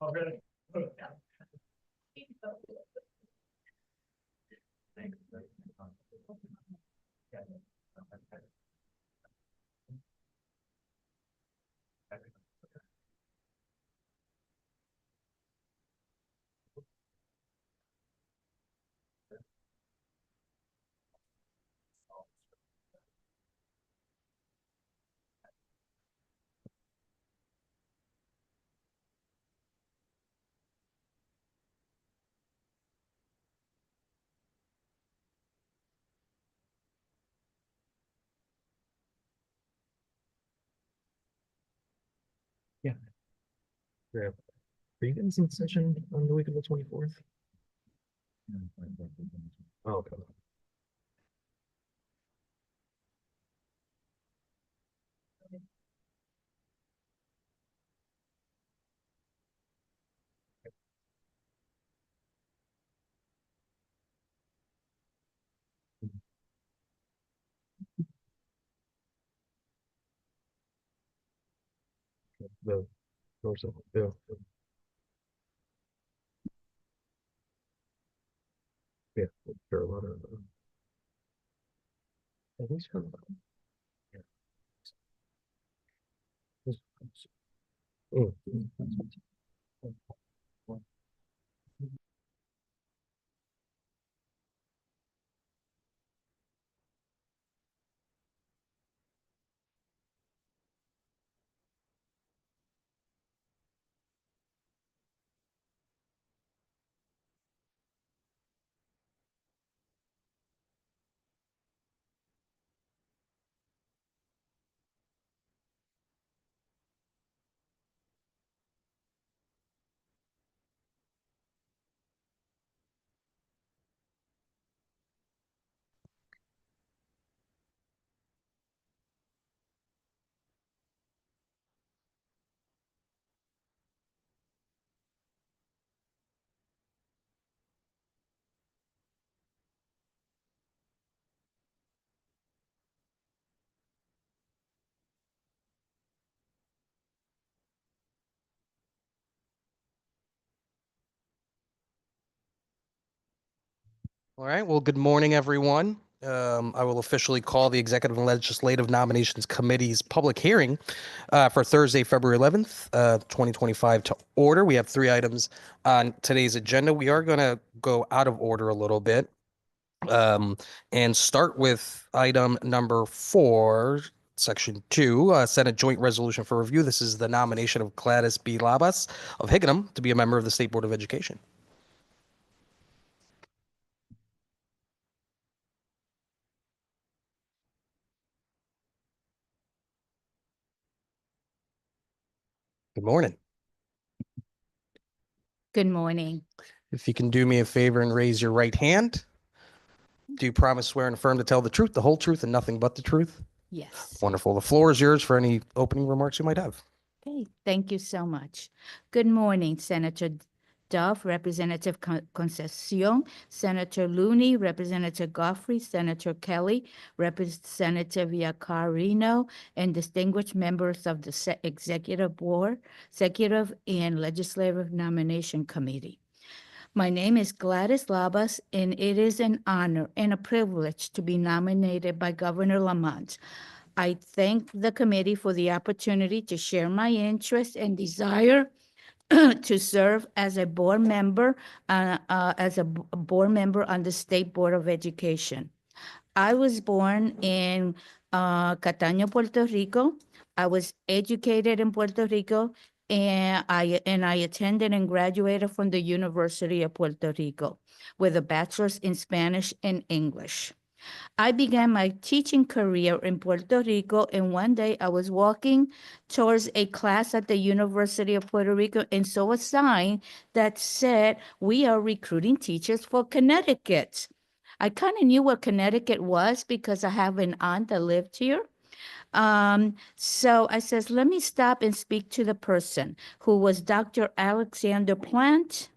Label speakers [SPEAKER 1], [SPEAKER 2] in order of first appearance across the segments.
[SPEAKER 1] Oh, really? Yeah. Yeah. Are you guys in session on the week of the 24th? Oh, okay. The dorsal, yeah. Yeah, sure, a lot of, at least for, yeah. Oh.
[SPEAKER 2] All right. Well, good morning, everyone. I will officially call the Executive and Legislative Nominations Committee's public hearing for Thursday, February 11th, 2025 to order. We have 3 items on today's agenda. We are going to go out of order a little bit and start with item number 4, Section 2, Senate Joint Resolution for Review. This is the nomination of Gladys B. Labas of Higginham to be a member of the State Board of Education. Good morning.
[SPEAKER 3] Good morning.
[SPEAKER 2] If you can do me a favor and raise your right hand. Do you promise, swear, and affirm to tell the truth, the whole truth, and nothing but the truth?
[SPEAKER 3] Yes.
[SPEAKER 2] Wonderful. The floor is yours for any opening remarks you might have.
[SPEAKER 3] Okay, thank you so much. Good morning, Senator Duff, Representative Concepcion, Senator Looney, Representative Godfrey, Senator Kelly, Representative Yacarino, and distinguished members of the Executive Board, Executive and Legislative Nomination Committee. My name is Gladys Labas, and it is an honor and a privilege to be nominated by Governor Lamont. I thank the committee for the opportunity to share my interest and desire to serve as a board member on the State Board of Education. I was born in Cataño, Puerto Rico. I was educated in Puerto Rico, and I attended and graduated from the University of Puerto Rico with a bachelor's in Spanish and English. I began my teaching career in Puerto Rico, and one day I was walking towards a class at the University of Puerto Rico and saw a sign that said, "We are recruiting teachers for Connecticut." I kind of knew what Connecticut was because I have an aunt that lived here. So I says, let me stop and speak to the person, who was Dr. Alexander Plant,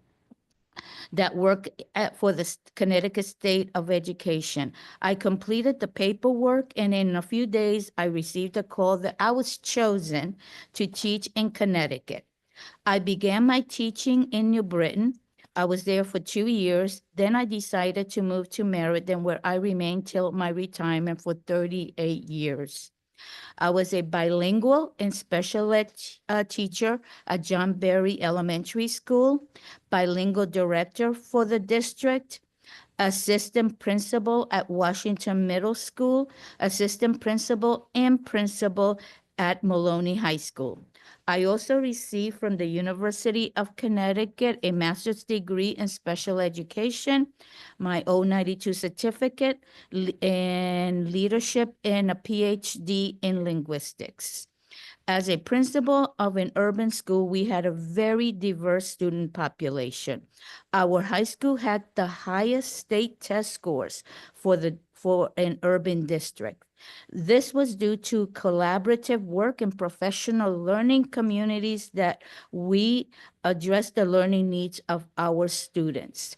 [SPEAKER 3] that worked for the Connecticut State of Education. I completed the paperwork, and in a few days, I received a call that I was chosen to teach in Connecticut. I began my teaching in New Britain. I was there for 2 years. Then I decided to move to Meriden, where I remained till my retirement for 38 years. I was a bilingual and special ed teacher at John Berry Elementary School, bilingual director for the district, assistant principal at Washington Middle School, assistant principal and principal at Maloney High School. I also received from the University of Connecticut a master's degree in special education, my 092 certificate, and leadership, and a PhD in linguistics. As a principal of an urban school, we had a very diverse student population. Our high school had the highest state test scores for an urban district. This was due to collaborative work and professional learning communities that we address the learning needs of our students.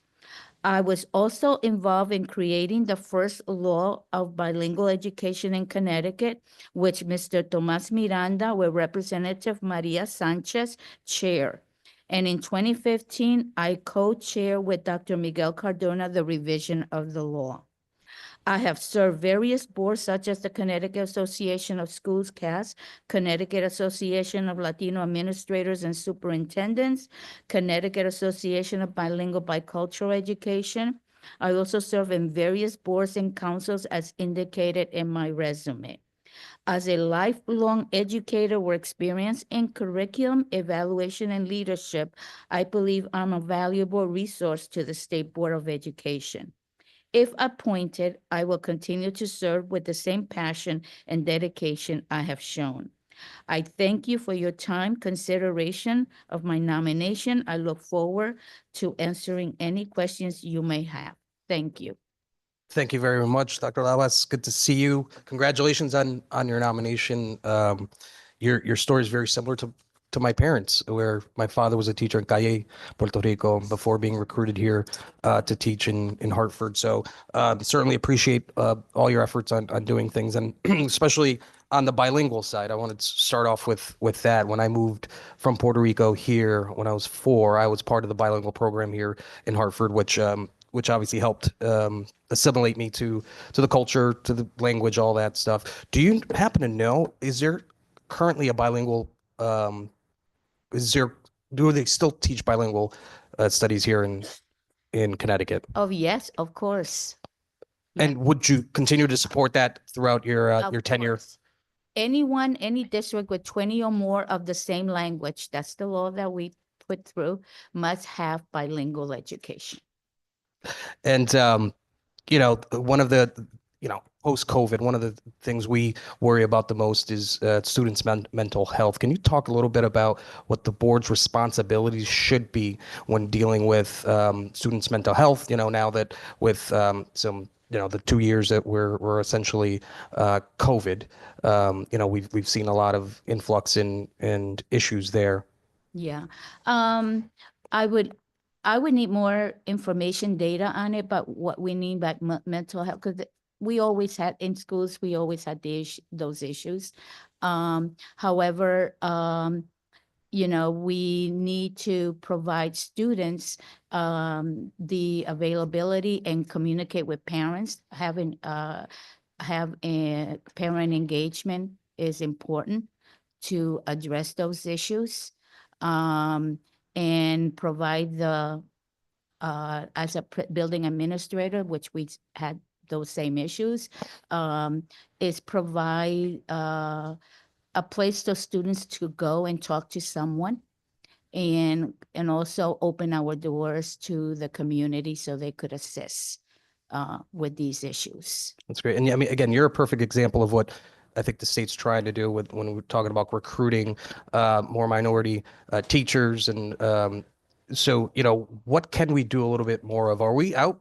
[SPEAKER 3] I was also involved in creating the first law of bilingual education in Connecticut, which Mr. Tomas Miranda, with Representative Maria Sanchez, chair. And in 2015, I co-chair with Dr. Miguel Cardona the revision of the law. I have served various boards such as the Connecticut Association of Schools, CAS, Connecticut Association of Latino Administrators and Superintendents, Connecticut Association of Bilingual Bicultural Education. I also serve in various boards and councils as indicated in my resume. As a lifelong educator with experience in curriculum, evaluation, and leadership, I believe I'm a valuable resource to the State Board of Education. If appointed, I will continue to serve with the same passion and dedication I have shown. I thank you for your time, consideration of my nomination. I look forward to answering any questions you may have. Thank you.
[SPEAKER 2] Thank you very much, Dr. Lawas. Good to see you. Congratulations on your nomination. Your story is very similar to my parents, where my father was a teacher in Calle, Puerto Rico, before being recruited here to teach in Hartford. So certainly appreciate all your efforts on doing things, and especially on the bilingual side. I wanted to start off with that. When I moved from Puerto Rico here when I was 4, I was part of the bilingual program here in Hartford, which obviously helped assimilate me to the culture, to the language, all that stuff. Do you happen to know, is there currently a bilingual, do they still teach bilingual studies here in Connecticut?
[SPEAKER 3] Oh, yes, of course.
[SPEAKER 2] And would you continue to support that throughout your
[SPEAKER 3] Of
[SPEAKER 2] tenure?
[SPEAKER 3] course. Anyone, any district with 20 or more of the same language, that's the law that we put through, must have bilingual education.
[SPEAKER 2] And one of the post-COVID, one of the things we worry about the most is students' mental health. Can you talk a little bit about what the board's responsibilities should be when dealing with students' mental health? Now that with some the 2 years that we're essentially COVID, we've seen a lot of influx in issues there.
[SPEAKER 3] Yeah. I would need more information, data on it, but what we need by mental health, because we always had in schools, we always had those issues. However, we need to provide students the availability and communicate with parents. Have a parent engagement is important to address those issues. And provide the, as a building administrator, which we had those same issues, is provide a place for students to go and talk to someone, and also open our doors to the community so they could assist with these issues.
[SPEAKER 2] That's great. And I mean, again, you're a perfect example of what I think the state's trying to do when we're talking about recruiting more minority teachers. And so, what can we do a little bit more of? Are we out,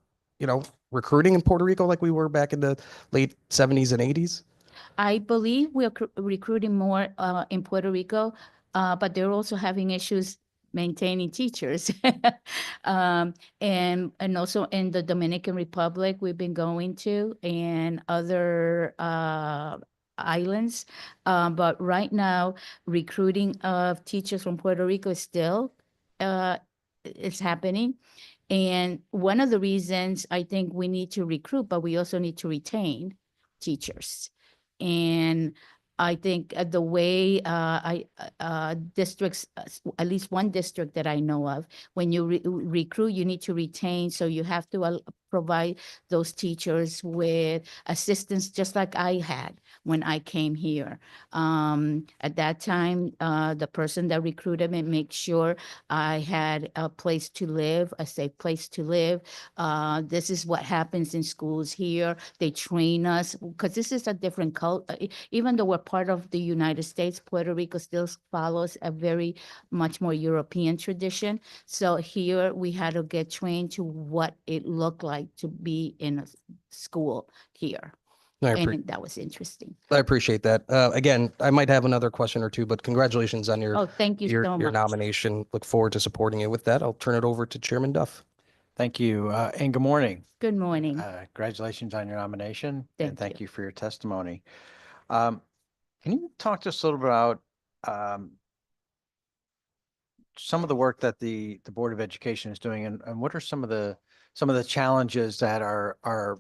[SPEAKER 2] recruiting in Puerto Rico like we were back in the late 70s and 80s?
[SPEAKER 3] I believe we're recruiting more in Puerto Rico, but they're also having issues maintaining teachers. And also in the Dominican Republic, we've been going to, and other islands. But right now, recruiting of teachers from Puerto Rico is still is happening. And one of the reasons I think we need to recruit, but we also need to retain teachers. And I think the way districts, at least one district that I know of, when you recruit, you need to retain. So you have to provide those teachers with assistance, just like I had when I came here. At that time, the person that recruited me made sure I had a place to live, a safe place to live. This is what happens in schools here. They train us because this is a different culture. Even though we're part of the United States, Puerto Rico still follows a very much more European tradition. So here we had to get trained to what it looked like to be in a school here. And that was interesting.
[SPEAKER 2] I appreciate that. Again, I might have another question or two, but congratulations on your
[SPEAKER 3] Oh, thank you so
[SPEAKER 2] your
[SPEAKER 3] much.
[SPEAKER 2] nomination. Look forward to supporting you with that. I'll turn it over to Chairman Duff.
[SPEAKER 4] Thank you, and good morning.
[SPEAKER 3] Good morning.
[SPEAKER 4] Congratulations on your nomination,
[SPEAKER 3] Thank
[SPEAKER 4] and thank
[SPEAKER 3] you.
[SPEAKER 4] you for your testimony. Can you talk to us a little bit about some of the work that the Board of Education is doing, and what are some of the challenges that are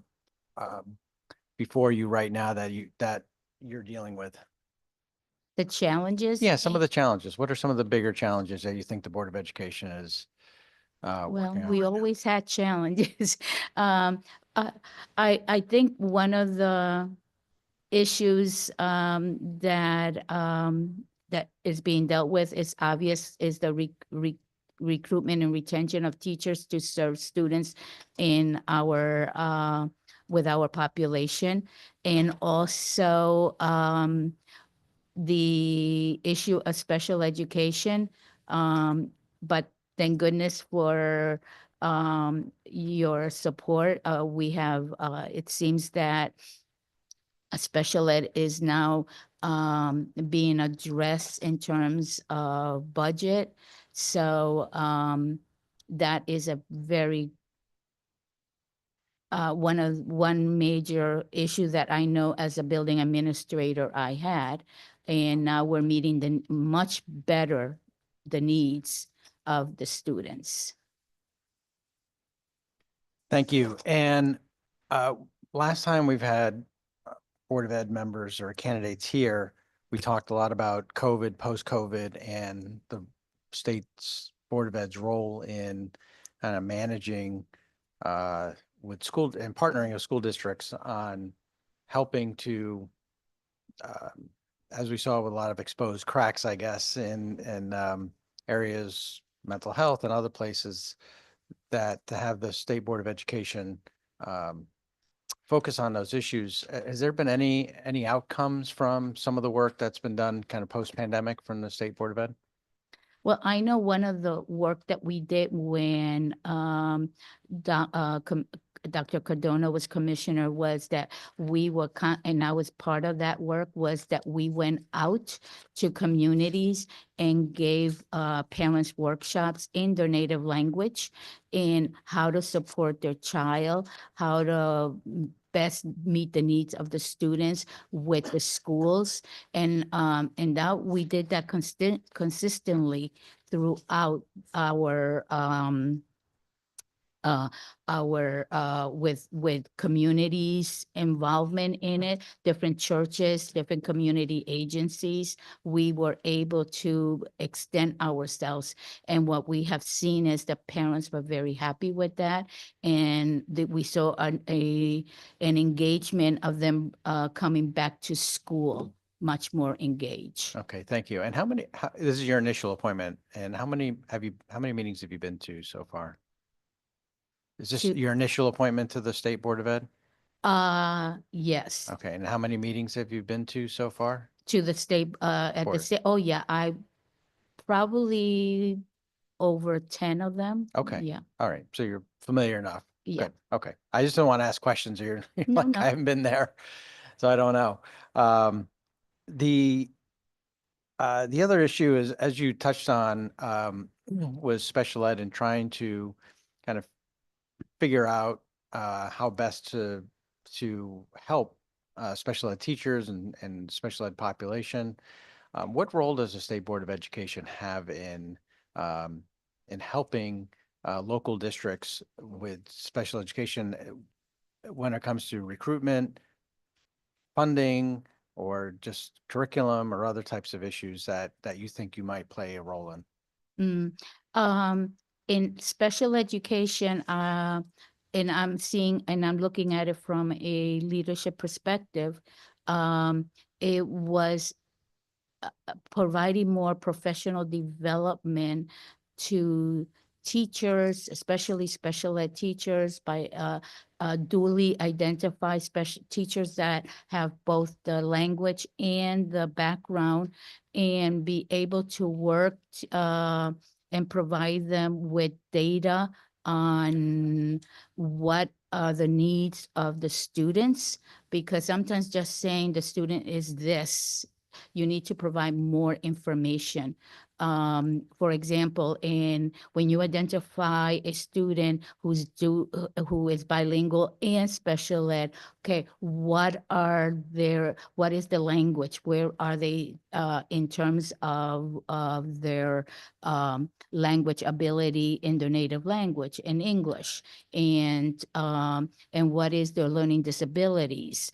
[SPEAKER 4] before you right now that you're dealing with?
[SPEAKER 3] The challenges?
[SPEAKER 4] Yeah, some of the challenges. What are some of the bigger challenges that you think the Board of Education is
[SPEAKER 3] Well,
[SPEAKER 4] working on
[SPEAKER 3] we
[SPEAKER 4] right now?
[SPEAKER 3] always had challenges. I think one of the issues that is being dealt with is obvious is the recruitment and retention of teachers to serve students in our with our population, and also the issue of special education. But thank goodness for your support. We have, it seems that a special ed is now being addressed in terms of budget. So that is a very one major issue that I know as a building administrator I had, and now we're meeting the much better the needs of the students.
[SPEAKER 4] Thank you. And last time we've had Board of Ed members or candidates here, we talked a lot about COVID, post-COVID, and the state's Board of Ed's role in kind of managing with school and partnering with school districts on helping to, as we saw with a lot of exposed cracks, I guess, in areas, mental health and other places, that to have the State Board of Education focus on those issues. Has there been any outcomes from some of the work that's been done kind of post-pandemic from the State Board of Ed?
[SPEAKER 3] Well, I know one of the work that we did when Dr. Cardona was commissioner was that we were, and I was part of that work, was that we went out to communities and gave parents workshops in their native language in how to support their child, how to best meet the needs of the students with the schools. And that we did that consistently throughout our with communities involvement in it, different churches, different community agencies. We were able to extend ourselves, and what we have seen is the parents were very happy with that, and we saw an engagement of them coming back to school much more engaged.
[SPEAKER 4] Okay, thank you. And this is your initial appointment, and how many meetings have you been to so far? Is this your initial appointment to the State Board of Ed?
[SPEAKER 3] Yes.
[SPEAKER 4] Okay, and how many meetings have you been to so far?
[SPEAKER 3] To the state, at the
[SPEAKER 4] Board.
[SPEAKER 3] state, oh yeah, I probably over 10 of them.
[SPEAKER 4] Okay.
[SPEAKER 3] Yeah,
[SPEAKER 4] All right, so you're familiar enough.
[SPEAKER 3] yeah.
[SPEAKER 4] Good. Okay, I just don't want to ask questions or you're
[SPEAKER 3] No,
[SPEAKER 4] like,
[SPEAKER 3] no.
[SPEAKER 4] I haven't been there, so I don't know. The other issue is, as you touched on, was special ed and trying to kind of figure out how best to help special ed teachers and special ed population. What role does the State Board of Education have in helping local districts with special education when it comes to recruitment, funding, or just curriculum or other types of issues that you think you might play a role in?
[SPEAKER 3] In special education, and I'm looking at it from a leadership perspective, it was providing more professional development to teachers, especially special ed teachers, by duly identified special teachers that have both the language and the background, and be able to work and provide them with data on what are the needs of the students, because sometimes just saying the student is this, you need to provide more information. For example, when you identify a student who is bilingual and special ed, okay, what is the language? Where are they in terms of their language ability in their native language, in English, and what is their learning disabilities?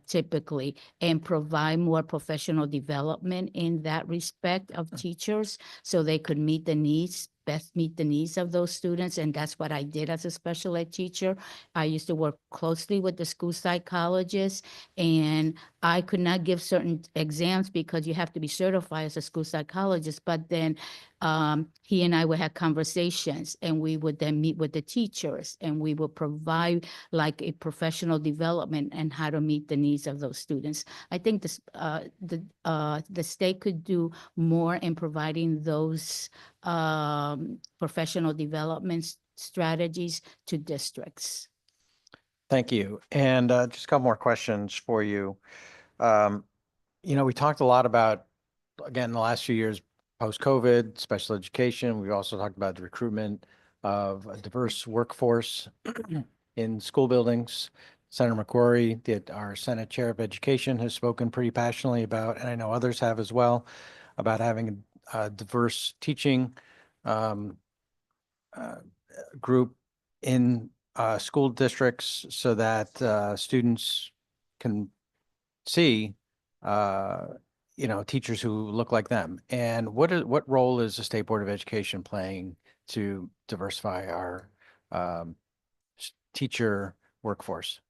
[SPEAKER 3] Typically, and provide more professional development in that respect of teachers, so they could best meet the needs of those students. And that's what I did as a special ed teacher. I used to work closely with the school psychologists, and I could not give certain exams because you have to be certified as a school psychologist. But then he and I would have conversations, and we would then meet with the teachers, and we would provide like a professional development and how to meet the needs of those students. I think the state could do more in providing those professional development strategies to districts.
[SPEAKER 4] Thank you. And just a couple more questions for you. We talked a lot about, again, the last few years, post-COVID, special education. We've also talked about the recruitment of a diverse workforce in school buildings. Senator McCrory, our Senate Chair of Education, has spoken pretty passionately about, and I know others have as well, about having a diverse teaching group in school districts so that students can see teachers who look like them. And what role is the State Board of Education playing to diversify our teacher workforce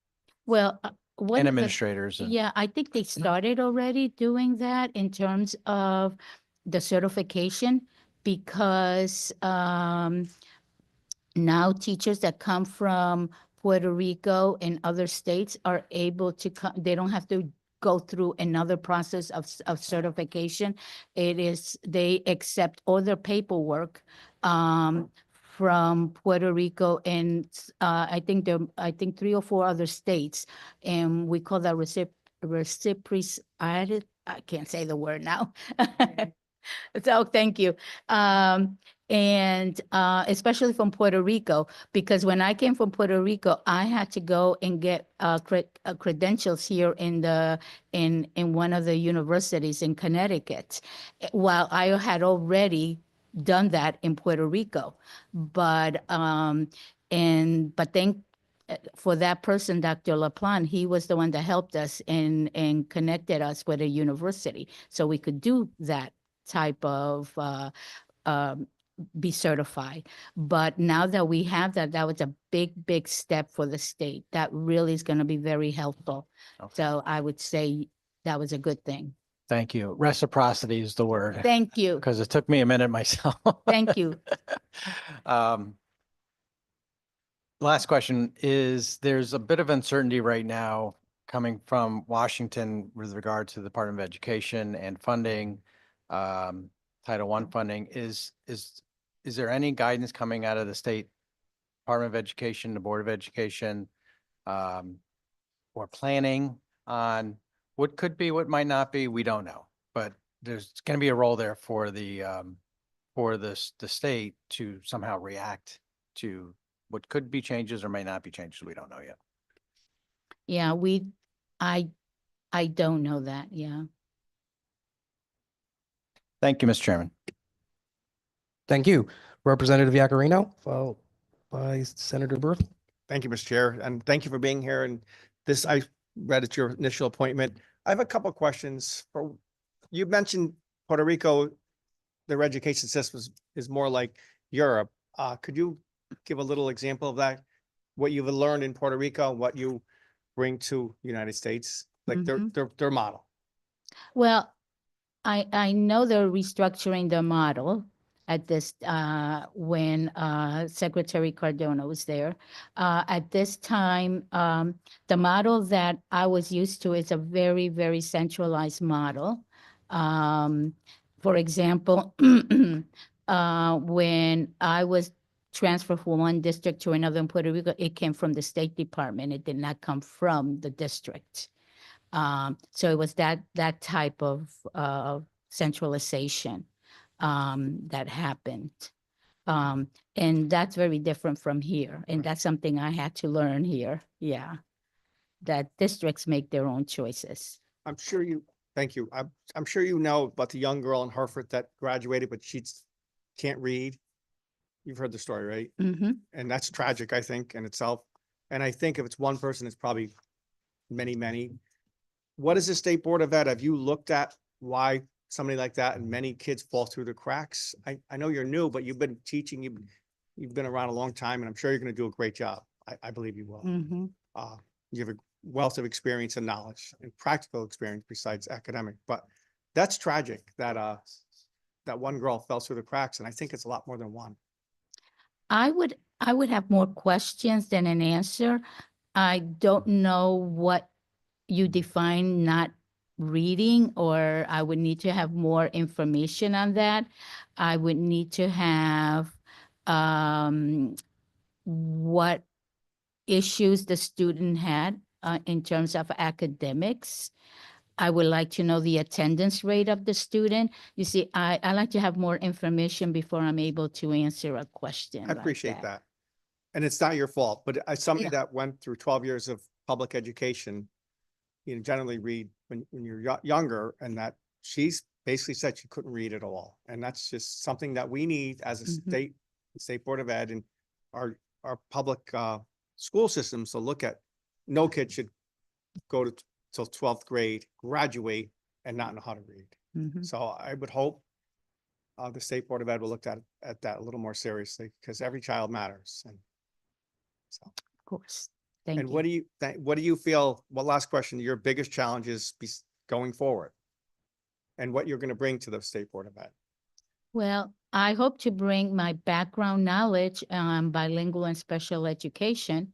[SPEAKER 3] Well,
[SPEAKER 4] and administrators?
[SPEAKER 3] yeah, I think they started already doing that in terms of the certification, because now teachers that come from Puerto Rico and other states are able to come, they don't have to go through another process of certification. They accept all their paperwork from Puerto Rico and I think 3 or 4 other states, and we call that I can't say the word now. So thank you. And especially from Puerto Rico, because when I came from Puerto Rico, I had to go and get credentials here in one of the universities in Connecticut, while I had already done that in Puerto Rico. But then for that person, Dr. LaPlante, he was the one that helped us and connected us with a university, so we could do that type of be certified. But now that we have that was a big step for the state. That really is going to be very helpful.
[SPEAKER 4] Okay.
[SPEAKER 3] So I would say that was a good thing.
[SPEAKER 4] Thank you. Reciprocity is the word.
[SPEAKER 3] Thank you.
[SPEAKER 4] Because it took me a minute myself.
[SPEAKER 3] Thank you.
[SPEAKER 4] Last question is, there's a bit of uncertainty right now coming from Washington with regard to the Department of Education and funding, Title I funding. Is there any guidance coming out of the State Department of Education, the Board of Education, or planning on what could be, what might not be? We don't know, but there's going to be a role there for the state to somehow react to what could be changes or may not be changes. We don't know yet.
[SPEAKER 3] Yeah, I don't know that, yeah.
[SPEAKER 4] Thank you, Mr. Chairman.
[SPEAKER 2] Thank you. Representative Yakarino, followed by Senator Berth.
[SPEAKER 5] Thank you, Mr. Chair, and thank you for being here. And this, I read at your initial appointment. I have a couple of questions. You mentioned Puerto Rico, their education system is more like Europe. Could you give a little example of that? What you've learned in Puerto Rico, and what you bring to the United States, like their model?
[SPEAKER 3] Well, I know they're restructuring their model at this, when Secretary Cardona was there. At this time, the model that I was used to is a very, very centralized model. For example, when I was transferred from one district to another in Puerto Rico, it came from the State Department. It did not come from the district. So it was that type of centralization that happened. And that's very different from here. And that's something I had to learn here. Yeah. That districts make their own choices.
[SPEAKER 5] I'm sure you, thank you. I'm sure you know about the young girl in Hartford that graduated, but she can't read. You've heard the story, right?
[SPEAKER 3] Mm-hmm.
[SPEAKER 5] And that's tragic, I think, in itself. And I think if it's one person, it's probably many, many. What is the State Board of Ed? Have you looked at why somebody like that and many kids fall through the cracks? I know you're new, but you've been teaching, you've been around a long time, and I'm sure you're going to do a great job. I believe you will.
[SPEAKER 3] Mm-hmm.
[SPEAKER 5] You have a wealth of experience and knowledge and practical experience besides academic, but that's tragic that that one girl fell through the cracks, and I think it's a lot more than one.
[SPEAKER 3] I would have more questions than an answer. I don't know what you define not reading, or I would need to have more information on that. I would need to have what issues the student had in terms of academics. I would like to know the attendance rate of the student. You see, I like to have more information before I'm able to answer a question.
[SPEAKER 5] I
[SPEAKER 3] like
[SPEAKER 5] appreciate that. And it's not your fault, but as somebody
[SPEAKER 3] Yeah.
[SPEAKER 5] that went through 12 years of public education, you know, generally read when you're younger, and that she's basically said she couldn't read at all. And that's just something that we need as a
[SPEAKER 3] Mhm.
[SPEAKER 5] state board of ed and our public school systems to look at. No kid should go to till 12th grade, graduate, and not know how to read.
[SPEAKER 3] Mhm.
[SPEAKER 5] So I would hope the State Board of Ed will look at that a little more seriously, because every child matters. And so,
[SPEAKER 3] Of course. Thank
[SPEAKER 5] and
[SPEAKER 3] you.
[SPEAKER 5] what do you feel, well, last question, your biggest challenges going forward? And what you're going to bring to the State Board of Ed?
[SPEAKER 3] Well, I hope to bring my background knowledge on bilingual and special education,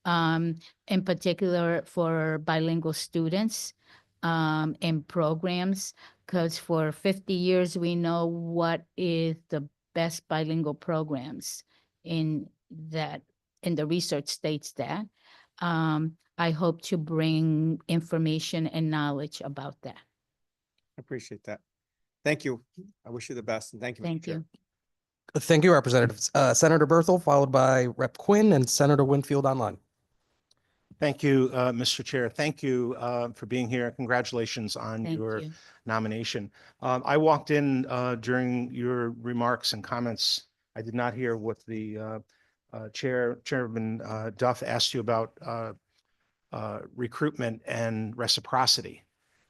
[SPEAKER 3] in particular for bilingual students and programs, because for 50 years, we know what is the best bilingual programs in the research states that. I hope to bring information and knowledge about that.
[SPEAKER 5] I appreciate that. Thank you. I wish you the best, and thank you. Mr.
[SPEAKER 3] Thank
[SPEAKER 5] Chair.
[SPEAKER 3] you.
[SPEAKER 2] Thank you, Representatives. Senator Berthel, followed by Rep. Quinn and Senator Winfield online.
[SPEAKER 6] Thank you, Mr. Chair. Thank you for being here. Congratulations on
[SPEAKER 3] Thank
[SPEAKER 6] your
[SPEAKER 3] you.
[SPEAKER 6] nomination. I walked in during your remarks and comments. I did not hear what the Chairman Duff asked you about recruitment and reciprocity.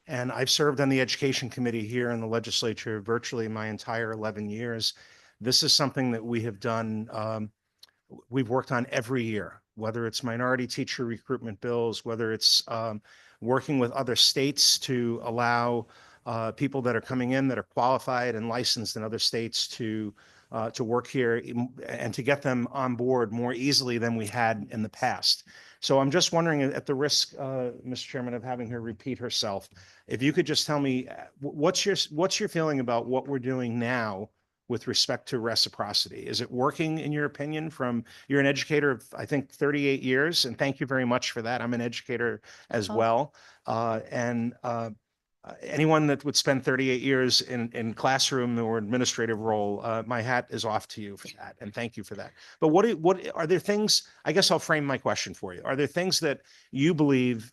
[SPEAKER 6] And I've served on the Education Committee here in the legislature virtually my entire 11 years. This is something that we have done, we've worked on every year, whether it's minority teacher recruitment bills, whether it's working with other states to allow people that are coming in that are qualified and licensed in other states to work here and to get them on board more easily than we had in the past. So I'm just wondering, at the risk, Mr. Chairman, of having her repeat herself, if you could just tell me what's your feeling about what we're doing now with respect to reciprocity? Is it working in your opinion? You're an educator of, I think, 38 years, and thank you very much for that. I'm an educator as
[SPEAKER 3] Oh.
[SPEAKER 6] well. anyone that would spend 38 years in classroom or administrative role, my hat is off to you for that, and thank you for that. But what are there things, I guess I'll frame my question for you. Are there things that you believe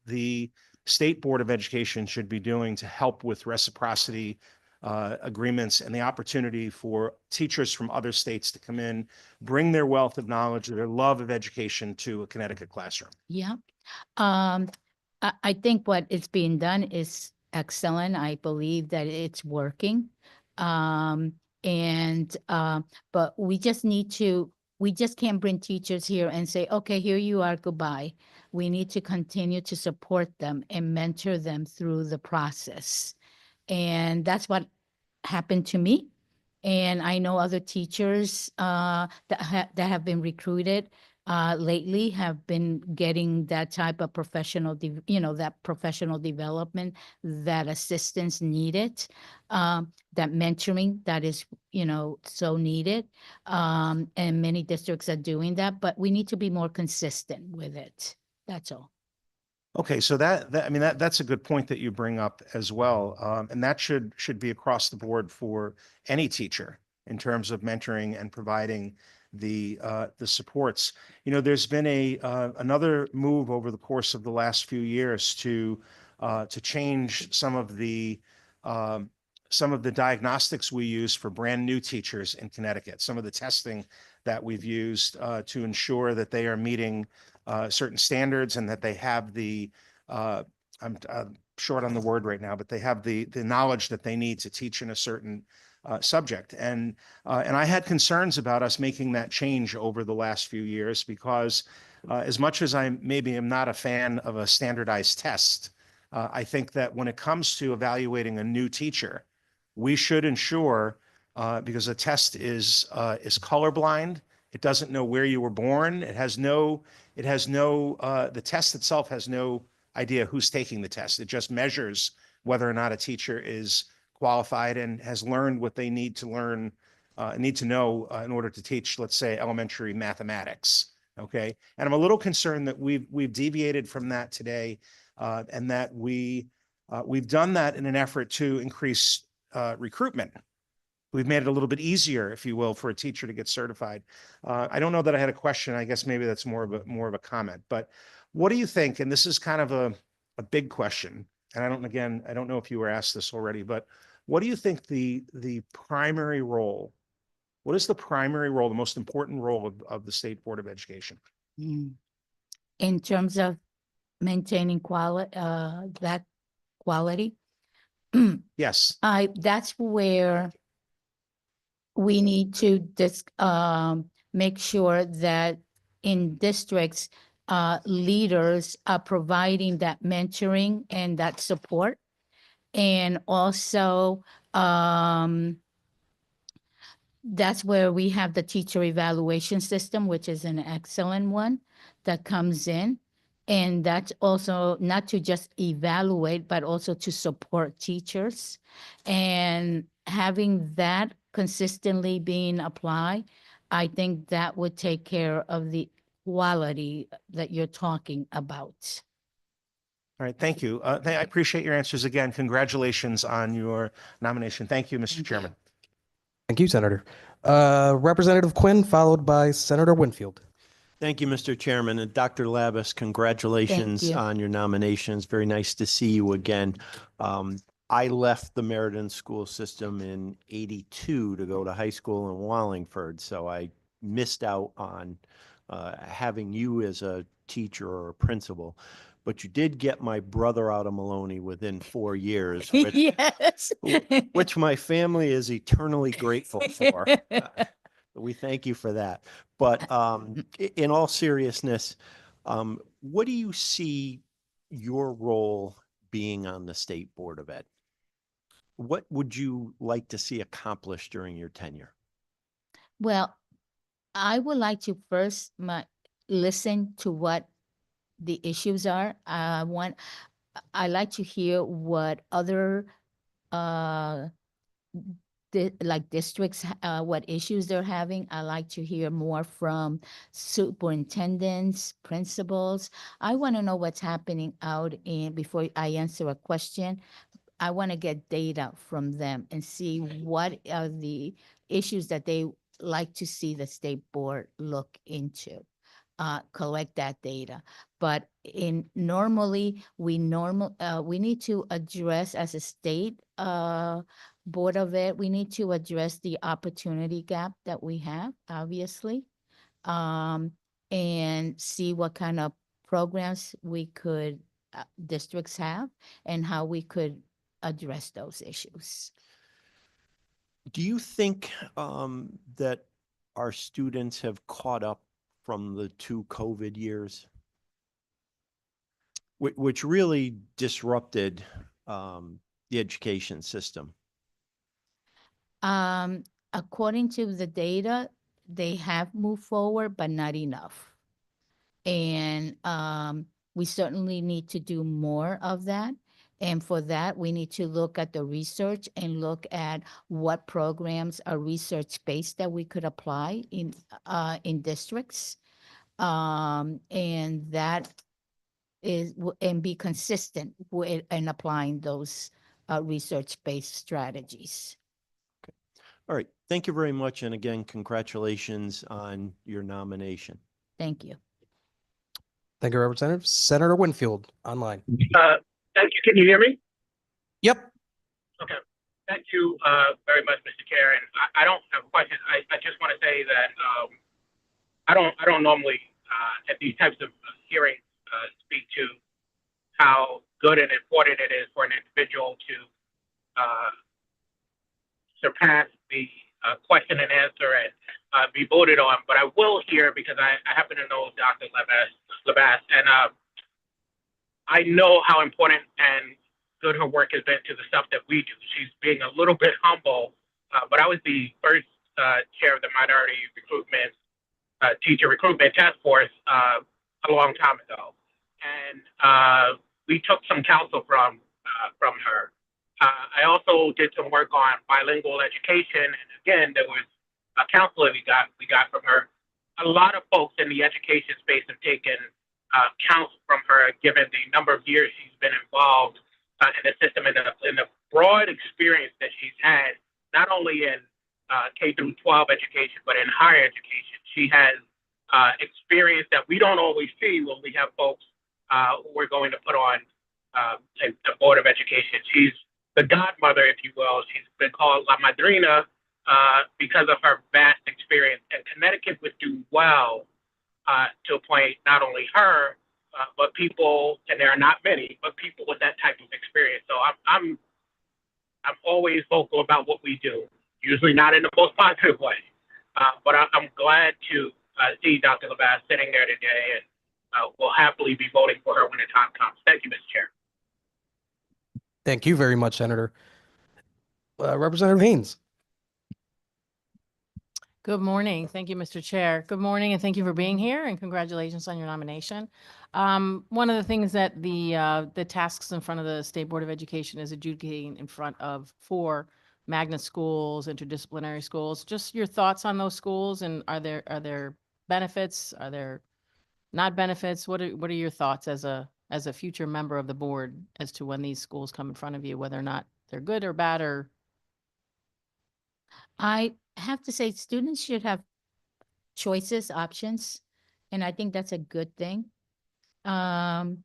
[SPEAKER 6] the State Board of Education should be doing to help with reciprocity agreements and the opportunity for teachers from other states to come in, bring their wealth of knowledge, their love of education to a Connecticut classroom?
[SPEAKER 3] Yeah. I think what is being done is excellent. I believe that it's working. But we just can't bring teachers here and say, okay, here you are, goodbye. We need to continue to support them and mentor them through the process. And that's what happened to me. And I know other teachers that have been recruited lately have been getting that type of professional, that professional development, that assistance needed, that mentoring that is, so needed. And many districts are doing that, but we need to be more consistent with it. That's all.
[SPEAKER 6] Okay, so that's a good point that you bring up as well. And that should be across the board for any teacher in terms of mentoring and providing the supports. There's been another move over the course of the last few years to change some of the diagnostics we use for brand new teachers in Connecticut, some of the testing that we've used to ensure that they are meeting certain standards and that they have I'm short on the word right now, but they have the knowledge that they need to teach in a certain subject. And I had concerns about us making that change over the last few years because as much as I maybe am not a fan of a standardized test, I think that when it comes to evaluating a new teacher, we should ensure because a test is colorblind. It doesn't know where you were born. The test itself has no idea who's taking the test. It just measures whether or not a teacher is qualified and has learned what they need to learn, need to know in order to teach, let's say, elementary mathematics. Okay. And I'm a little concerned that we've deviated from that today, and that we've done that in an effort to increase recruitment. We've made it a little bit easier, if you will, for a teacher to get certified. I don't know that I had a question. I guess maybe that's more of a comment. But what do you think? And this is kind of a big question. And I don't know if you were asked this already, but what do you think the primary role? What is the primary role, the most important role of the State Board of Education?
[SPEAKER 3] In terms of maintaining that quality?
[SPEAKER 6] Yes.
[SPEAKER 3] That's where we need to make sure that in districts, leaders are providing that mentoring and that support. And also, that's where we have the teacher evaluation system, which is an excellent one that comes in. And that's also not to just evaluate, but also to support teachers. And having that consistently being applied, I think that would take care of the quality that you're talking about.
[SPEAKER 6] All right. Thank you. I appreciate your answers again. Congratulations on your nomination. Thank you, Mr. Chairman.
[SPEAKER 2] Thank you, Senator. Representative Quinn, followed by Senator Winfield.
[SPEAKER 7] Thank you, Mr. Chairman. And Dr. Labus, congratulations
[SPEAKER 3] you.
[SPEAKER 7] on your nominations. Very nice to see you again. I left the Meriden school system in '82 to go to high school in Wallingford, so I missed out on having you as a teacher or a principal. But you did get my brother out of Maloney within 4 years, which,
[SPEAKER 3] Yes.
[SPEAKER 7] which my family is eternally grateful for. We thank you for that. But in all seriousness, what do you see your role being on the State Board of Ed? What would you like to see accomplished during your tenure?
[SPEAKER 3] Well, I would like to first listen to what the issues are. I like to hear what other like districts, what issues they're having. I like to hear more from superintendents, principals. I want to know what's happening out before I answer a question. I want to get data from them and see what are the issues that they like to see the state board look into. Collect that data. But normally we need to address as a state board of it, we need to address the opportunity gap that we have, obviously, and see what kind of programs we could districts have and how we could address those issues.
[SPEAKER 7] Do you think that our students have caught up from the 2 COVID years? Which really disrupted the education system.
[SPEAKER 3] According to the data, they have moved forward, but not enough. And we certainly need to do more of that. And for that, we need to look at the research and look at what programs are research-based that we could apply in districts. And that is, and be consistent with in applying those research-based strategies.
[SPEAKER 7] All right. Thank you very much. And again, congratulations on your nomination.
[SPEAKER 3] Thank you.
[SPEAKER 2] Thank you, Representative. Senator Winfield, online.
[SPEAKER 8] Thank you. Can you hear me?
[SPEAKER 2] Yep.
[SPEAKER 8] Okay. Thank you very much, Mr. Chair. And I don't have questions. I just want to say that I don't normally at these types of hearings speak to how good and important it is for an individual to surpass the question and answer and be voted on. But I will hear, because I happen to know Dr. Labas, and I know how important and good her work has been to the stuff that we do. She's being a little bit humble, but I was the first chair of the Minority Recruitment Teacher Recruitment Task Force a long time ago, and we took some counsel from her. I also did some work on bilingual education, and again, there was a counsel that we got from her. A lot of folks in the education space have taken counsel from her, given the number of years she's been involved in the system and the broad experience that she's had, not only in K through 12 education, but in higher education. She has experience that we don't always see when we have folks who we're going to put on the Board of Education. She's the godmother, if you will. She's been called La Madrina because of her vast experience. And Connecticut would do well to appoint not only her, but people, and there are not many, but people with that type of experience. So I'm always vocal about what we do, usually not in the most positive way. But I'm glad to see Dr. Labas sitting there today, and we'll happily be voting for her when the time comes. Thank you, Mr. Chair.
[SPEAKER 2] Thank you very much, Senator. Representative Haynes.
[SPEAKER 9] Good morning. Thank you, Mr. Chair. Good morning, and thank you for being here, and congratulations on your nomination. One of the things that the tasks in front of the State Board of Education is adjudicating in front of 4 magnet schools, interdisciplinary schools. Just your thoughts on those schools, and are there benefits? Are there not benefits? What are your thoughts as a future member of the board as to when these schools come in front of you, whether or not they're good or bad? Or
[SPEAKER 3] I have to say students should have choices, options, and I think that's a good thing. The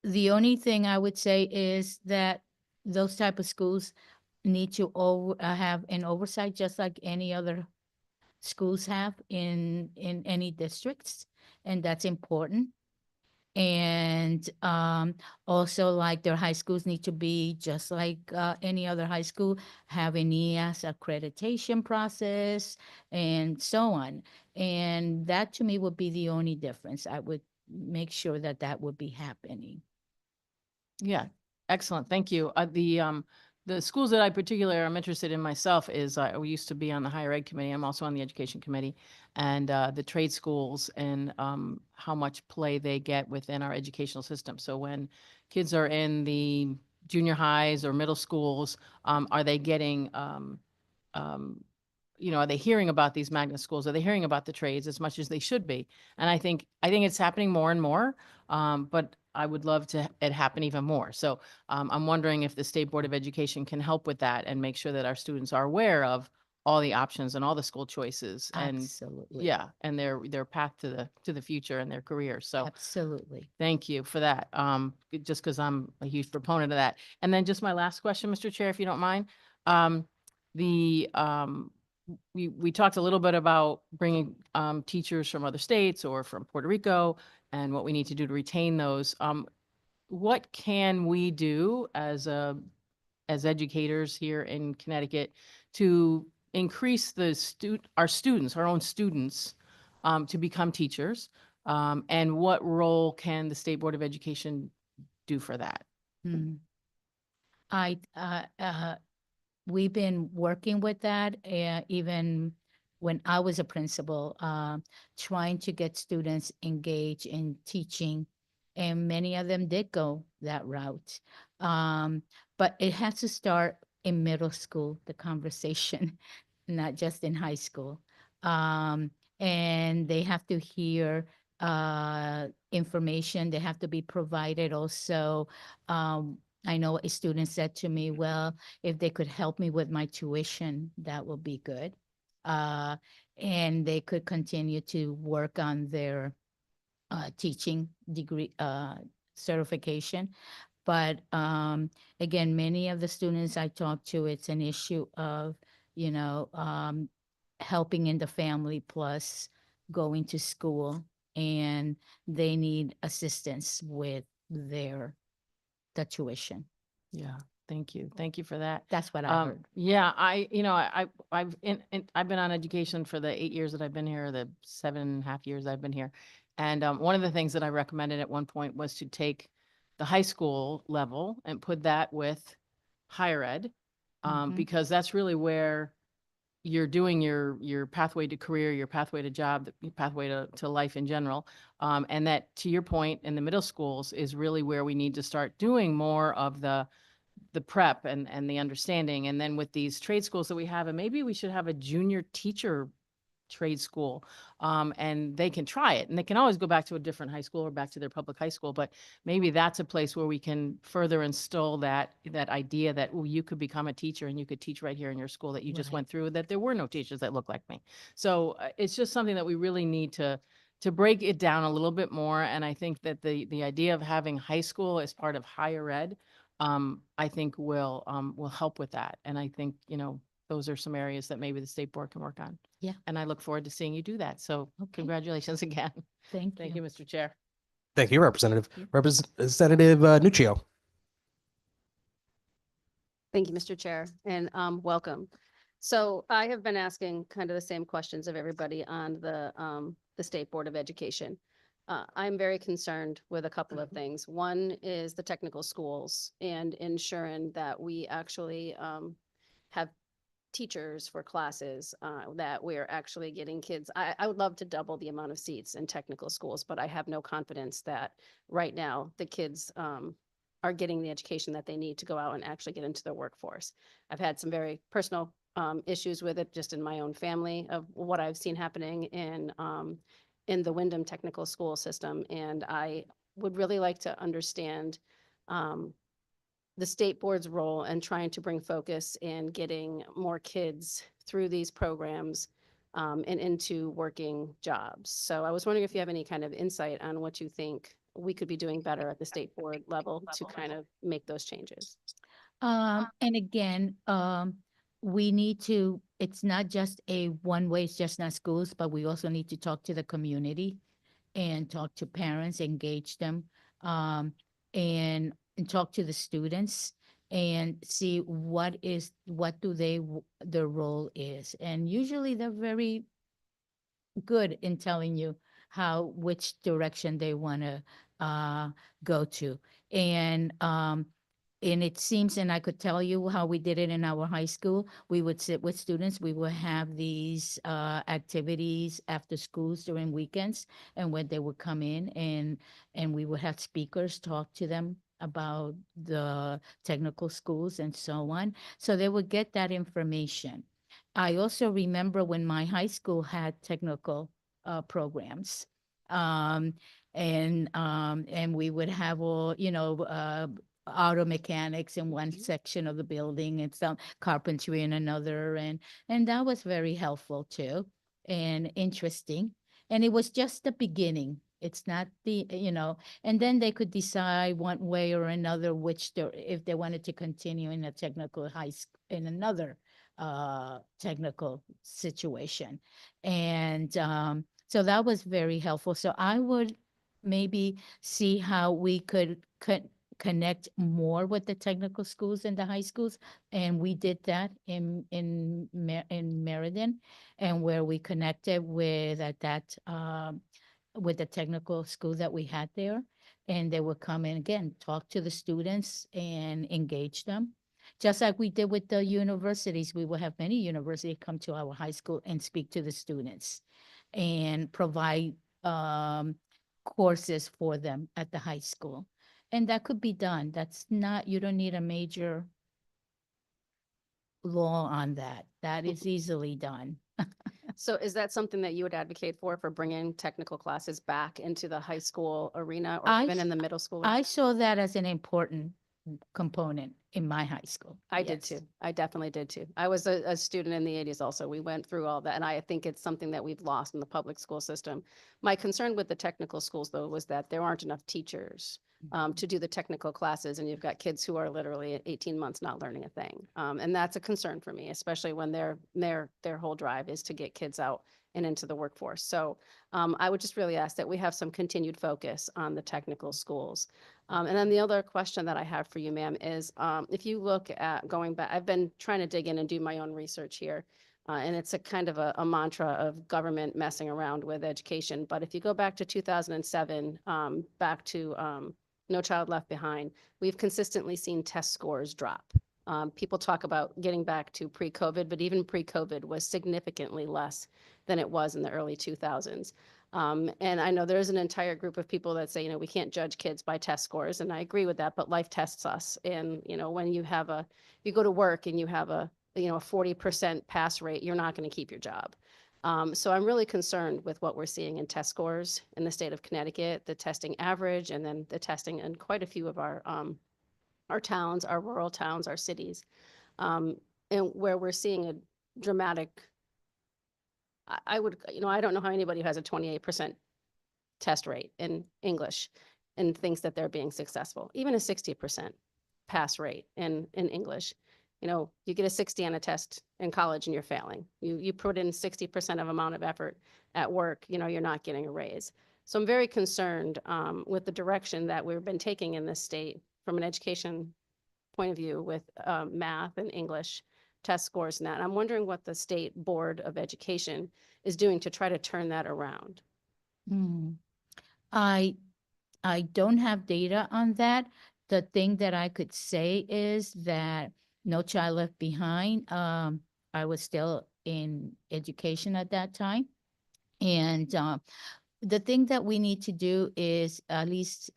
[SPEAKER 3] only thing I would say is that those type of schools need to have an oversight, just like any other schools have in any districts, and that's important. And also, like, their high schools need to be just like any other high school, have an EAS accreditation process and so on. And that to me would be the only difference. I would make sure that that would be happening.
[SPEAKER 9] yeah, excellent. Thank you. The schools that I particularly am interested in myself is we used to be on the higher ed committee. I'm also on the education committee, and the trade schools and how much play they get within our educational system. So when kids are in the junior highs or middle schools, are they getting are they hearing about these magnet schools? Are they hearing about the trades as much as they should be? And I think it's happening more and more, but I would love to it happen even more. So I'm wondering if the State Board of Education can help with that and make sure that our students are aware of all the options and all the school choices and
[SPEAKER 3] Absolutely.
[SPEAKER 9] yeah, and their path to the future and their careers. So
[SPEAKER 3] Absolutely.
[SPEAKER 9] thank you for that. Just because I'm a huge proponent of that. And then just my last question, Mr. Chair, if you don't mind. We talked a little bit about bringing teachers from other states or from Puerto Rico and what we need to do to retain those. What can we do as educators here in Connecticut to increase our own students to become teachers? And what role can the State Board of Education do for that?
[SPEAKER 3] Hmm. We've been working with that, even when I was a principal, trying to get students engaged in teaching, and many of them did go that route. But it has to start in middle school, the conversation, not just in high school. And they have to hear information. They have to be provided also. I know a student said to me, well, if they could help me with my tuition, that would be good. And they could continue to work on their teaching degree certification. But again, many of the students I talk to, it's an issue of, helping in the family plus going to school, and they need assistance with the tuition.
[SPEAKER 9] Yeah, thank you. Thank you for that.
[SPEAKER 3] That's what I heard.
[SPEAKER 9] Yeah, I've been on education for the 8 years that I've been here, the 7.5 years I've been here. And one of the things that I recommended at one point was to take the high school level and put that with higher ed,
[SPEAKER 3] Mhm.
[SPEAKER 9] because that's really where you're doing your pathway to career, your pathway to job, your pathway to life in general. And that, to your point, in the middle schools is really where we need to start doing more of the prep and the understanding. And then with these trade schools that we have, and maybe we should have a junior teacher trade school, and they can try it, and they can always go back to a different high school or back to their public high school. But maybe that's a place where we can further instill that idea that, well, you could become a teacher and you could teach right here in your school that you just
[SPEAKER 3] Right.
[SPEAKER 9] went through, that there were no teachers that look like me. So it's just something that we really need to break it down a little bit more. And I think that the idea of having high school as part of higher ed, I think will help with that. And I think, those are some areas that maybe the state board can work on.
[SPEAKER 3] Yeah.
[SPEAKER 9] And I look forward to seeing you do that. So
[SPEAKER 3] Okay.
[SPEAKER 9] congratulations again.
[SPEAKER 3] Thank
[SPEAKER 9] Thank
[SPEAKER 3] you.
[SPEAKER 9] you, Mr. Chair.
[SPEAKER 2] Thank you, Representative.
[SPEAKER 3] Yeah.
[SPEAKER 2] Representative Nuccio.
[SPEAKER 10] Thank you, Mr. Chair, and welcome. So I have been asking kind of the same questions of everybody on the State Board of Education. I'm very concerned with a couple of things. One is the technical schools and ensuring that we actually have teachers for classes, that we're actually getting kids. I would love to double the amount of seats in technical schools, but I have no confidence that right now the kids are getting the education that they need to go out and actually get into the workforce. I've had some very personal issues with it just in my own family of what I've seen happening in the Wyndham Technical School system. And I would really like to understand the state board's role in trying to bring focus in getting more kids through these programs and into working jobs. So I was wondering if you have any kind of insight on what you think we could be doing better at the state board level to kind of make those changes.
[SPEAKER 3] And again, we need to, it's not just a one-way, it's just not schools, but we also need to talk to the community and talk to parents, engage them, and talk to the students and see what their role is. And usually they're very good in telling you which direction they want to go to. And it seems, and I could tell you how we did it in our high school. We would sit with students. We would have these activities after schools during weekends, and when they would come in, and we would have speakers talk to them about the technical schools and so on. So they would get that information. I also remember when my high school had technical programs. And we would have all, auto mechanics in one section of the building and some carpentry in another. And that was very helpful too and interesting. And it was just the beginning. It's not and then they could decide one way or another if they wanted to continue in a technical high school in another technical situation. And so that was very helpful. So I would maybe see how we could connect more with the technical schools and the high schools. And we did that in Meriden, and where we connected with with the technical school that we had there. And they would come in again, talk to the students and engage them. Just like we did with the universities, we will have many universities come to our high school and speak to the students and provide courses for them at the high school. And that could be done. You don't need a major law on that. That is easily done.
[SPEAKER 10] So is that something that you would advocate for bringing technical classes back into the high school arena or
[SPEAKER 3] I
[SPEAKER 10] even
[SPEAKER 3] s-
[SPEAKER 10] in the middle school?
[SPEAKER 3] I
[SPEAKER 10] arena?
[SPEAKER 3] saw that as an important component in my high school.
[SPEAKER 10] I did
[SPEAKER 3] Yes.
[SPEAKER 10] too. I definitely did too. I was a student in the 80s also. We went through all that. And I think it's something that we've lost in the public school system. My concern with the technical schools, though, was that there aren't enough teachers to do the technical classes. And you've got kids who are literally at 18 months not learning a thing. And that's a concern for me, especially when their whole drive is to get kids out and into the workforce. So I would just really ask that we have some continued focus on the technical schools. And then the other question that I have for you, ma'am, is if you look at going back, I've been trying to dig in and do my own research here. And it's a kind of a mantra of government messing around with education. But if you go back to 2007, back to No Child Left Behind, we've consistently seen test scores drop. People talk about getting back to pre-COVID, but even pre-COVID was significantly less than it was in the early 2000s. And I know there's an entire group of people that say, we can't judge kids by test scores, and I agree with that, but life tests us. And, when you go to work and you have a 40% pass rate, you're not going to keep your job. So I'm really concerned with what we're seeing in test scores in the state of Connecticut, the testing average, and then the testing in quite a few of our towns, our rural towns, our cities, and where we're seeing a dramatic I would, I don't know how anybody who has a 28% test rate in English and thinks that they're being successful, even a 60% pass rate in English. You get a 60 on a test in college and you're failing. You put in 60% of amount of effort at work, you're not getting a raise. So I'm very concerned with the direction that we've been taking in this state from an education point of view with math and English test scores and that. And I'm wondering what the State Board of Education is doing to try to turn that around.
[SPEAKER 3] I don't have data on that. The thing that I could say is that No Child Left Behind, I was still in education at that time. And the thing that we need to do is at least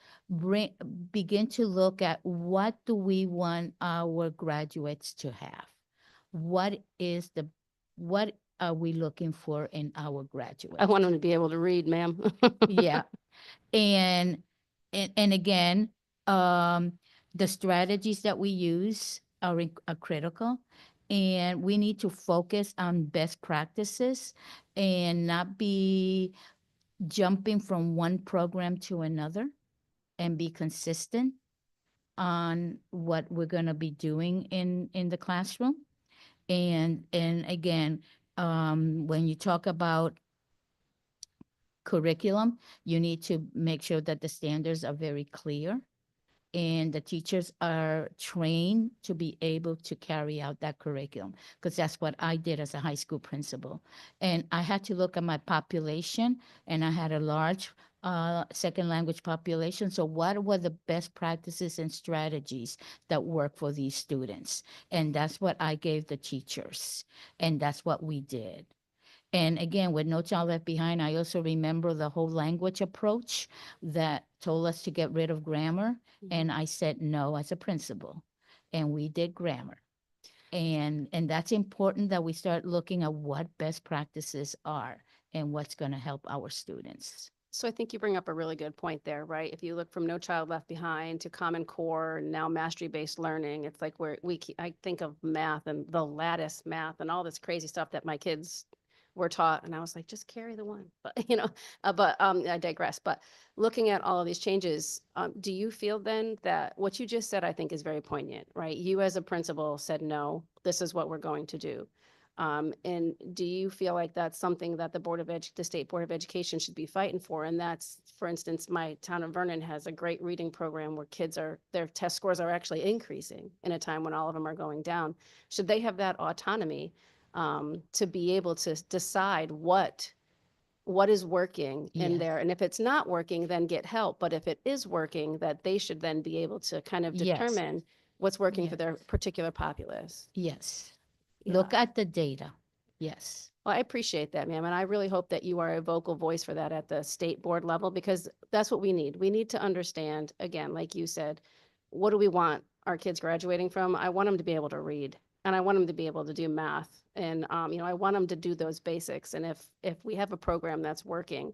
[SPEAKER 3] begin to look at what do we want our graduates to have? What are we looking for in our graduates?
[SPEAKER 10] I want them to be able to read, ma'am.
[SPEAKER 3] Yeah. And again, the strategies that we use are critical. And we need to focus on best practices and not be jumping from one program to another, and be consistent on what we're going to be doing in the classroom. And again, when you talk about curriculum, you need to make sure that the standards are very clear and the teachers are trained to be able to carry out that curriculum, because that's what I did as a high school principal. And I had to look at my population, and I had a large second language population. So what were the best practices and strategies that work for these students? And that's what I gave the teachers, and that's what we did. And again, with No Child Left Behind, I also remember the whole language approach that told us to get rid of grammar. And I said no as a principal, and we did grammar. And that's important that we start looking at what best practices are and what's going to help our students.
[SPEAKER 10] So I think you bring up a really good point there, right? If you look from No Child Left Behind to Common Core and now mastery-based learning, it's like I think of math and the lattice math and all this crazy stuff that my kids were taught. And I was like, just carry the one, but I digress. But looking at all of these changes, do you feel then that what you just said, I think is very poignant, right? You as a principal said, no, this is what we're going to do. And do you feel like that's something that the State Board of Education should be fighting for? And that's, for instance, my town of Vernon has a great reading program where their test scores are actually increasing in a time when all of them are going down. Should they have that autonomy to be able to decide what is working in
[SPEAKER 3] Yes.
[SPEAKER 10] there? And if it's not working, then get help. But if it is working, that they should then be able to kind of
[SPEAKER 3] Yes.
[SPEAKER 10] determine what's working for
[SPEAKER 3] Yes.
[SPEAKER 10] their particular populace.
[SPEAKER 3] Yes.
[SPEAKER 10] Yeah.
[SPEAKER 3] Look at the data. Yes.
[SPEAKER 10] Well, I appreciate that, ma'am. And I really hope that you are a vocal voice for that at the state board level, because that's what we need. We need to understand, again, like you said, what do we want our kids graduating from? I want them to be able to read, and I want them to be able to do math. And, I want them to do those basics. And if we have a program that's working,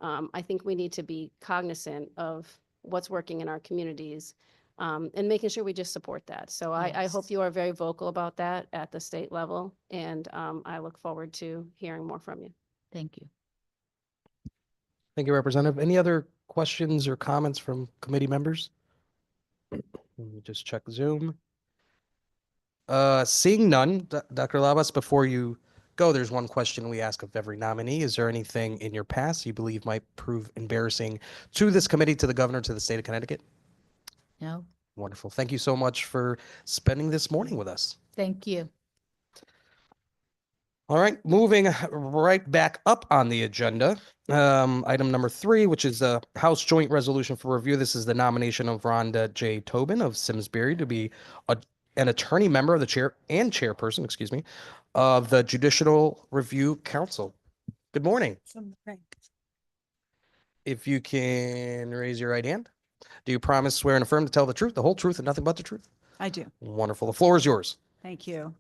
[SPEAKER 10] I think we need to be cognizant of what's working in our communities. And making sure we just support that. So I hope
[SPEAKER 3] Yes.
[SPEAKER 10] you are very vocal about that at the state level. And I look forward to hearing more from you.
[SPEAKER 3] Thank you.
[SPEAKER 2] Thank you, Representative. Any other questions or comments from committee members? Let me just check Zoom. Seeing none, Dr. Labas, before you go, there's one question we ask of every nominee. Is there anything in your past you believe might prove embarrassing to this committee, to the governor, to the state of Connecticut?
[SPEAKER 3] No,
[SPEAKER 2] Wonderful. Thank you so much for spending this morning with us.
[SPEAKER 3] thank you.
[SPEAKER 2] All right, moving right back up on the agenda. Item number 3, which is a House Joint Resolution for review. This is the nomination of Rhonda J. Tobin of Simsbury to be an attorney member of the chairperson, of the Judicial Review Council. Good morning. If you can raise your right hand. Do you promise, swear, and affirm to tell the truth, the whole truth, and nothing but the truth?
[SPEAKER 11] I do.
[SPEAKER 2] Wonderful. The floor is yours.
[SPEAKER 11] Thank you.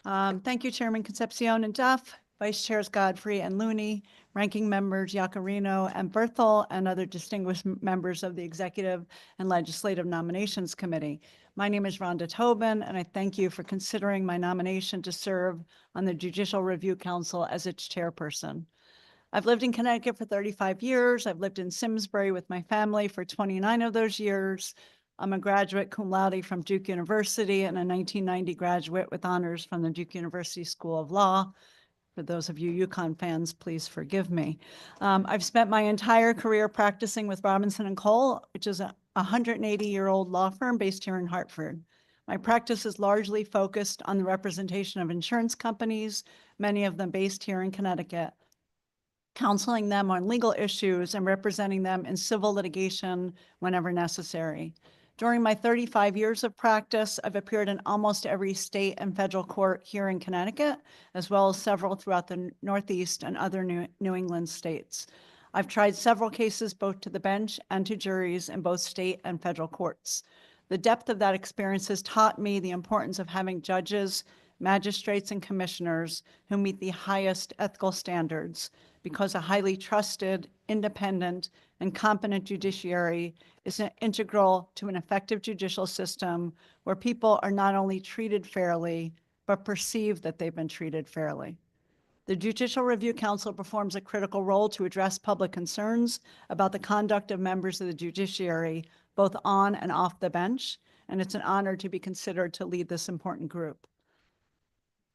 [SPEAKER 11] Thank you, Chairman Concepcion and Duff, Vice Chairs Godfrey and Looney, Ranking Members Yacarino and Berthel, and other distinguished members of the Executive and Legislative Nominations Committee. My name is Rhonda Tobin, and I thank you for considering my nomination to serve on the Judicial Review Council as its chairperson. I've lived in Connecticut for 35 years. I've lived in Simsbury with my family for 29 of those years. I'm a graduate cum laude from Duke University and a 1990 graduate with honors from the Duke University School of Law. For those of you UConn fans, please forgive me. I've spent my entire career practicing with Robinson & Cole, which is a 180-year-old law firm based here in Hartford. My practice is largely focused on the representation of insurance companies, many of them based here in Connecticut, counseling them on legal issues and representing them in civil litigation whenever necessary. During my 35 years of practice, I've appeared in almost every state and federal court here in Connecticut, as well as several throughout the Northeast and other New England states. I've tried several cases both to the bench and to juries in both state and federal courts. The depth of that experience has taught me the importance of having judges, magistrates, and commissioners who meet the highest ethical standards, because a highly trusted, independent, and competent judiciary is integral to an effective judicial system where people are not only treated fairly, but perceive that they've been treated fairly. The Judicial Review Council performs a critical role to address public concerns about the conduct of members of the judiciary, both on and off the bench, and it's an honor to be considered to lead this important group.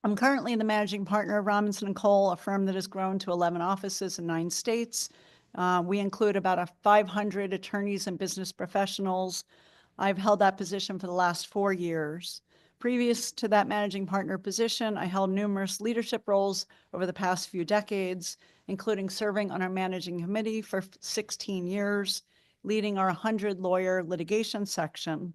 [SPEAKER 11] I'm currently the managing partner of Robinson & Cole, a firm that has grown to 11 offices in 9 states. We include about 500 attorneys and business professionals. I've held that position for the last 4 years. Previous to that managing partner position, I held numerous leadership roles over the past few decades, including serving on our managing committee for 16 years, leading our 100-lawyer litigation section.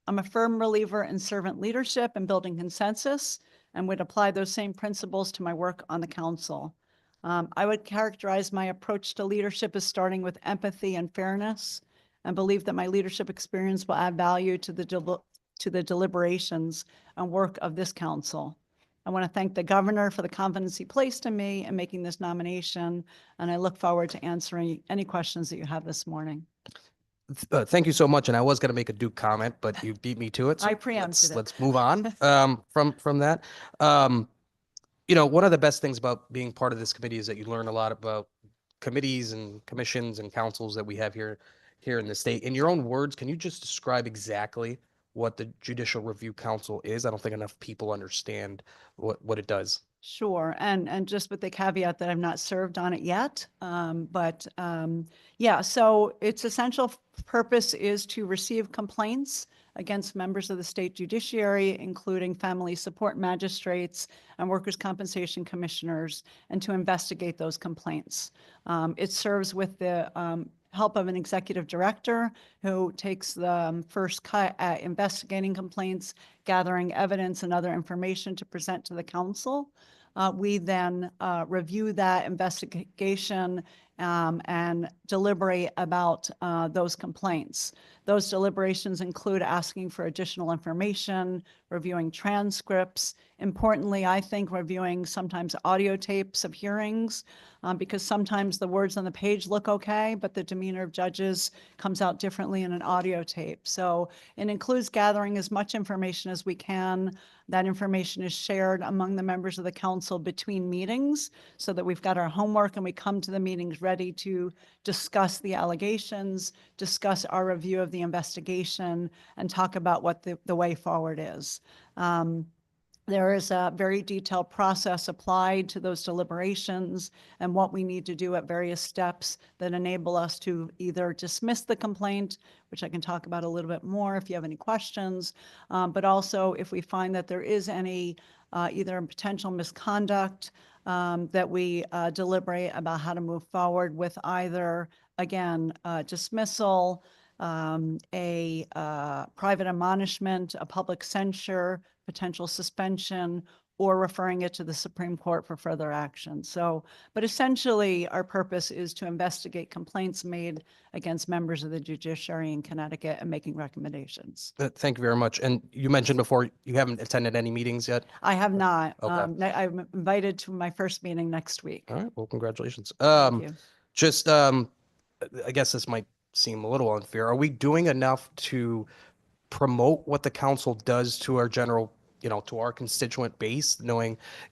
[SPEAKER 11] I'm a firm believer in servant leadership and building consensus, and would apply those same principles to my work on the council. I would characterize my approach to leadership as starting with empathy and fairness, and believe that my leadership experience will add value to the to the deliberations and work of this council. I want to thank the governor for the confidence he placed in me in making this nomination, and I look forward to answering any questions that you have this morning.
[SPEAKER 2] Thank you so much. And I was going to make a Duke comment, but you beat me to it.
[SPEAKER 11] I
[SPEAKER 2] so
[SPEAKER 11] preempted it.
[SPEAKER 2] Let's move on from that. You know, one of the best things about being part of this committee is that you learn a lot about committees and commissions and councils that we have here in the state. In your own words, can you just describe exactly what the Judicial Review Council is? I don't think enough people understand what it does.
[SPEAKER 11] Sure, and just with the caveat that I've not served on it yet, yeah, so its essential purpose is to receive complaints against members of the state judiciary, including family support magistrates and workers' compensation commissioners, and to investigate those complaints. It serves with the help of an executive director who takes the first cut at investigating complaints, gathering evidence and other information to present to the council. We then review that investigation and deliberate about those complaints. Those deliberations include asking for additional information, reviewing transcripts. Importantly, I think reviewing sometimes audio tapes of hearings, because sometimes the words on the page look okay, but the demeanor of judges comes out differently in an audio tape. So it includes gathering as much information as we can. That information is shared among the members of the council between meetings so that we've got our homework and we come to the meetings ready to discuss the allegations, discuss our review of the investigation, and talk about what the way forward is. There is a very detailed process applied to those deliberations and what we need to do at various steps that enable us to either dismiss the complaint, which I can talk about a little bit more if you have any questions, but also if we find that there is any either potential misconduct, that we deliberate about how to move forward with either, again, dismissal, a private admonishment, a public censure, potential suspension, or referring it to the Supreme Court for further action. So, but essentially our purpose is to investigate complaints made against members of the judiciary in Connecticut and making recommendations.
[SPEAKER 2] Thank you very much. And you mentioned before you haven't attended any meetings yet.
[SPEAKER 11] I have not.
[SPEAKER 2] Okay.
[SPEAKER 11] I'm invited to my first meeting next week.
[SPEAKER 2] All right. Well, congratulations.
[SPEAKER 11] Thank you.
[SPEAKER 2] Just, I guess this might seem a little unfair. Are we doing enough to promote what the council does to our general, to our constituent base,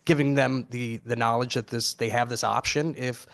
[SPEAKER 2] giving them the knowledge that they have this option if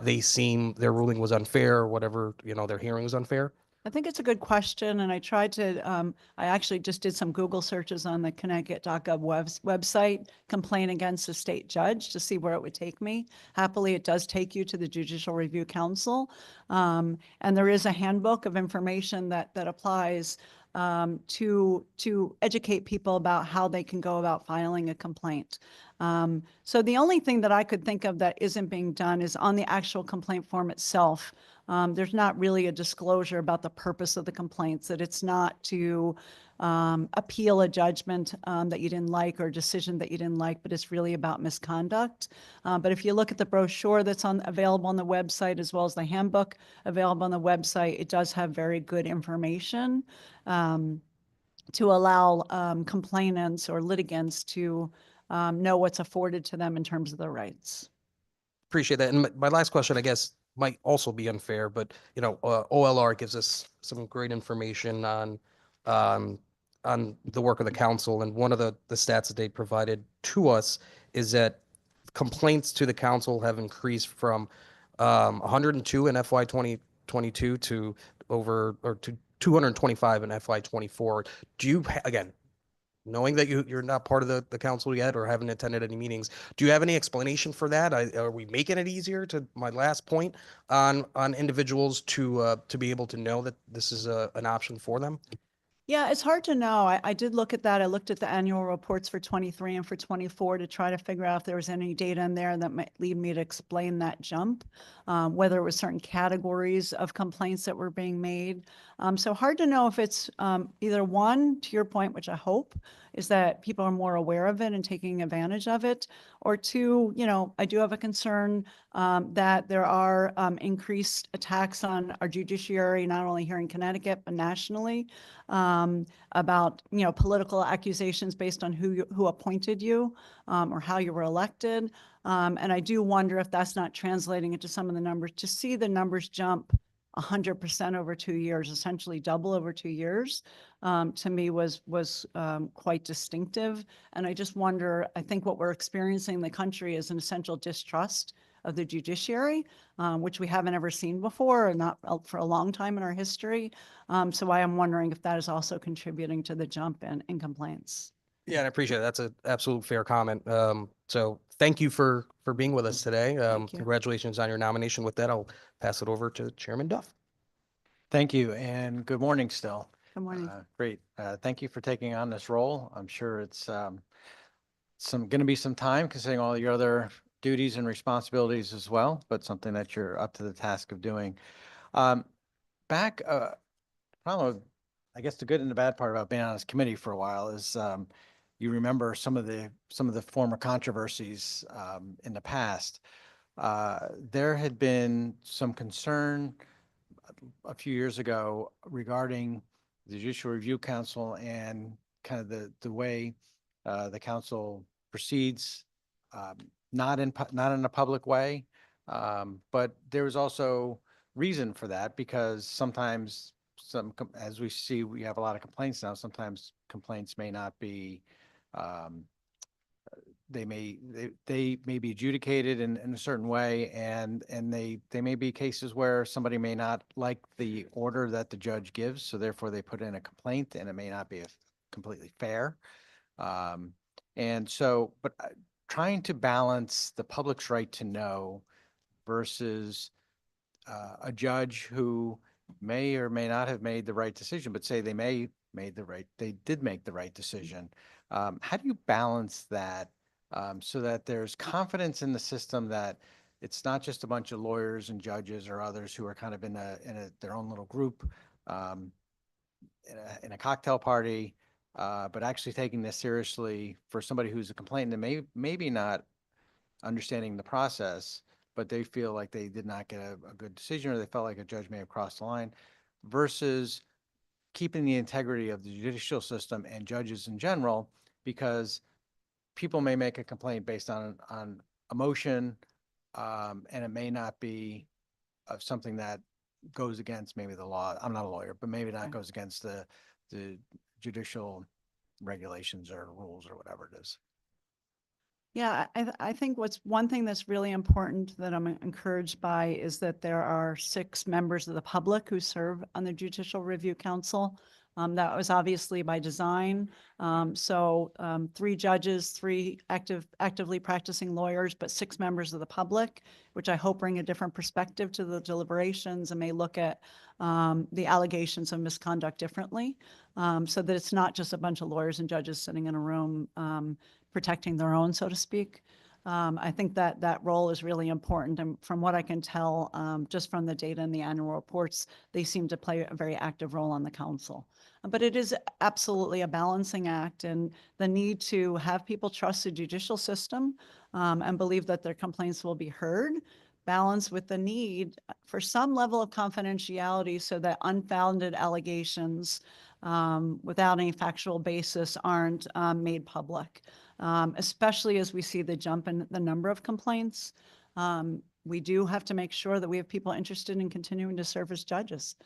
[SPEAKER 2] they seem their ruling was unfair or whatever, their hearing was unfair?
[SPEAKER 11] I think it's a good question, and I tried to, I actually just did some Google searches on the Connecticut.gov website, complaint against a state judge, to see where it would take me. Happily, it does take you to the Judicial Review Council, and there is a handbook of information that applies to educate people about how they can go about filing a complaint. So the only thing that I could think of that isn't being done is on the actual complaint form itself. There's not really a disclosure about the purpose of the complaints, that it's not to appeal a judgment that you didn't like or a decision that you didn't like, but it's really about misconduct. But if you look at the brochure that's available on the website, as well as the handbook available on the website, it does have very good information to allow complainants or litigants to know what's afforded to them in terms of their rights.
[SPEAKER 2] Appreciate that. And my last question, I guess, might also be unfair, but OLR gives us some great information on the work of the council. And one of the stats that they provided to us is that complaints to the council have increased from 102 in FY 2022 to to 225 in FY 24. Do you, again, knowing that you're not part of the council yet or haven't attended any meetings, do you have any explanation for that? Are we making it easier, to my last point, on individuals to be able to know that this is an option for them?
[SPEAKER 11] Yeah, it's hard to know. I did look at that. I looked at the annual reports for 23 and for 24 to try to figure out if there was any data in there that might lead me to explain that jump, whether it was certain categories of complaints that were being made. So hard to know if it's either one, to your point, which I hope, is that people are more aware of it and taking advantage of it. Or two, I do have a concern that there are increased attacks on our judiciary, not only here in Connecticut, but nationally, about, political accusations based on who appointed you or how you were elected. And I do wonder if that's not translating into some of the numbers. To see the numbers jump 100% over 2 years, essentially double over 2 years, to me was quite distinctive. And I just wonder, I think what we're experiencing in the country is an essential distrust of the judiciary, which we haven't ever seen before, and not for a long time in our history. So I am wondering if that is also contributing to the jump in complaints.
[SPEAKER 2] Yeah, and I appreciate it. That's an absolute fair comment. So thank you for being with us today.
[SPEAKER 11] Thank you.
[SPEAKER 2] Congratulations on your nomination. With that, I'll pass it over to Chairman Duff.
[SPEAKER 4] Thank you, and good morning still.
[SPEAKER 11] Good morning.
[SPEAKER 4] Great. Thank you for taking on this role. I'm sure it's going to be some time considering all your other duties and responsibilities as well, but something that you're up to the task of doing. Back, I don't know, I guess the good and the bad part about being on this committee for a while is you remember some of the former controversies in the past. There had been some concern a few years ago regarding the Judicial Review Council and kind of the way the council proceeds, not in a public way, but there was also reason for that because sometimes as we see, we have a lot of complaints now. Sometimes complaints may not be, they may be adjudicated in a certain way, and they may be cases where somebody may not like the order that the judge gives, so therefore they put in a complaint, and it may not be completely fair. And so, but trying to balance the public's right to know versus a judge who may or may not have made the right decision, but say they did make the right decision. How do you balance that so that there's confidence in the system that it's not just a bunch of lawyers and judges or others who are kind of in their own little group in a cocktail party, but actually taking this seriously for somebody who's a complainant and maybe not understanding the process, but they feel like they did not get a good decision or they felt like a judge may have crossed the line, versus keeping the integrity of the judicial system and judges in general, because people may make a complaint based on emotion, and it may not be something that goes against maybe the law. I'm not a lawyer, but maybe not goes against the judicial regulations or rules or whatever it is.
[SPEAKER 11] Yeah, I think one thing that's really important that I'm encouraged by is that there are 6 members of the public who serve on the Judicial Review Council. That was obviously by design. 3 judges, 3 actively practicing lawyers, but 6 members of the public, which I hope bring a different perspective to the deliberations and may look at the allegations of misconduct differently, so that it's not just a bunch of lawyers and judges sitting in a room protecting their own, so to speak. I think that role is really important. And from what I can tell, just from the data in the annual reports, they seem to play a very active role on the council. But it is absolutely a balancing act, and the need to have people trust the judicial system and believe that their complaints will be heard, balanced with the need for some level of confidentiality so that unfounded allegations without any factual basis aren't made public. Especially as we see the jump in the number of complaints. We do have to make sure that we have people interested in continuing to serve as judges.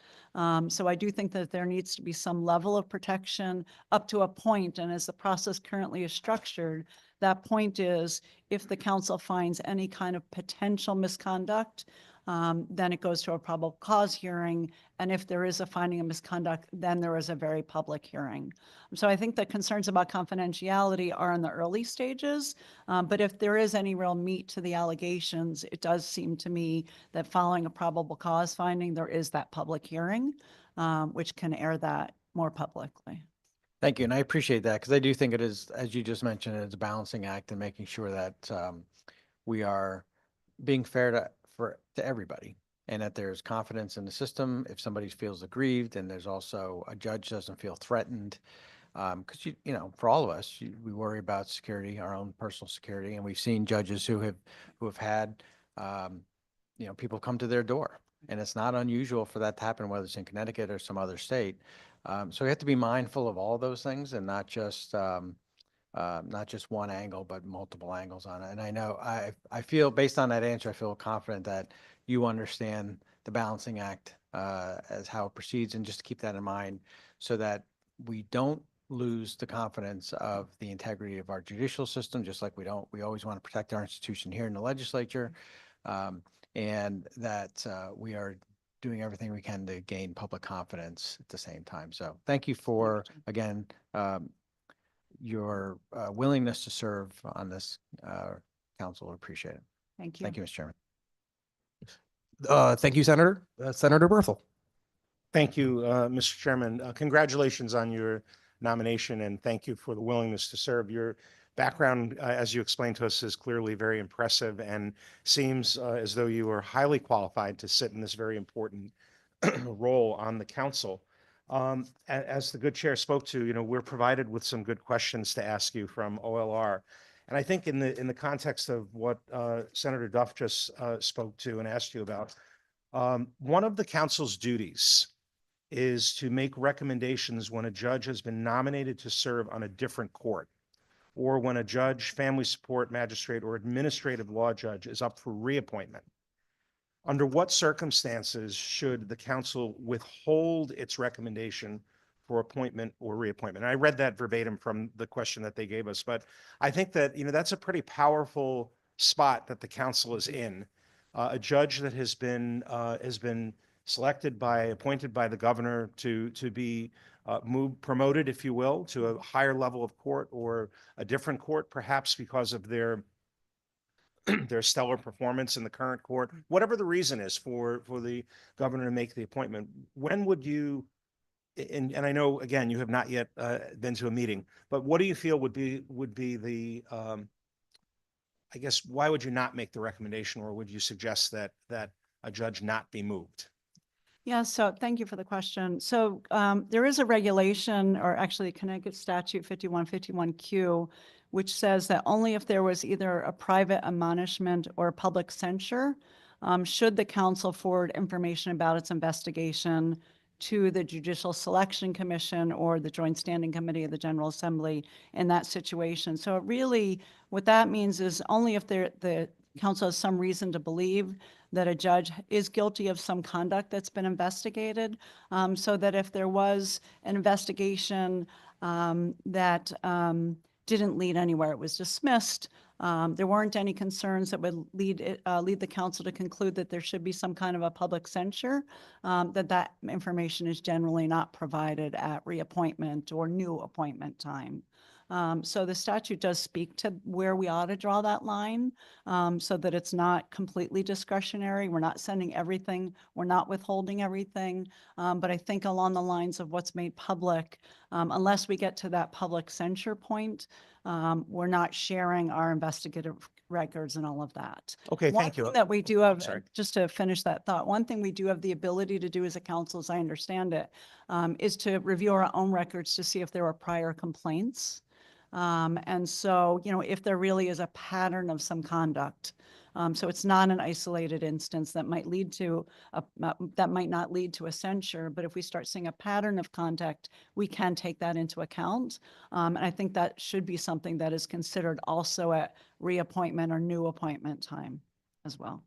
[SPEAKER 11] So I do think that there needs to be some level of protection up to a point, and as the process currently is structured, that point is if the council finds any kind of potential misconduct, then it goes to a probable cause hearing. And if there is a finding of misconduct, then there is a very public hearing. So I think the concerns about confidentiality are in the early stages. But if there is any real meat to the allegations, it does seem to me that following a probable cause finding, there is that public hearing, which can air that more publicly.
[SPEAKER 4] Thank you. And I appreciate that because I do think it is, as you just mentioned, it's a balancing act and making sure that we are being fair to everybody and that there's confidence in the system. If somebody feels aggrieved and there's also a judge doesn't feel threatened, Because for all of us, we worry about security, our own personal security, and we've seen judges who have had, people come to their door, and it's not unusual for that to happen, whether it's in Connecticut or some other state. So we have to be mindful of all those things and not just one angle, but multiple angles on it. And I know I feel based on that answer, I feel confident that you understand the balancing act as how it proceeds, and just to keep that in mind so that we don't lose the confidence of the integrity of our judicial system, just like we always want to protect our institution here in the legislature, and that we are doing everything we can to gain public confidence at the same time. So thank you for, again, your willingness to serve on this council. Appreciate it.
[SPEAKER 11] Thank you.
[SPEAKER 4] Thank you, Mr. Chairman.
[SPEAKER 2] Thank you, Senator. Senator Berthel.
[SPEAKER 6] Thank you, Mr. Chairman. Congratulations on your nomination, and thank you for the willingness to serve. Your background, as you explained to us, is clearly very impressive and seems as though you are highly qualified to sit in this very important role on the council. As the good chair spoke to, we're provided with some good questions to ask you from OLR. And I think in the context of what Senator Duff just spoke to and asked you about, one of the council's duties is to make recommendations when a judge has been nominated to serve on a different court, or when a judge, family support magistrate, or administrative law judge is up for reappointment. Under what circumstances should the council withhold its recommendation for appointment or reappointment? And I read that verbatim from the question that they gave us, but I think that, that's a pretty powerful spot that the council is in. A judge that has been appointed by the governor to be promoted, if you will, to a higher level of court or a different court, perhaps because of their stellar performance in the current court, whatever the reason is for the governor to make the appointment. When would you, and I know, again, you have not yet been to a meeting, but what do you feel would be the, I guess, why would you not make the recommendation, or would you suggest that a judge not be moved?
[SPEAKER 11] Yeah, so thank you for the question. So there is a regulation, or actually Connecticut Statute 5151Q, which says that only if there was either a private admonishment or public censure, should the council forward information about its investigation to the Judicial Selection Commission or the Joint Standing Committee of the General Assembly in that situation. So really, what that means is only if the council has some reason to believe that a judge is guilty of some conduct that's been investigated, so that if there was an investigation that didn't lead anywhere, it was dismissed, there weren't any concerns that would lead the council to conclude that there should be some kind of a public censure, that information is generally not provided at reappointment or new appointment time. So the statute does speak to where we ought to draw that line, so that it's not completely discretionary. We're not sending everything. We're not withholding everything. But I think along the lines of what's made public, unless we get to that public censure point, we're not sharing our investigative records and all of that.
[SPEAKER 6] Okay,
[SPEAKER 11] One
[SPEAKER 6] thank you.
[SPEAKER 11] thing that we do have,
[SPEAKER 6] Sorry.
[SPEAKER 11] just to finish that thought, one thing we do have the ability to do as a council, as I understand it, is to review our own records to see if there were prior complaints. And so, if there really is a pattern of some conduct, so it's not an isolated instance that might lead to that might not lead to a censure, but if we start seeing a pattern of conduct, we can take that into account. And I think that should be something that is considered also at reappointment or new appointment time as well.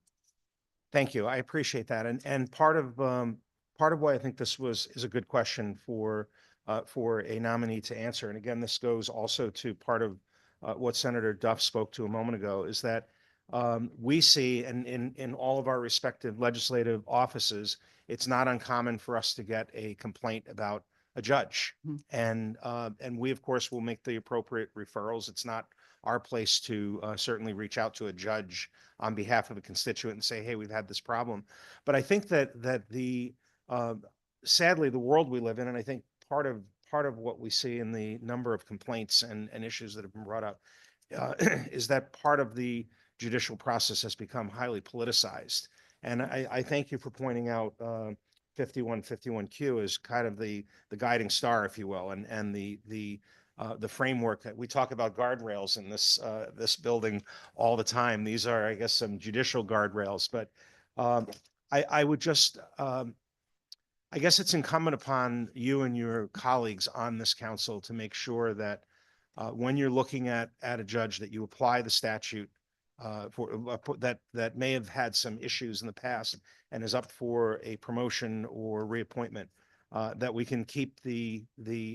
[SPEAKER 6] Thank you. I appreciate that. And part of why I think this is a good question for a nominee to answer. And again, this goes also to part of what Senator Duff spoke to a moment ago, is that we see in all of our respective legislative offices, it's not uncommon for us to get a complaint about a judge. And we, of course, will make the appropriate referrals. It's not our place to certainly reach out to a judge on behalf of a constituent and say, hey, we've had this problem. But I think that the sadly, the world we live in, and I think part of what we see in the number of complaints and issues that have been brought up is that part of the judicial process has become highly politicized. And I thank you for pointing out 5151Q is kind of the guiding star, if you will, and the framework that we talk about guardrails in this building all the time. These are, I guess, some judicial guardrails, but I would just, I guess it's incumbent upon you and your colleagues on this council to make sure that when you're looking at a judge, that you apply the statute that may have had some issues in the past and is up for a promotion or reappointment, that we can keep the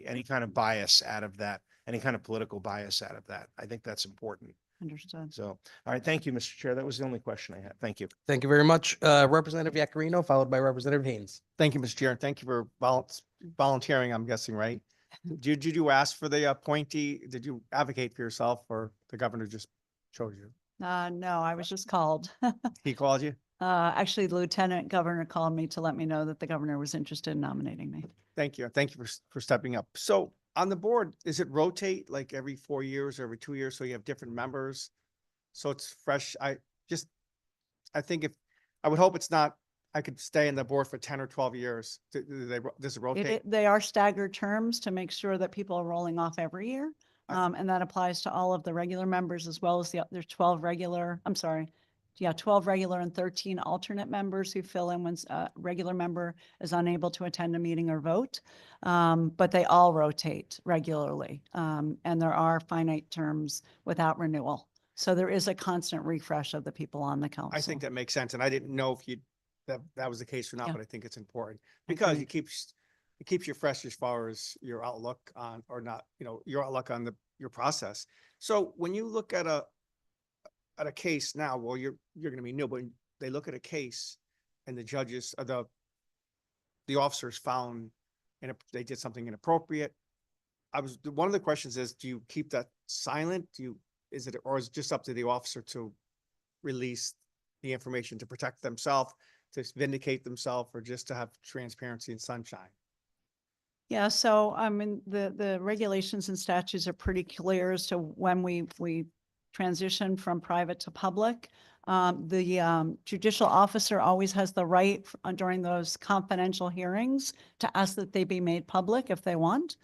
[SPEAKER 6] any kind of bias out of that, any kind of political bias out of that. I think that's important.
[SPEAKER 11] Understood.
[SPEAKER 6] So, all right, thank you, Mr. Chair. That was the only question I had. Thank you.
[SPEAKER 2] Thank you very much. Representative Yakarino, followed by Representative Haynes.
[SPEAKER 5] Thank you, Mr. Chair. Thank you for volunteering, I'm guessing, right? Did you ask for the appointee? Did you advocate for yourself, or the governor just chose you?
[SPEAKER 11] No, I was just called.
[SPEAKER 5] He called you?
[SPEAKER 11] Actually, the lieutenant governor called me to let me know that the governor was interested in nominating me.
[SPEAKER 5] Thank you. Thank you for stepping up. So on the board, is it rotate like every 4 years or every 2 years? So you have different members? So it's fresh. I think I would hope it's not, I could stay in the board for 10 or 12 years. Does it rotate?
[SPEAKER 11] They are staggered terms to make sure that people are rolling off every year. And that applies to all of the regular members as well as there's 12 regular, 12 regular and 13 alternate members who fill in when a regular member is unable to attend a meeting or vote. But they all rotate regularly. And there are finite terms without renewal. So there is a constant refresh of the people on the council.
[SPEAKER 5] I think that makes sense. And I didn't know if that was the case or not,
[SPEAKER 11] Yeah.
[SPEAKER 5] but I think it's important because
[SPEAKER 11] agree.
[SPEAKER 5] it keeps you fresh as far as your outlook on, or not, your outlook on your process. So when you look at a case now, well, you're going to be new, but they look at a case and the judges, the officers found they did something inappropriate. One of the questions is, do you keep that silent? Or is it just up to the officer to release the information to protect themselves, to vindicate themselves, or just to have transparency and sunshine?
[SPEAKER 11] Yeah, so I mean, the regulations and statutes are pretty clear as to when we transition from private to public. The judicial officer always has the right during those confidential hearings to ask that they be made public if they want.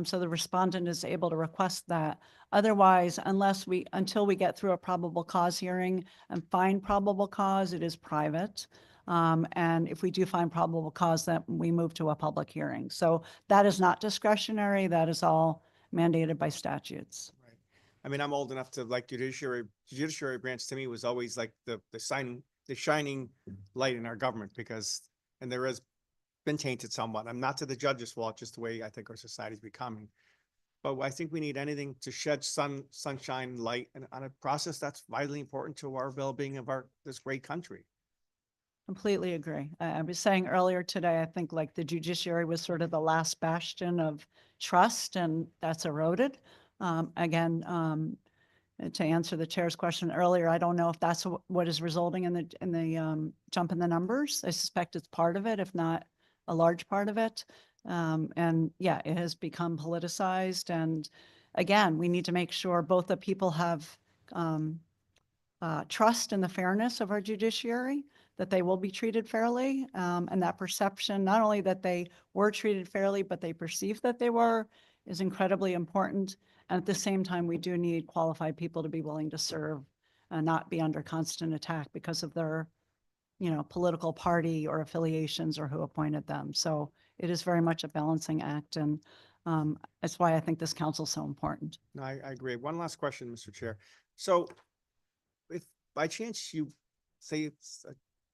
[SPEAKER 11] So the respondent is able to request that. Otherwise, until we get through a probable cause hearing and find probable cause, it is private. And if we do find probable cause, then we move to a public hearing. So that is not discretionary. That is all mandated by statutes.
[SPEAKER 5] Right. I mean, I'm old enough to like judiciary branch to me was always like the shining light in our government and there has been tainted somewhat. I'm not to the judge's fault, just the way I think our society's becoming. But I think we need anything to shed sunshine, light, and on a process that's vitally important to our well-being of this great country.
[SPEAKER 11] Completely agree. I was saying earlier today, I think like the judiciary was sort of the last bastion of trust, and that's eroded. Again, to answer the chair's question earlier, I don't know if that's what is resulting in the jump in the numbers. I suspect it's part of it, if not a large part of it. And yeah, it has become politicized. And again, we need to make sure both the people have trust in the fairness of our judiciary, that they will be treated fairly, and that perception, not only that they were treated fairly, but they perceive that they were, is incredibly important. And at the same time, we do need qualified people to be willing to serve and not be under constant attack because of their, political party or affiliations or who appointed them. So it is very much a balancing act. And that's why I think this council is so important.
[SPEAKER 5] No, I agree. One last question, Mr. Chair. So if by chance you say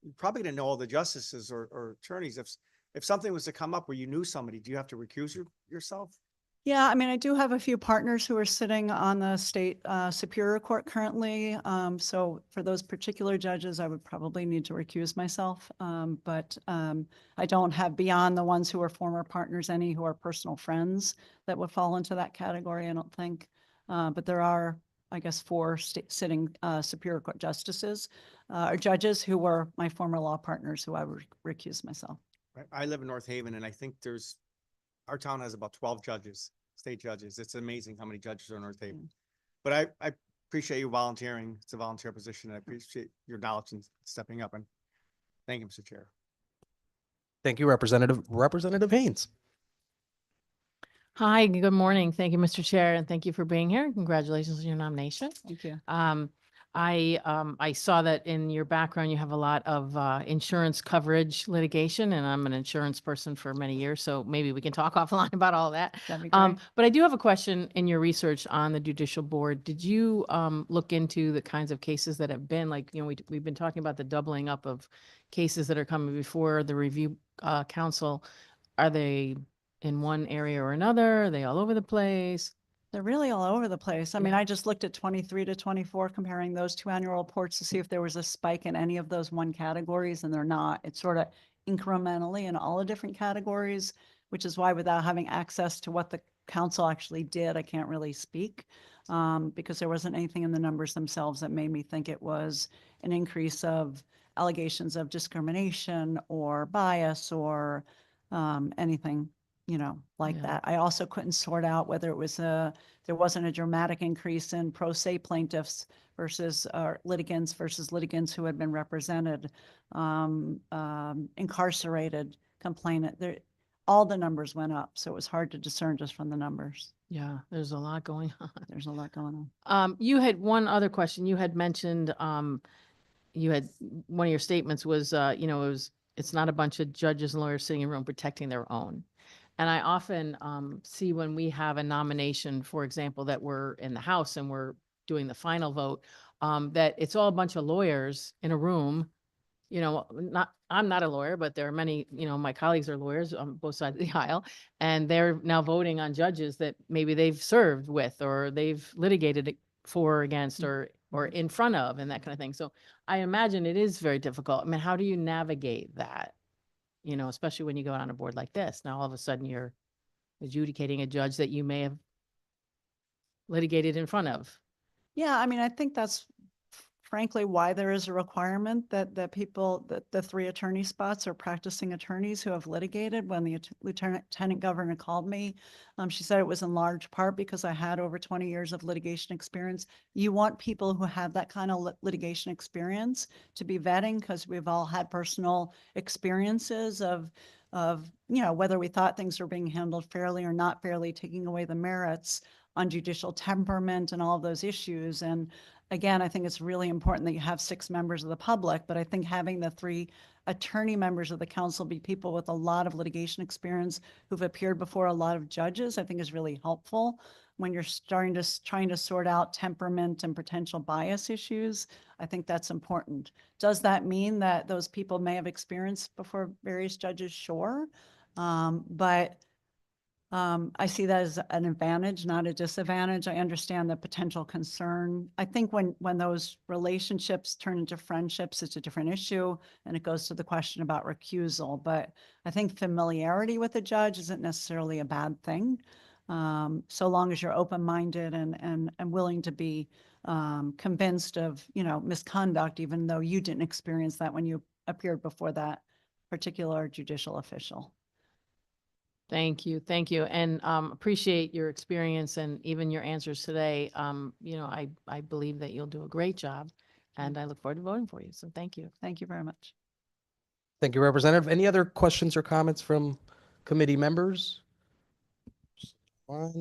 [SPEAKER 5] you're probably going to know all the justices or attorneys, if something was to come up where you knew somebody, do you have to recuse yourself?
[SPEAKER 11] Yeah, I mean, I do have a few partners who are sitting on the state Superior Court currently. So for those particular judges, I would probably need to recuse myself. But I don't have, beyond the ones who are former partners, any who are personal friends that would fall into that category, I don't think. But there are, I guess, 4 sitting Superior Court justices or judges who were my former law partners who I would recuse myself.
[SPEAKER 5] Right. I live in North Haven, and I think our town has about 12 judges, state judges. It's amazing how many judges are in North Haven. But I appreciate you volunteering. It's a volunteer position. And I appreciate your knowledge and stepping up. And thank you, Mr. Chair.
[SPEAKER 2] Thank you, Representative Haynes.
[SPEAKER 9] Hi, good morning. Thank you, Mr. Chair, and thank you for being here. Congratulations on your nomination.
[SPEAKER 11] Thank you.
[SPEAKER 9] I saw that in your background, you have a lot of insurance coverage litigation, and I'm an insurance person for many years, so maybe we can talk offline about all that.
[SPEAKER 11] That'd be great.
[SPEAKER 9] But I do have a question in your research on the judicial board. Did you look into the kinds of cases that have been like, we've been talking about the doubling up of cases that are coming before the review council. Are they in one area or another? Are they all over the place?
[SPEAKER 11] They're really all over the place. I mean,
[SPEAKER 9] Yeah.
[SPEAKER 11] I just looked at 23 to 24, comparing those two annual reports to see if there was a spike in any of those one categories, and they're not. It's sort of incrementally in all the different categories, which is why without having access to what the council actually did, I can't really speak, because there wasn't anything in the numbers themselves that made me think it was an increase of allegations of discrimination or bias or anything, like
[SPEAKER 9] Yeah.
[SPEAKER 11] that. I also couldn't sort out whether it was there wasn't a dramatic increase in pro se plaintiffs versus litigants who had been represented, incarcerated complainant. All the numbers went up, so it was hard to discern just from the numbers.
[SPEAKER 9] Yeah, there's a lot going on.
[SPEAKER 11] There's a lot going on.
[SPEAKER 9] You had one other question. You had mentioned, you had, one of your statements was, it's not a bunch of judges and lawyers sitting in a room protecting their own. And I often see when we have a nomination, for example, that we're in the House and we're doing the final vote, that it's all a bunch of lawyers in a room. I'm not a lawyer, but there are many, my colleagues are lawyers on both sides of the aisle, and they're now voting on judges that maybe they've served with, or they've litigated it for or against, or in front of, and that kind of thing. So I imagine it is very difficult. I mean, how do you navigate that? Especially when you go on a board like this. Now, all of a sudden you're adjudicating a judge that you may have litigated in front of.
[SPEAKER 11] Yeah, I mean, I think that's frankly why there is a requirement that the 3 attorney spots are practicing attorneys who have litigated. When the lieutenant governor called me, she said it was in large part because I had over 20 years of litigation experience. You want people who have that kind of litigation experience to be vetting, because we've all had personal experiences of whether we thought things were being handled fairly or not fairly, taking away the merits on judicial temperament and all of those issues. And again, I think it's really important that you have 6 members of the public, but I think having the 3 attorney members of the council be people with a lot of litigation experience who've appeared before a lot of judges, I think is really helpful when you're trying to sort out temperament and potential bias issues. I think that's important. Does that mean that those people may have experience before various judges? Sure. But I see that as an advantage, not a disadvantage. I understand the potential concern. I think when those relationships turn into friendships, it's a different issue, and it goes to the question about recusal. But I think familiarity with a judge isn't necessarily a bad thing, so long as you're open-minded and willing to be convinced of misconduct, even though you didn't experience that when you appeared before that particular judicial official.
[SPEAKER 9] Thank you. Thank you. And appreciate your experience and even your answers today. I believe that you'll do a great job, and I look forward to voting for you. So thank you.
[SPEAKER 11] Thank you very much.
[SPEAKER 2] Thank you, Representative. Any other questions or comments from committee members?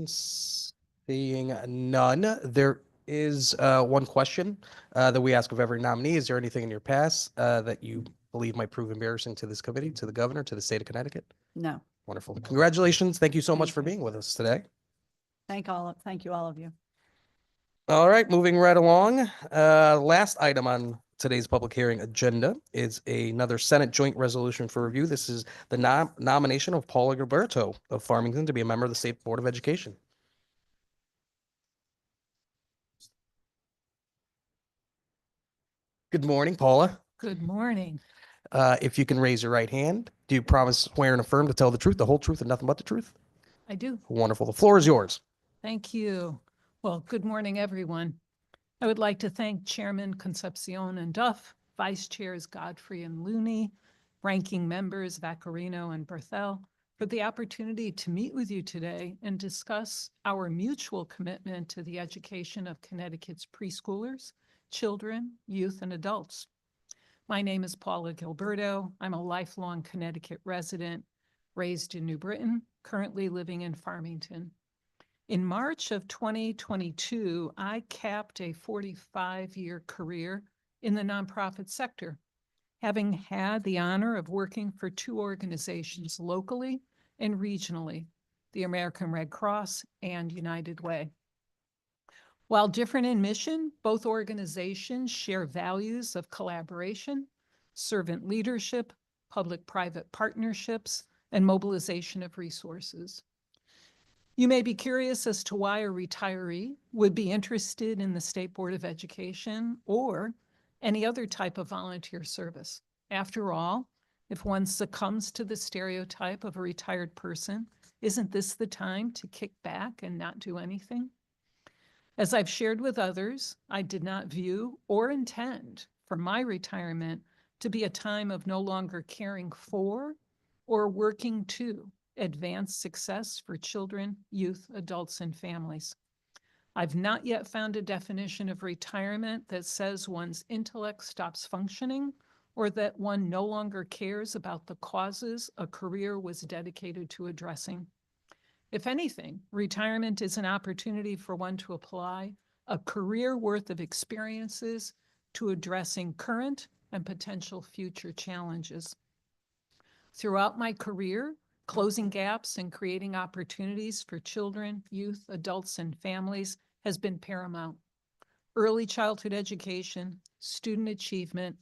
[SPEAKER 2] Seeing none, there is one question that we ask of every nominee. Is there anything in your past that you believe might prove embarrassing to this committee, to the governor, to the state of Connecticut?
[SPEAKER 11] No.
[SPEAKER 2] Wonderful. Congratulations. Thank you so much
[SPEAKER 11] Thank
[SPEAKER 2] for
[SPEAKER 11] you.
[SPEAKER 2] being with us today.
[SPEAKER 11] Thank you, all of you.
[SPEAKER 2] All right, moving right along. Last item on today's public hearing agenda is another Senate joint resolution for review. This is the nomination of Paula Gilberto of Farmington to be a member of the State Board of Education. Good morning, Paula.
[SPEAKER 12] Good morning.
[SPEAKER 2] If you can raise your right hand, do you promise, swear, and affirm to tell the truth, the whole truth, and nothing but the truth?
[SPEAKER 12] I do.
[SPEAKER 2] Wonderful. The floor is yours.
[SPEAKER 12] Thank you. Well, good morning, everyone. I would like to thank Chairman Concepcion and Duff, Vice Chairs Godfrey and Looney, Ranking Members Vaccarino and Berthel, for the opportunity to meet with you today and discuss our mutual commitment to the education of Connecticut's preschoolers, children, youth, and adults. My name is Paula Gilberto. I'm a lifelong Connecticut resident, raised in New Britain, currently living in Farmington. In March of 2022, I capped a 45-year career in the nonprofit sector, having had the honor of working for two organizations locally and regionally, the American Red Cross and United Way. While different in mission, both organizations share values of collaboration, servant leadership, public-private partnerships, and mobilization of resources. You may be curious as to why a retiree would be interested in the State Board of Education or any other type of volunteer service. After all, if one succumbs to the stereotype of a retired person, isn't this the time to kick back and not do anything? As I've shared with others, I did not view or intend for my retirement to be a time of no longer caring for or working to advance success for children, youth, adults, and families. I've not yet found a definition of retirement that says one's intellect stops functioning or that one no longer cares about the causes a career was dedicated to addressing. If anything, retirement is an opportunity for one to apply a career worth of experiences to addressing current and potential future challenges. Throughout my career, closing gaps and creating opportunities for children, youth, adults, and families has been paramount. Early childhood education, student achievement,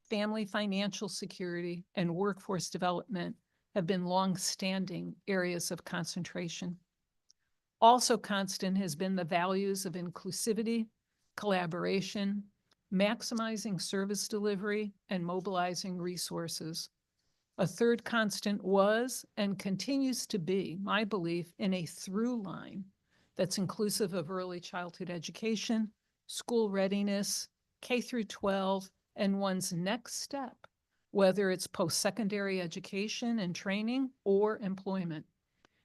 [SPEAKER 12] family financial security, and workforce development have been long-standing areas of concentration. Also constant has been the values of inclusivity, collaboration, maximizing service delivery, and mobilizing resources. A third constant was and continues to be my belief in a through line that's inclusive of early childhood education, school readiness, K through 12, and one's next step, whether it's post-secondary education and training or employment.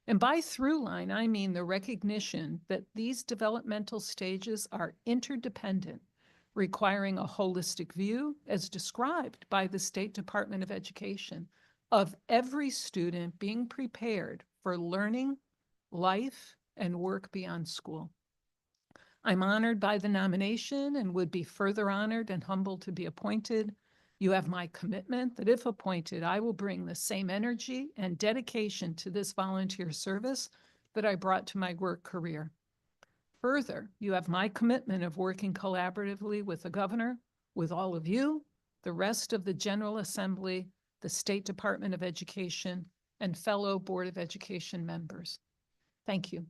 [SPEAKER 12] And by through line, I mean the recognition that these developmental stages are interdependent, requiring a holistic view, as described by the State Department of Education, of every student being prepared for learning, life, and work beyond school. I'm honored by the nomination and would be further honored and humbled to be appointed. You have my commitment that if appointed, I will bring the same energy and dedication to this volunteer service that I brought to my work career. Further, you have my commitment of working collaboratively with the governor, with all of you, the rest of the General Assembly, the State Department of Education, and fellow Board of Education members. Thank you.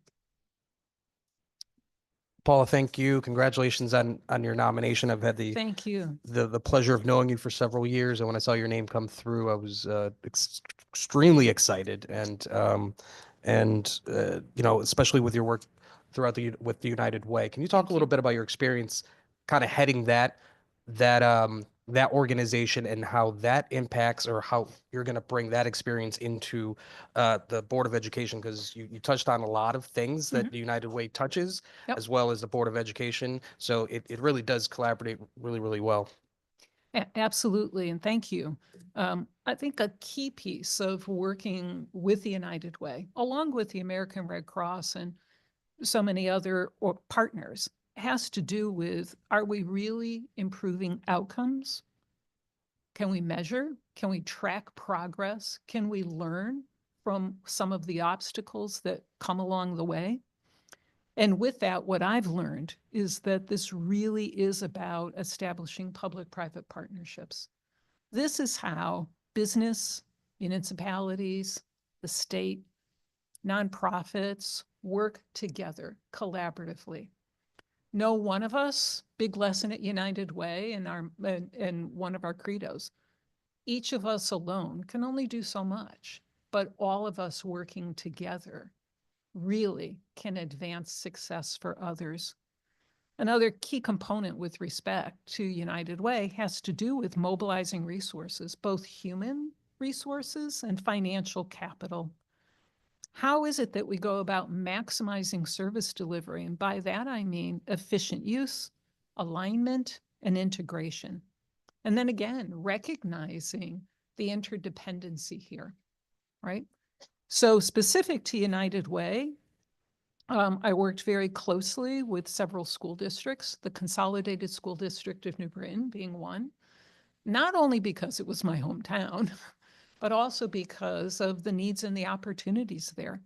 [SPEAKER 2] Paula, thank you. Congratulations on your nomination. I've had
[SPEAKER 12] Thank you.
[SPEAKER 2] the pleasure of knowing you for several years, and when I saw your name come through, I was extremely excited, and you know, especially with your work throughout with the United Way. Can you talk a little bit about your experience, kind of heading that organization and how that impacts, or how you're going to bring that experience into the Board of Education? Because you touched on a lot of things that the United Way touches,
[SPEAKER 12] Yep.
[SPEAKER 2] as well as the Board of Education. So it really does collaborate really, really well.
[SPEAKER 12] Absolutely, and thank you. I think a key piece of working with the United Way, along with the American Red Cross and so many other partners, has to do with, are we really improving outcomes? Can we measure? Can we track progress? Can we learn from some of the obstacles that come along the way? And with that, what I've learned is that this really is about establishing public-private partnerships. This is how business, municipalities, the state, nonprofits work together collaboratively. No one of us, big lesson at United Way and one of our credos, each of us alone can only do so much, but all of us working together really can advance success for others. Another key component with respect to United Way has to do with mobilizing resources, both human resources and financial capital. How is it that we go about maximizing service delivery? And by that, I mean efficient use, alignment, and integration. And then again, recognizing the interdependency here, right? So specific to United Way, I worked very closely with several school districts, the Consolidated School District of New Britain being one, not only because it was my hometown, but also because of the needs and the opportunities there.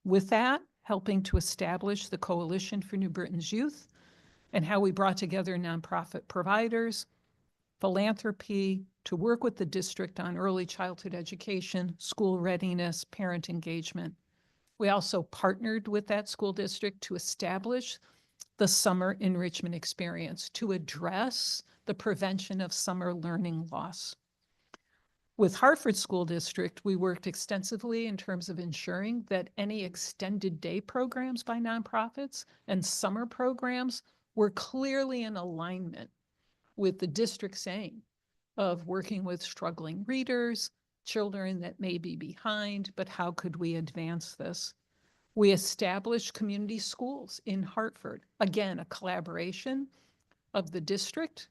[SPEAKER 12] With that, helping to establish the Coalition for New Britain's Youth and how we brought together nonprofit providers, philanthropy, to work with the district on early childhood education, school readiness, parent engagement. We also partnered with that school district to establish the summer enrichment experience to address the prevention of summer learning loss. With Hartford School District, we worked extensively in terms of ensuring that any extended day programs by nonprofits and summer programs were clearly in alignment with the district saying of working with struggling readers, children that may be behind, but how could we advance this? We established community schools in Hartford. Again, a collaboration of the district,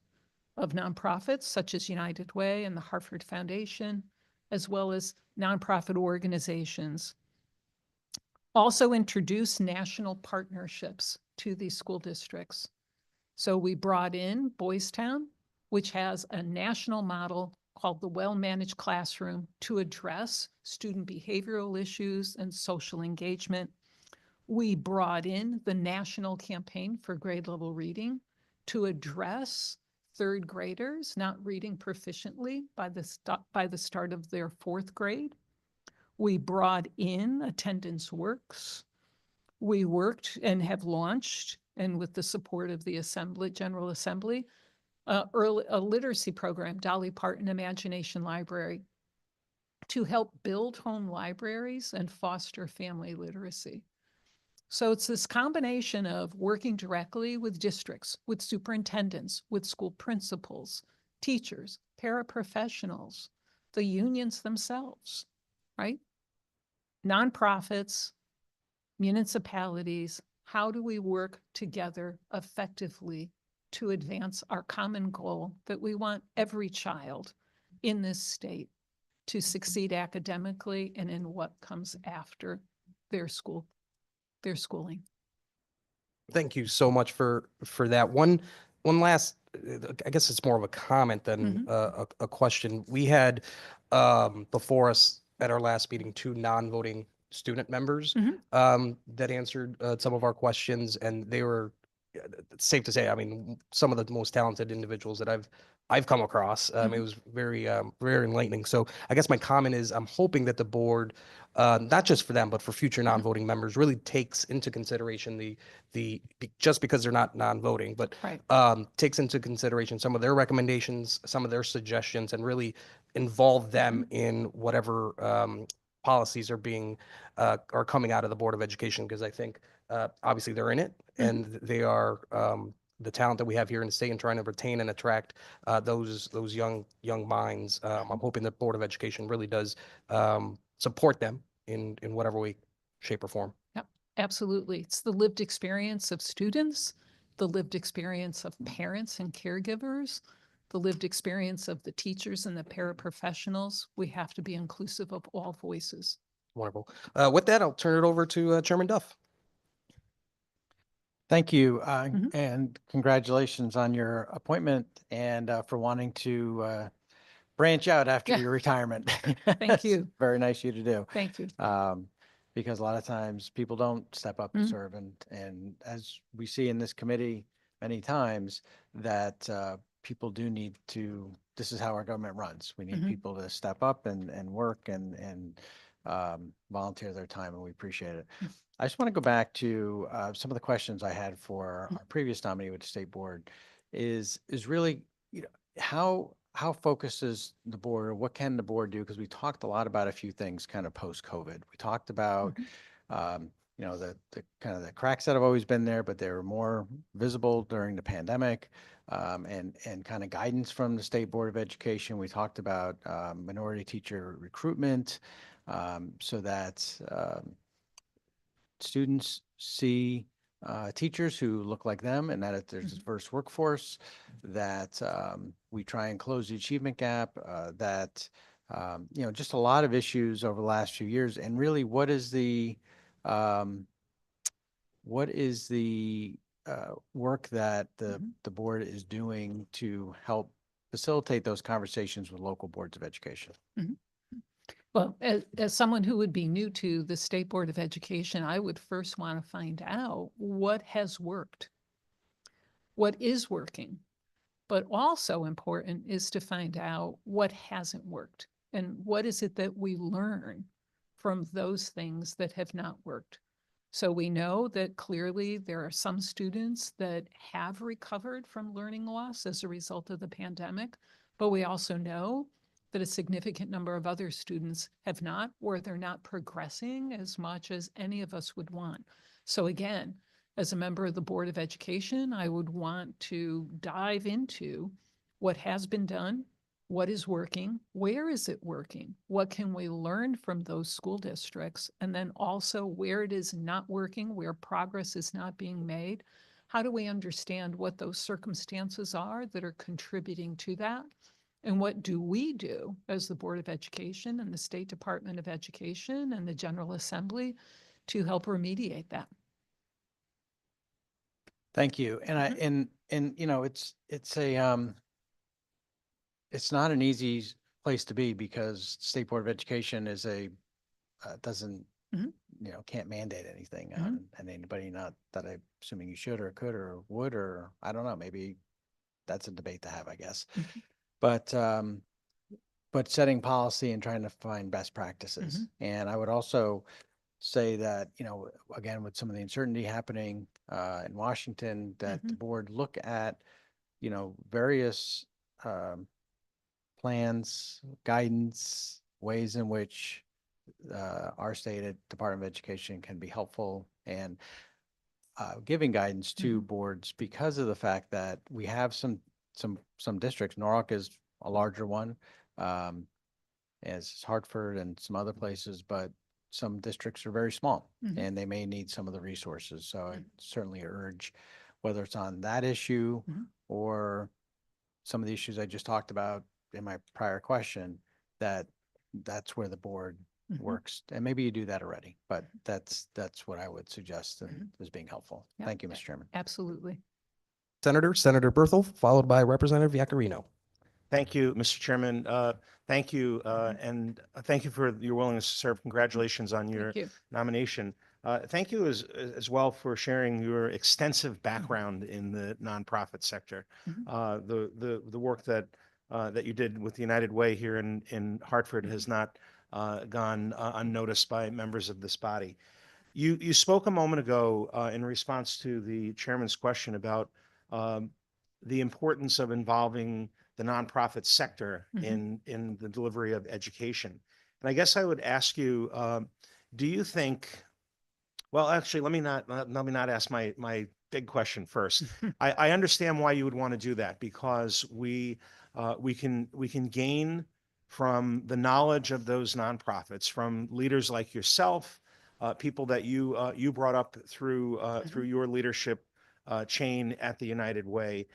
[SPEAKER 12] of nonprofits such as United Way and the Hartford Foundation, as well as nonprofit organizations. Also introduced national partnerships to these school districts. So we brought in Boys Town, which has a national model called the Well-Managed Classroom to address student behavioral issues and social engagement. We brought in the National Campaign for Grade Level Reading to address third graders not reading proficiently by the start of their fourth grade. We brought in Attendance Works. We worked and have launched, and with the support of the Assembly, General Assembly, a literacy program, Dolly Parton Imagination Library, to help build home libraries and foster family literacy. So it's this combination of working directly with districts, with superintendents, with school principals, teachers, paraprofessionals, the unions themselves, right? Nonprofits, municipalities, how do we work together effectively to advance our common goal that we want every child in this state to succeed academically and in what comes after their schooling.
[SPEAKER 2] Thank you so much for that. One last, I guess it's more of a comment than a question. We had before us at our last meeting 2 non-voting student members that answered some of our questions, and they were, it's safe to say, I mean, some of the most talented individuals that I've come across. It was very very enlightening. So I guess my comment is I'm hoping that the board, not just for them, but for future non-voting members, really takes into consideration just because they're not non-voting, but takes into consideration some of their recommendations, some of their suggestions, and really involve them in whatever policies are coming out of the Board of Education, because I think obviously they're in it and they are the talent that we have here in the state, and trying to retain and attract those young minds. I'm hoping the Board of Education really does support them in whatever way, shape, or form.
[SPEAKER 12] Yep, absolutely. It's the lived experience of students, the lived experience of parents and caregivers, the lived experience of the teachers and the paraprofessionals. We have to be inclusive of all voices.
[SPEAKER 2] Wonderful. With that, I'll turn it over to Chairman Duff.
[SPEAKER 4] Thank you, and congratulations on your appointment and for wanting to branch out after your retirement.
[SPEAKER 12] Thank you.
[SPEAKER 4] Very nice of you to do.
[SPEAKER 12] Thank you.
[SPEAKER 4] Because a lot of times people don't step up to serve, and as we see in this committee many times, that people do need to, this is how our government runs. We need people to step up and work and volunteer their time, and we appreciate it. I just want to go back to some of the questions I had for our previous nominee with the state board is really, you know, how focused is the board, or what can the board do? Because we talked a lot about a few things kind of post-COVID. We talked about, you know, the kind of the cracks that have always been there, but they were more visible during the pandemic, and kind of guidance from the State Board of Education. We talked about minority teacher recruitment, so that students see teachers who look like them and that there's a diverse workforce, that we try and close the achievement gap, that, just a lot of issues over the last few years. And really, what is the work that the board is doing to help facilitate those conversations with local boards of education?
[SPEAKER 12] Well, as someone who would be new to the State Board of Education, I would first want to find out what has worked, what is working. But also important is to find out what hasn't worked and what is it that we learn from those things that have not worked. So we know that clearly there are some students that have recovered from learning loss as a result of the pandemic, but we also know that a significant number of other students have not, or they're not progressing as much as any of us would want. So again, as a member of the Board of Education, I would want to dive into what has been done, what is working, where is it working, what can we learn from those school districts, and then also where it is not working, where progress is not being made. How do we understand what those circumstances are that are contributing to that? And what do we do as the Board of Education and the State Department of Education and the General Assembly to help remediate that?
[SPEAKER 4] Thank you. And it's not an easy place to be because State Board of Education is doesn't, can't mandate anything on anybody, not that I'm assuming you should or could or would, or I don't know, maybe that's a debate to have, I guess. But setting policy and trying to find best practices. And I would also say that, again, with some of the uncertainty happening in Washington, that the board look at, various plans, guidance, ways in which our state Department of Education can be helpful and giving guidance to boards because of the fact that we have some districts. Norwalk is a larger one, as Hartford and some other places, but some districts are very small and they may need some of the resources. So I certainly urge, whether it's on that issue or some of the issues I just talked about in my prior question, that's where the board works. And maybe you do that already, but that's what I would suggest as being helpful.
[SPEAKER 12] Yeah.
[SPEAKER 4] Thank you, Mr. Chairman.
[SPEAKER 12] Absolutely.
[SPEAKER 2] Senator Berthel, followed by Representative Yacarino.
[SPEAKER 6] Thank you, Mr. Chairman. Thank you, and thank you for your willingness to serve. Congratulations on your
[SPEAKER 12] Thank you.
[SPEAKER 6] nomination. Thank you as well for sharing your extensive background in the nonprofit sector. The work that you did with the United Way here in Hartford has not gone unnoticed by members of this body. You spoke a moment ago in response to the chairman's question about the importance of involving the nonprofit sector in the delivery of education. And I guess I would ask you, do you think, well, actually, let me not ask my big question first. I understand why you would want to do that, because we can gain from the knowledge of those nonprofits, from leaders like yourself, people that you brought up through your leadership chain at the United Way.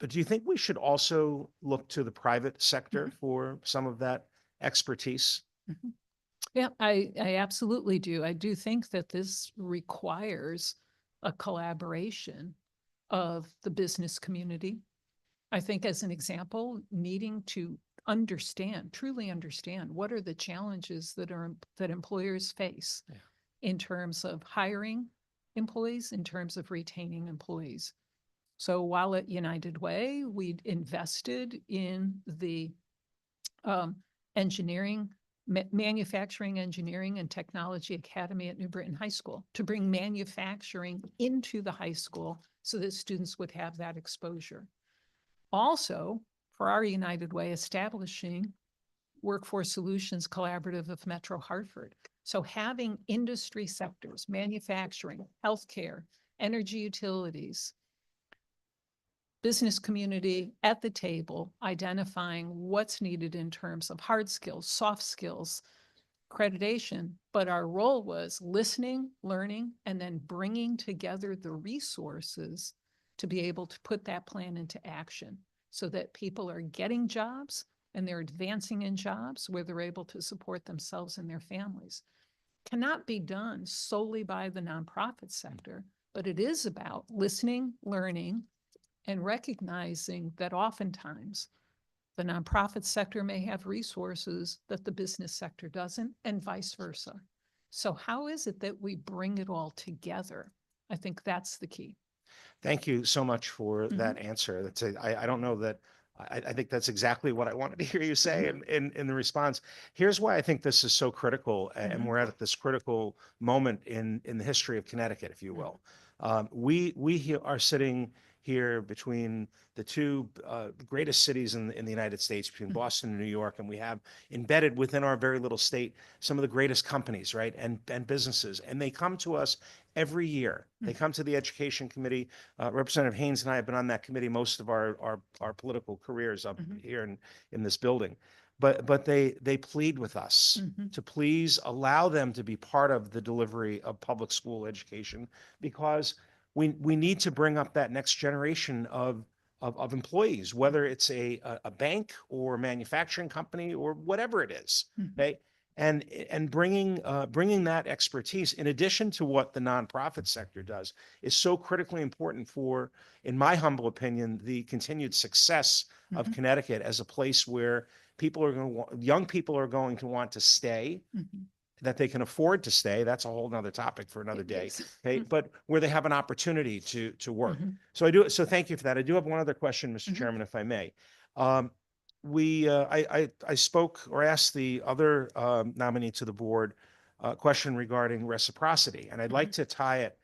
[SPEAKER 6] But do you think we should also look to the private sector for some of that expertise?
[SPEAKER 12] Yeah, I absolutely do. I do think that this requires a collaboration of the business community. I think, as an example, needing to truly understand what are the challenges that employers face in terms of hiring employees, in terms of retaining employees. So while at United Way, we invested in the Manufacturing, Engineering, and Technology Academy at New Britain High School to bring manufacturing into the high school so that students would have that exposure. Also, for our United Way, establishing Workforce Solutions Collaborative of Metro Hartford. So having industry sectors, manufacturing, healthcare, energy utilities, business community at the table, identifying what's needed in terms of hard skills, soft skills, accreditation, but our role was listening, learning, and then bringing together the resources to be able to put that plan into action so that people are getting jobs and they're advancing in jobs where they're able to support themselves and their families. Cannot be done solely by the nonprofit sector, but it is about listening, learning, and recognizing that oftentimes the nonprofit sector may have resources that the business sector doesn't, and vice versa. So how is it that we bring it all together? I think that's the key.
[SPEAKER 6] Thank you so much for that answer. I don't know that, I think that's exactly what I wanted to hear you say in the response. Here's why I think this is so critical, and we're at this critical moment in the history of Connecticut, if you will. We are sitting here between the two greatest cities in the United States, between Boston and New York, and we have embedded within our very little state some of the greatest companies, right, and businesses, and they come to us every year. They come to the Education Committee. Representative Haynes and I have been on that committee most of our political careers up here in this building. But they plead with us to please allow them to be part of the delivery of public school education, because we need to bring up that next generation of employees, whether it's a bank or manufacturing company or whatever it is. Okay. And bringing that expertise in addition to what the nonprofit sector does is so critically important for, in my humble opinion, the continued success of Connecticut as a place where young people are going to want to stay, that they can afford to stay. That's a whole nother topic for another day. Okay, but where they have an opportunity to work. So thank you for that. I do have one other question, Mr. Chairman, if I may. I spoke or asked the other nominee to the board a question regarding reciprocity, and I'd like to tie it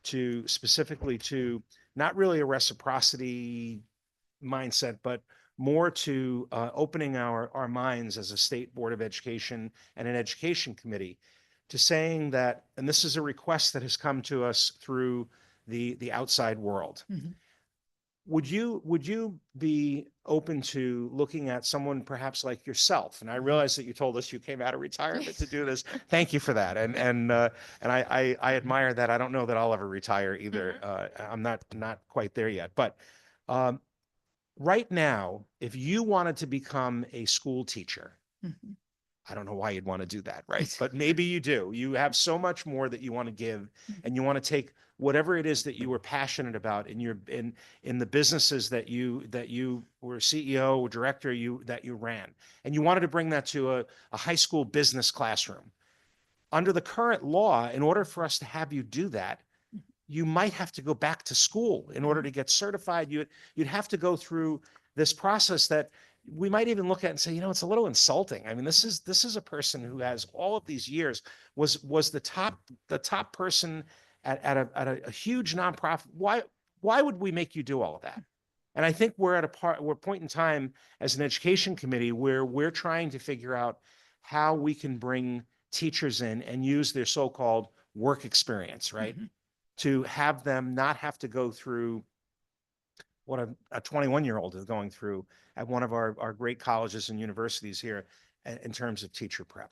[SPEAKER 6] to specifically to not really a reciprocity mindset, but more to opening our minds as a state board of education and an education committee to saying that, and this is a request that has come to us through the outside world. Would you be open to looking at someone perhaps like yourself? And I realize that you told us you came out of retirement to do this. Thank you for that. And I admire that. I don't know that I'll ever retire either. I'm not quite there yet. But right now, if you wanted to become a school teacher, I don't know why you'd want to do that, right? But maybe you do. You have so much more that you want to give, and you want to take whatever it is that you were passionate about in the businesses that you were CEO or director that you ran, and you wanted to bring that to a high school business classroom. Under the current law, in order for us to have you do that, you might have to go back to school in order to get certified. You'd have to go through this process that we might even look at and say, it's a little insulting. I mean, this is a person who has all of these years, was the top person at a huge nonprofit. Why would we make you do all of that? And I think we're at a point in time as an education committee where we're trying to figure out how we can bring teachers in and use their so-called work experience, right? To have them not have to go through what a 21-year-old is going through at one of our great colleges and universities here in terms of teacher prep.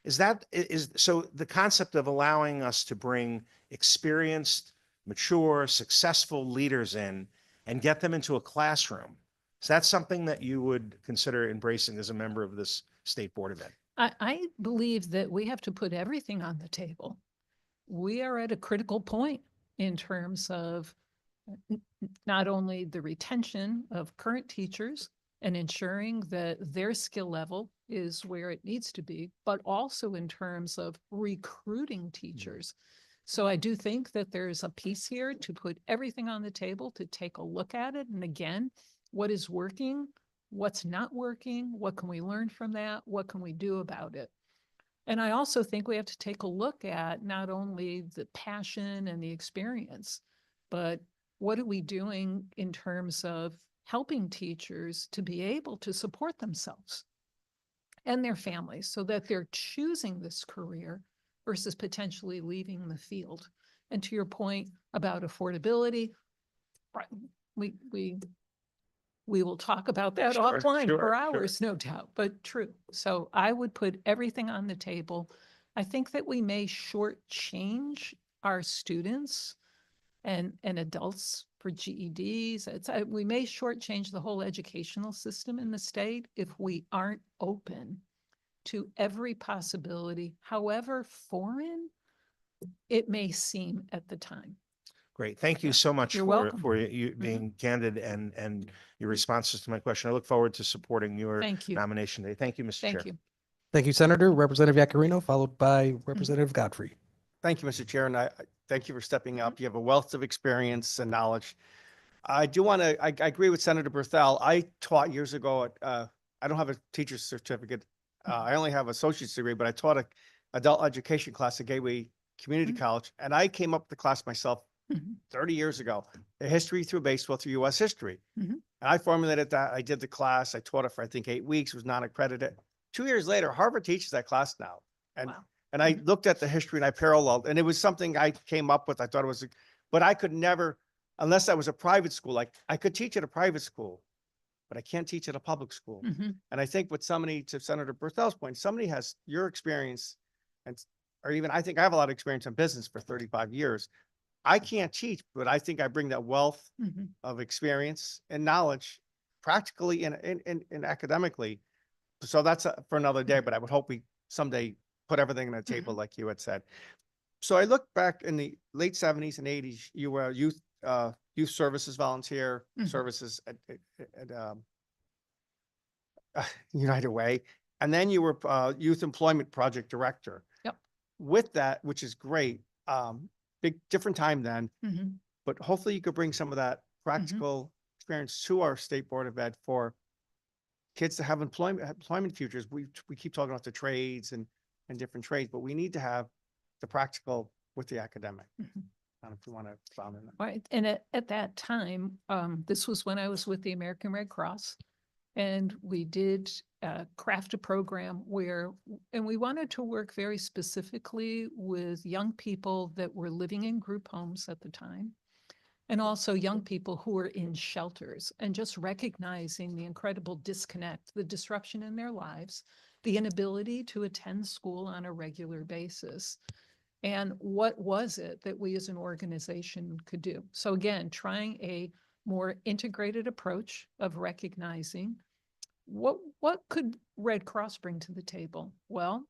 [SPEAKER 6] So the concept of allowing us to bring experienced, mature, successful leaders in and get them into a classroom, is that something that you would consider embracing as a member of this State Board of Ed?
[SPEAKER 12] I believe that we have to put everything on the table. We are at a critical point in terms of not only the retention of current teachers and ensuring that their skill level is where it needs to be, but also in terms of recruiting teachers. So I do think that there's a piece here to put everything on the table, to take a look at it. And again, what is working, what's not working, what can we learn from that, what can we do about it? And I also think we have to take a look at not only the passion and the experience, but what are we doing in terms of helping teachers to be able to support themselves and their families so that they're choosing this career versus potentially leaving the field. And to your point about affordability, we We will talk about that
[SPEAKER 6] Sure,
[SPEAKER 12] offline
[SPEAKER 6] sure,
[SPEAKER 12] for
[SPEAKER 6] sure.
[SPEAKER 12] hours, no doubt, but true. So I would put everything on the table. I think that we may shortchange our students and adults for GEDs. We may shortchange the whole educational system in the state if we aren't open to every possibility, however foreign it may seem at the time.
[SPEAKER 6] Great. Thank you so much
[SPEAKER 12] You're
[SPEAKER 6] for,
[SPEAKER 12] welcome.
[SPEAKER 6] for you being candid and your responses to my question. I look forward to supporting your
[SPEAKER 12] Thank you.
[SPEAKER 6] nomination day. Thank you, Mr. Chair.
[SPEAKER 12] Thank you.
[SPEAKER 2] Thank you, Senator. Representative Yakarino, followed by Representative Godfrey.
[SPEAKER 5] Thank you, Mr. Chair, and I thank you for stepping up. You have a wealth of experience and knowledge. I do want to, I agree with Senator Berthel. I taught years ago at, I don't have a teacher's certificate. I only have an associate's degree, but I taught a adult education class at Gateway Community College, and I came up with the class myself 30 years ago, the history through baseball through U.S. history. And I formulated that. I did the class. I taught it for, I think, 8 weeks, was non-accredited. 2 years later, Harvard teaches that class now. And,
[SPEAKER 12] Wow.
[SPEAKER 5] and I looked at the history and I paralleled, and it was something I came up with. I thought it was, but I could never, unless I was a private school, like I could teach at a private school, but I can't teach at a public school. And I think with somebody, to Senator Berthel's point, somebody has your experience and, or even, I think I have a lot of experience in business for 35 years. I can't teach, but I think I bring that wealth of experience and knowledge practically and academically. So that's for another day, but I would hope we someday put everything on the table like you had said. So I look back in the late 70s and 80s, you were a youth services volunteer, services at United Way. And then you were youth employment project director.
[SPEAKER 12] Yep.
[SPEAKER 5] With that, which is great, big different time then, but hopefully you could bring some of that practical experience to our State Board of Ed for kids to have employment futures. We keep talking about the trades and different trades, but we need to have the practical with the academic. I don't know if you want to expound on that.
[SPEAKER 12] Right. And at that time, this was when I was with the American Red Cross. And we did craft a program and we wanted to work very specifically with young people that were living in group homes at the time, and also young people who were in shelters, and just recognizing the incredible disconnect, the disruption in their lives, the inability to attend school on a regular basis. And what was it that we as an organization could do? So again, trying a more integrated approach of recognizing what could Red Cross bring to the table? Well,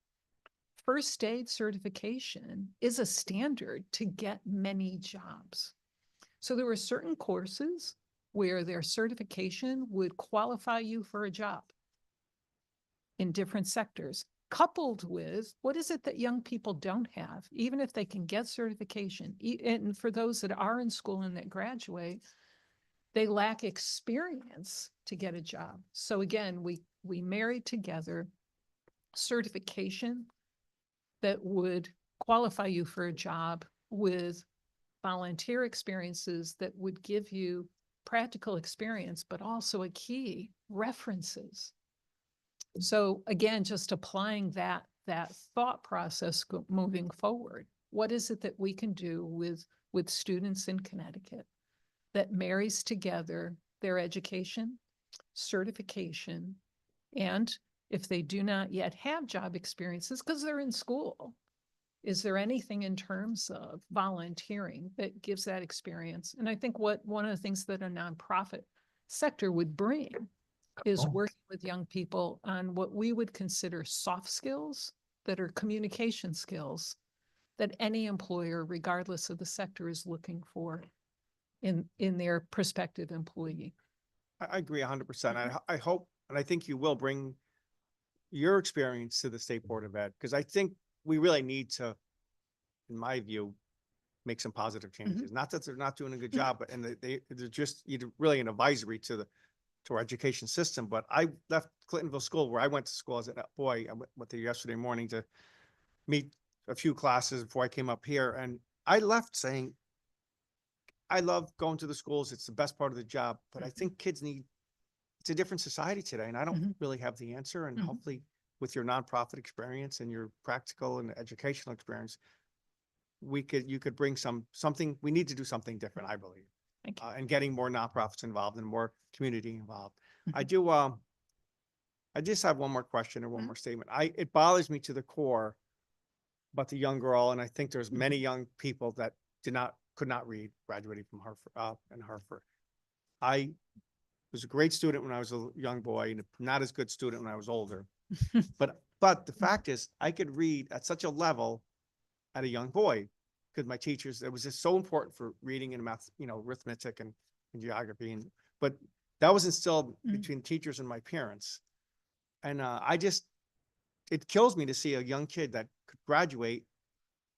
[SPEAKER 12] first aid certification is a standard to get many jobs. So there were certain courses where their certification would qualify you for a job in different sectors, coupled with what is it that young people don't have, even if they can get certification. And for those that are in school and that graduate, they lack experience to get a job. So again, we married together certification that would qualify you for a job with volunteer experiences that would give you practical experience, but also a key, references. So again, just applying that thought process moving forward. What is it that we can do with students in Connecticut that marries together their education, certification, and if they do not yet have job experiences because they're in school, is there anything in terms of volunteering that gives that experience? And I think one of the things that a nonprofit sector would bring is working with young people on what we would consider soft skills that are communication skills that any employer, regardless of the sector, is looking for in their prospective employee.
[SPEAKER 5] I agree 100%. I hope, and I think you will bring your experience to the State Board of Ed, because I think we really need to, in my view, make some positive changes. Not that they're not doing a good job, but they're just really an advisory to our education system. But I left Clintonville School, where I went to school as a boy. I went there yesterday morning to meet a few classes before I came up here, and I left saying, I love going to the schools. It's the best part of the job, but I think kids it's a different society today, and I don't really have the answer. And hopefully with your nonprofit experience and your practical and educational experience, you could bring something. We need to do something different, I believe.
[SPEAKER 12] Thank you.
[SPEAKER 5] and getting more nonprofits involved and more community involved. I
[SPEAKER 12] Mhm.
[SPEAKER 5] do, I just have one more question or one
[SPEAKER 12] Mhm.
[SPEAKER 5] more statement. It bothers me to the core about the young girl, and I think there's many
[SPEAKER 12] Mm-hmm.
[SPEAKER 5] young people that could not read graduating from Hartford, in Hartford. I was a great student when I was a young boy and not as good student when I was older. But the fact is, I could read at such a level at a young boy because my teachers, it was just so important for reading and math, arithmetic and geography. But that was instilled
[SPEAKER 12] Mm.
[SPEAKER 5] between teachers and my parents. And it kills me to see a young kid that could graduate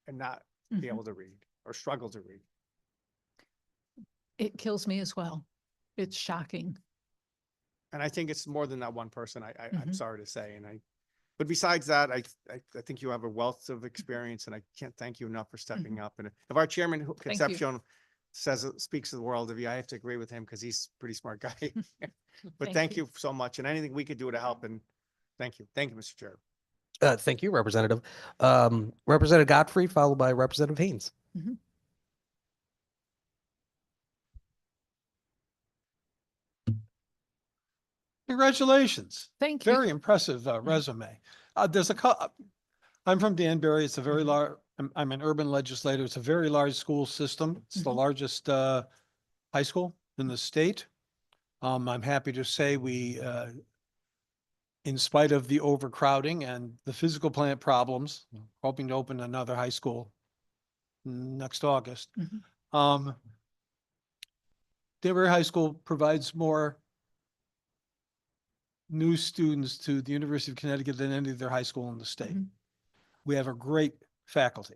[SPEAKER 5] and not be
[SPEAKER 12] Mhm.
[SPEAKER 5] able to read or struggle to read.
[SPEAKER 12] It kills me as well. It's shocking.
[SPEAKER 5] And I think it's more than that one person, I'm
[SPEAKER 12] Mhm.
[SPEAKER 5] sorry to say. But besides that, I think you have a wealth of experience and I can't thank you enough for stepping up. And if our chairman
[SPEAKER 12] Thank you.
[SPEAKER 5] Concepcion speaks to the world of you, I have to agree with him because he's a pretty smart guy. But thank you so much and anything we could do to help. And thank you. Thank you, Mr. Chair.
[SPEAKER 2] Thank you, Representative. Representative Godfrey, followed by Representative Haynes.
[SPEAKER 12] Mhm.
[SPEAKER 13] Congratulations.
[SPEAKER 12] Thank you.
[SPEAKER 13] Very impressive resume. I'm from Danbury. It's a very
[SPEAKER 12] Mhm.
[SPEAKER 13] large, I'm an urban legislator. It's a very large school system. It's the
[SPEAKER 12] Mhm.
[SPEAKER 13] largest high school in the state. I'm happy to say we, in spite of the overcrowding and the physical plant problems, hoping to open another high school next August.
[SPEAKER 12] Mhm.
[SPEAKER 13] Danbury High School provides more new students to the University of Connecticut than any other high school in the state.
[SPEAKER 12] Mhm.
[SPEAKER 13] We have a great faculty.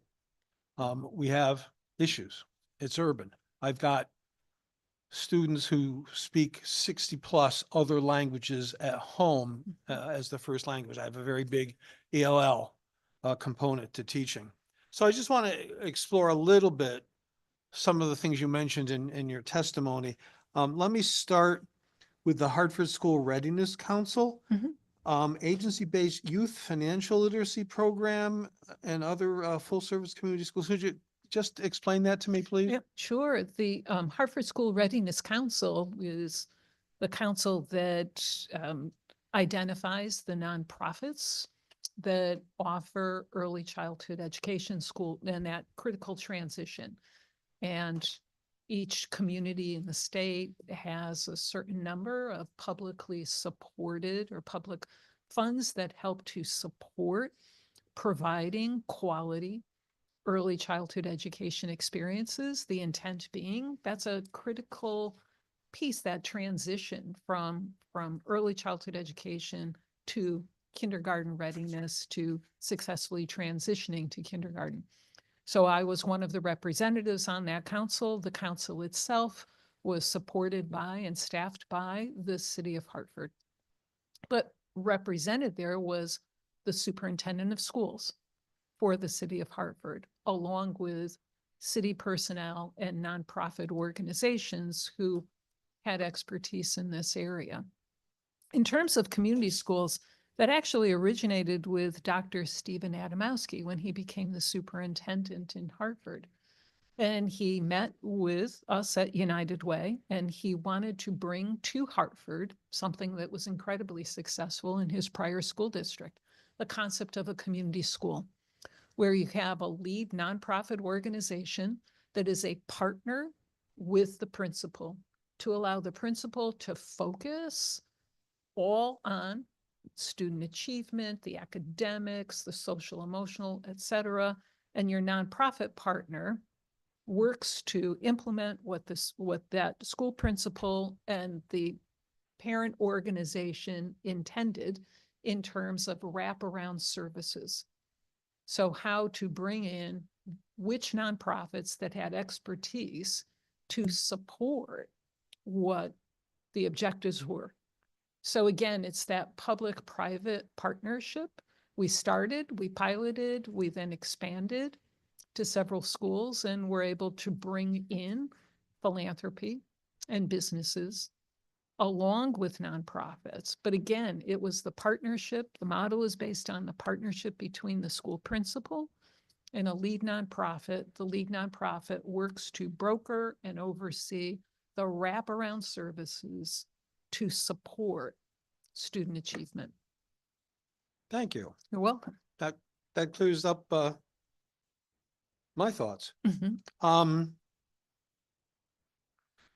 [SPEAKER 13] We have issues. It's urban. I've got students who speak 60 plus other languages at home as the first language. I have a very big ELL component to teaching. So I just want to explore a little bit some of the things you mentioned in your testimony. Let me start with the Hartford School Readiness Council. Agency-based youth financial literacy program and other full-service community schools. Could you just explain that to me, please?
[SPEAKER 12] Yep, sure. The Hartford School Readiness Council is the council that identifies the nonprofits that offer early childhood education school and that critical transition. And each community in the state has a certain number of publicly supported or public funds that help to support providing quality early childhood education experiences. The intent being that's a critical piece, that transition from early childhood education to kindergarten readiness to successfully transitioning to kindergarten. So I was one of the representatives on that council. The council itself was supported by and staffed by the city of Hartford. But represented there was the superintendent of schools for the city of Hartford, along with city personnel and nonprofit organizations who had expertise in this area. In terms of community schools, that actually originated with Dr. Stephen Adamowski when he became the superintendent in Hartford. And he met with us at United Way, and he wanted to bring to Hartford something that was incredibly successful in his prior school district, the concept of a community school, where you have a lead nonprofit organization that is a partner with the principal to allow the principal to focus all on student achievement, the academics, the social, emotional, et cetera. And your nonprofit partner works to implement what that school principal and the parent organization intended in terms of wraparound services. So how to bring in which nonprofits that had expertise to support what the objectives were. So again, it's that public-private partnership. We started, we piloted, we then expanded to several schools and were able to bring in philanthropy and businesses along with nonprofits. But again, it was the partnership. The model is based on the partnership between the school principal and a lead nonprofit. The lead nonprofit works to broker and oversee the wraparound services to support student achievement.
[SPEAKER 13] Thank you.
[SPEAKER 12] You're welcome.
[SPEAKER 13] That clears up my thoughts.
[SPEAKER 12] Mhm.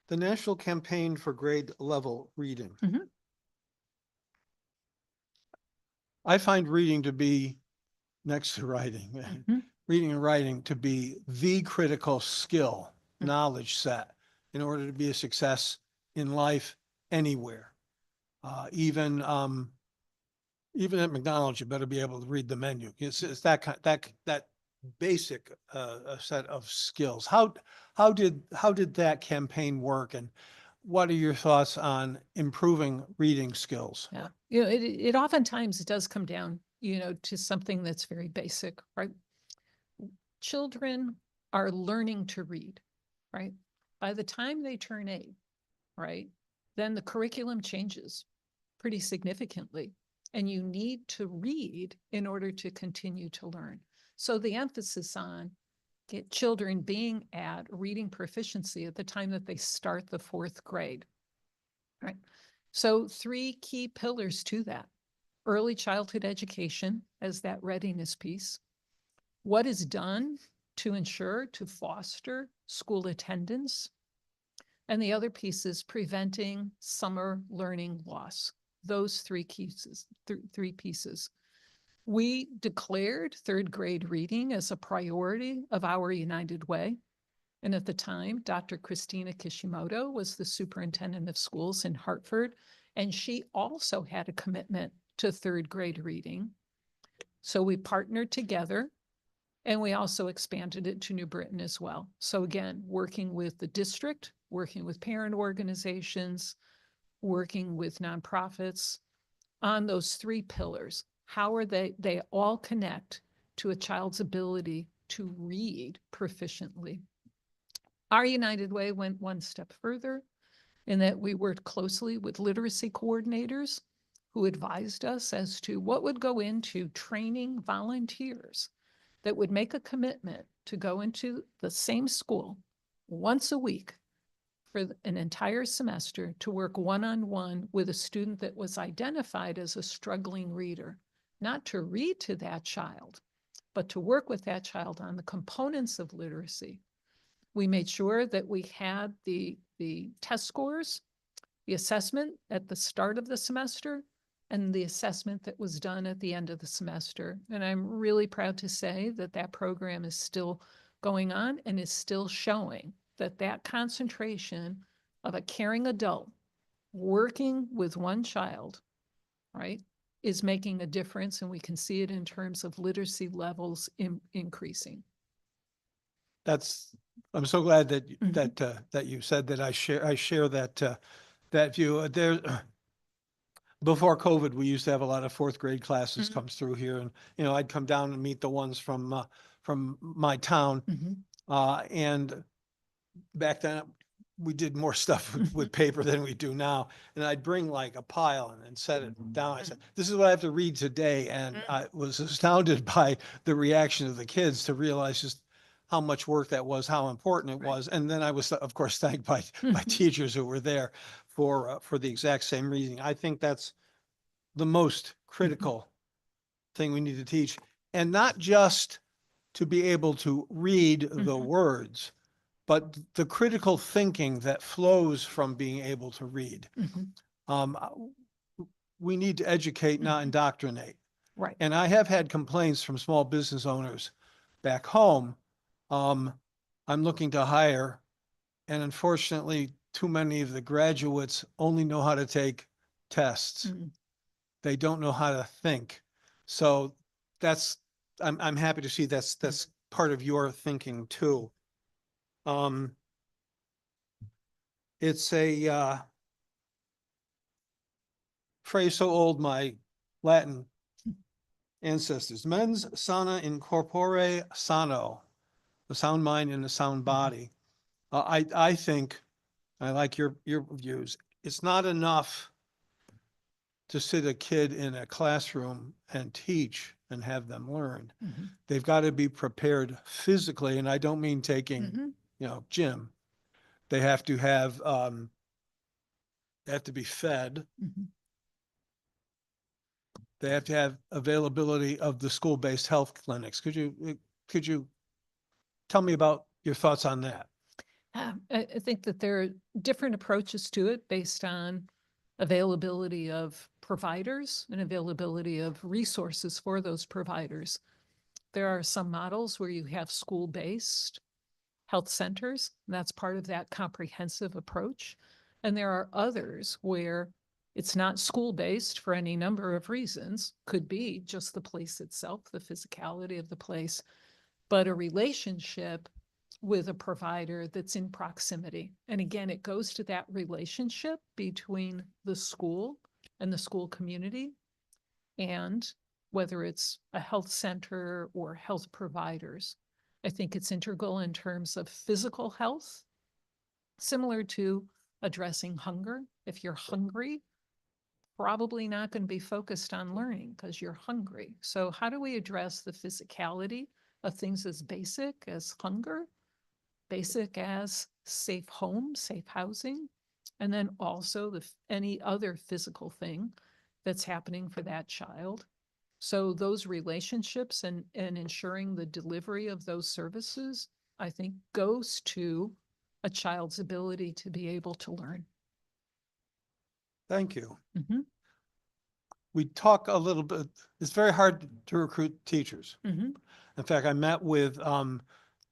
[SPEAKER 13] The National Campaign for Grade Level Reading.
[SPEAKER 12] Mhm.
[SPEAKER 13] I find reading to be, next to writing,
[SPEAKER 12] Mhm.
[SPEAKER 13] reading and writing to be the critical skill,
[SPEAKER 12] Mm.
[SPEAKER 13] knowledge set in order to be a success in life anywhere. Even at McDonald's, you better be able to read the menu. It's that basic a set of skills. How did that campaign work, and what are your thoughts on improving reading skills?
[SPEAKER 12] Yeah, you know, it oftentimes does come down, to something that's very basic, right? Children are learning to read, right? By the time they turn 8, right, then the curriculum changes pretty significantly, and you need to read in order to continue to learn. So the emphasis on get children being at reading proficiency at the time that they start the 4th grade, right? So 3 key pillars to that: early childhood education as that readiness piece, what is done to ensure, to foster school attendance, and the other piece is preventing summer learning loss. Those 3 pieces, 3 pieces. We declared 3rd grade reading as a priority of our United Way. And at the time, Dr. Christina Kishimoto was the superintendent of schools in Hartford, and she also had a commitment to 3rd grade reading. So we partnered together, and we also expanded it to New Britain as well. So again, working with the district, working with parent organizations, working with nonprofits on those 3 pillars. How are they all connect to a child's ability to read proficiently. Our United Way went one step further in that we worked closely with literacy coordinators who advised us as to what would go into training volunteers that would make a commitment to go into the same school once a week for an entire semester to work one-on-one with a student that was identified as a struggling reader, not to read to that child, but to work with that child on the components of literacy. We made sure that we had the test scores, the assessment at the start of the semester, and the assessment that was done at the end of the semester. And I'm really proud to say that that program is still going on and is still showing that that concentration of a caring adult working with one child, right, is making a difference. And we can see it in terms of literacy levels increasing.
[SPEAKER 13] I'm so glad that,
[SPEAKER 12] Mhm.
[SPEAKER 13] that you said that. I share that, that view. Before COVID, we used to have a lot of 4th grade classes
[SPEAKER 12] Mhm.
[SPEAKER 13] comes through here, and, I'd come down and meet the ones from my town. And back then, we did more stuff with paper than we do now. And I'd bring like a pile and set it down. I said, this is what I have to read today. And I was astounded by the reaction of the kids to realize just how much work that was, how important it was. And then I was, of course, thanked by teachers who were there for the exact same reason. I think that's the most critical thing we need to teach. And not just to be able to read the words, but the critical thinking that flows from being able to read. We need to educate, not indoctrinate.
[SPEAKER 12] Right.
[SPEAKER 13] And I have had complaints from small business owners back home. I'm looking to hire, and unfortunately, too many of the graduates only know how to take tests. They don't know how to think. So I'm happy to see that's part of your thinking too. It's a phrase so old, my Latin ancestors: mens sana in corpore sano, the sound mind in the sound body. I think, I like your views. It's not enough to sit a kid in a classroom and teach and have them learn. They've got to be prepared physically, and I don't mean taking, gym. They have to have, they have to be fed.
[SPEAKER 12] Mhm.
[SPEAKER 13] They have to have availability of the school-based health clinics. Could you tell me about your thoughts on that?
[SPEAKER 12] I think that there are different approaches to it based on availability of providers and availability of resources for those providers. There are some models where you have school-based health centers, and that's part of that comprehensive approach. And there are others where it's not school-based for any number of reasons, could be just the place itself, the physicality of the place, but a relationship with a provider that's in proximity. And again, it goes to that relationship between the school and the school community, and whether it's a health center or health providers. I think it's integral in terms of physical health, similar to addressing hunger. If you're hungry, probably not going to be focused on learning because you're hungry. So how do we address the physicality of things as basic as hunger, basic as safe home, safe housing, and then also any other physical thing that's happening for that child? So those relationships and ensuring the delivery of those services, I think, goes to a child's ability to be able to learn.
[SPEAKER 13] Thank you.
[SPEAKER 12] Mhm.
[SPEAKER 13] We talk a little bit, it's very hard to recruit teachers.
[SPEAKER 12] Mhm.
[SPEAKER 13] In fact, I met with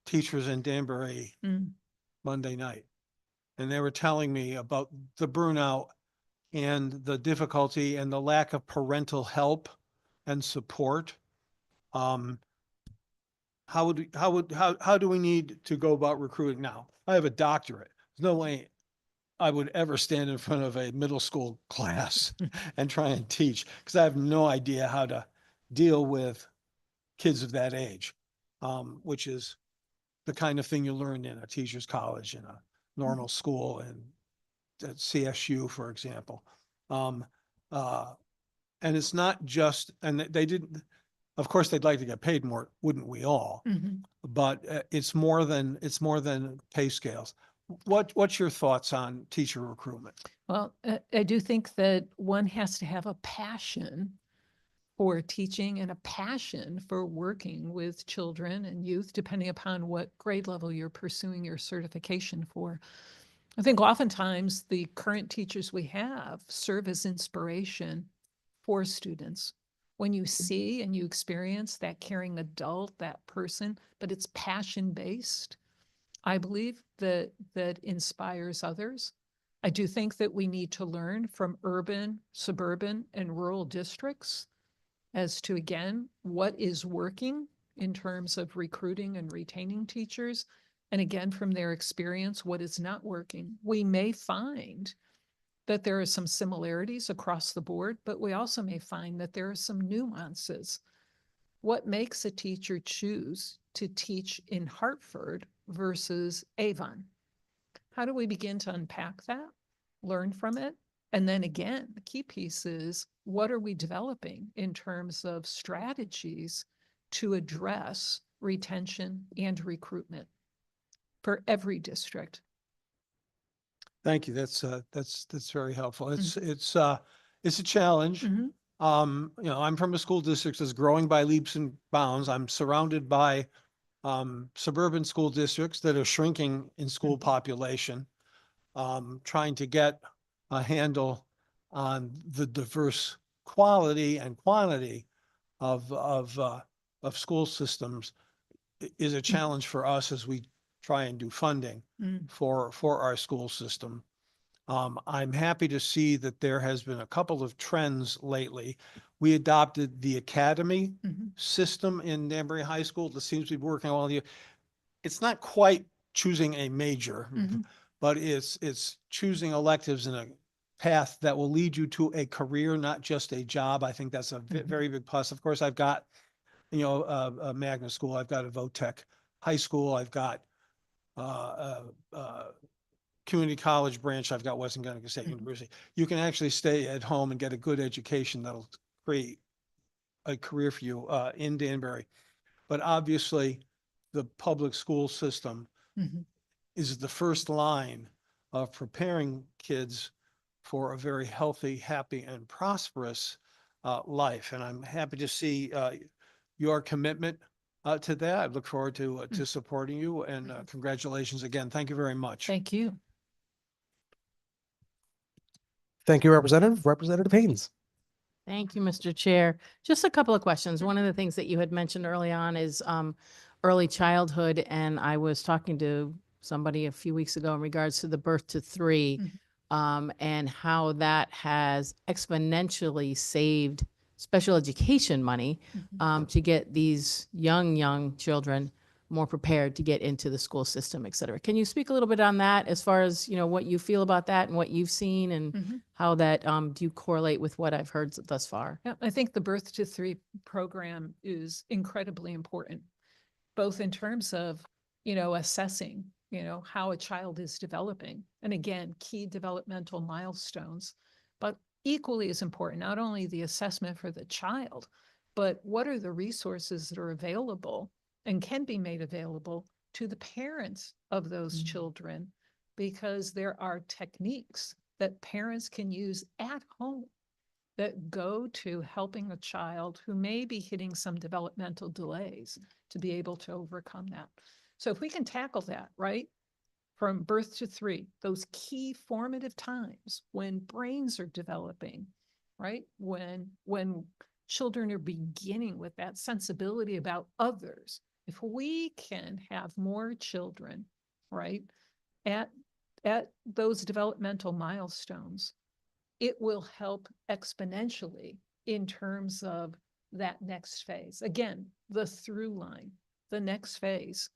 [SPEAKER 13] teachers in Danbury
[SPEAKER 12] Mm.
[SPEAKER 13] Monday night, and they were telling me about the burnout and the difficulty and the lack of parental help and support. How do we need to go about recruiting now? I have a doctorate. There's no way I would ever stand in front of a middle school class and try and teach, because I have no idea how to deal with kids of that age, which is the kind of thing you learn in a teacher's college, in a normal school, and at CSU, for example. And it's not just, and they didn't, of course, they'd like to get paid more, wouldn't we all?
[SPEAKER 12] Mhm.
[SPEAKER 13] But it's more than pay scales. What's your thoughts on teacher recruitment?
[SPEAKER 12] Well, I do think that one has to have a passion for teaching and a passion for working with children and youth, depending upon what grade level you're pursuing your certification for. I think oftentimes the current teachers we have serve as inspiration for students. When you see and you experience that caring adult, that person, but it's passion-based, I believe that inspires others. I do think that we need to learn from urban, suburban, and rural districts as to, again, what is working in terms of recruiting and retaining teachers. And again, from their experience, what is not working. We may find that there are some similarities across the board, but we also may find that there are some nuances. What makes a teacher choose to teach in Hartford versus Avon? How do we begin to unpack that, learn from it? And then again, the key piece is, what are we developing in terms of strategies to address retention and recruitment for every district?
[SPEAKER 13] Thank you. That's very helpful. It's a challenge.
[SPEAKER 12] Mhm.
[SPEAKER 13] I'm from a school district that's growing by leaps and bounds. I'm surrounded by suburban school districts that are shrinking in school population, trying to get a handle on the diverse quality and quantity of school systems is a challenge for us as we try and do funding for our school system. I'm happy to see that there has been a couple of trends lately. We adopted the academy system in Danbury High School that seems to be working well. It's not quite choosing a major, but it's choosing electives in a path that will lead you to a career, not just a job. I think that's a very big plus. Of course, I've got, a magnet school. I've got a VOTEC high school. I've got community college branch. I've got Western Connecticut State University. You can actually stay at home and get a good education that'll create a career for you in Danbury. But obviously, the public school system is the first line of preparing kids for a very healthy, happy, and prosperous life. And I'm happy to see your commitment to that. I look forward to supporting you, and congratulations again. Thank you very much.
[SPEAKER 12] Thank you.
[SPEAKER 2] Thank you, Representative. Representative Haynes.
[SPEAKER 9] Thank you, Mr. Chair. Just a couple of questions. One of the things that you had mentioned early on is early childhood, and I was talking to somebody a few weeks ago in regards to the birth to three, and how that has exponentially saved special education money to get these young children more prepared to get into the school system, et cetera. Can you speak a little bit on that as far as, you know, what you feel about that and what you've seen, and how that do you correlate with what I've heard thus far?
[SPEAKER 12] Yeah, I think the Birth to Three program is incredibly important, both in terms of, you know, assessing, you know, how a child is developing. And again, key developmental milestones, but equally as important, not only the assessment for the child, but what are the resources that are available and can be made available to the parents of those children, because there are techniques that parents can use at home that go to helping a child who may be hitting some developmental delays to be able to overcome that. So if we can tackle that, right, from birth to three, those key formative times when brains are developing, right, when children are beginning with that sensibility about others, if we can have more children, right, at those developmental milestones, it will help exponentially in terms of that next phase. Again, the through line, the next phase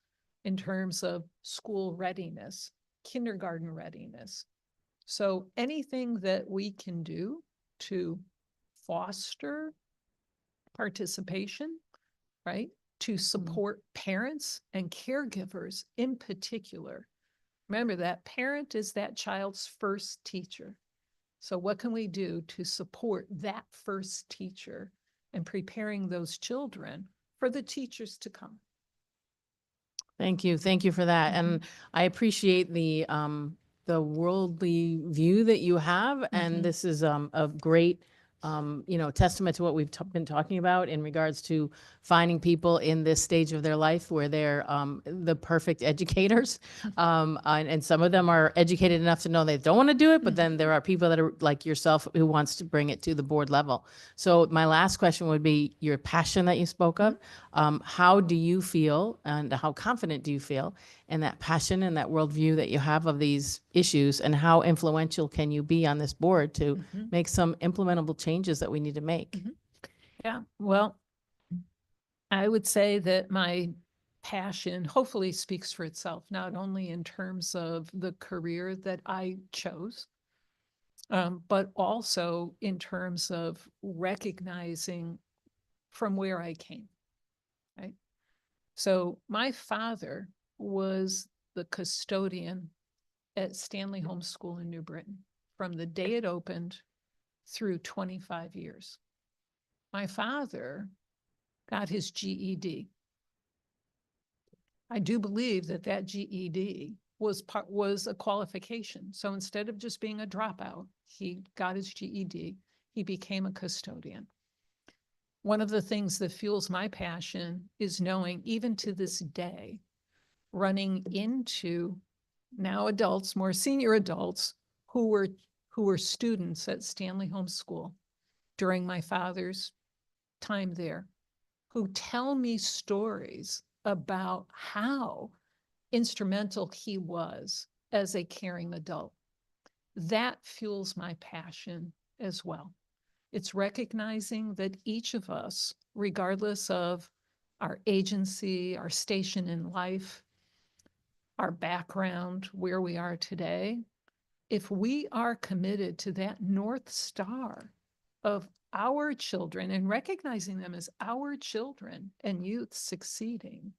[SPEAKER 12] in terms of school readiness, kindergarten readiness. So anything that we can do to foster participation, right, to support parents and caregivers in particular. Remember that parent is that child's first teacher. So what can we do to support that first teacher and preparing those children for the teachers to come?
[SPEAKER 9] Thank you. Thank you for that. And I appreciate the worldly view that you have. And this is a great, you know, testament to what we've been talking about in regards to finding people in this stage of their life where they're the perfect educators. And some of them are educated enough to know they don't want to do it, but then there are people that are like yourself who wants to bring it to the board level. So my last question would be your passion that you spoke of. How do you feel, and how confident do you feel in that passion and that worldview that you have of these issues, and how influential can you be on this board to make some implementable changes that we need to make?
[SPEAKER 12] Yeah, well, I would say that my passion hopefully speaks for itself, not only in terms of the career that I chose, but also in terms of recognizing from where I came, right? So my father was the custodian at Stanley Home School in New Britain from the day it opened through 25 years. My father got his GED. I do believe that that GED was a qualification. So instead of just being a dropout, he got his GED. He became a custodian. One of the things that fuels my passion is knowing, even to this day, running into now adults, more senior adults, who were students at Stanley Home School during my father's time there, who tell me stories about how instrumental he was as a caring adult. That fuels my passion as well. It's recognizing that each of us, regardless of our agency, our station in life, our background, where we are today, if we are committed to that North Star of our children and recognizing them as our children and youth succeeding,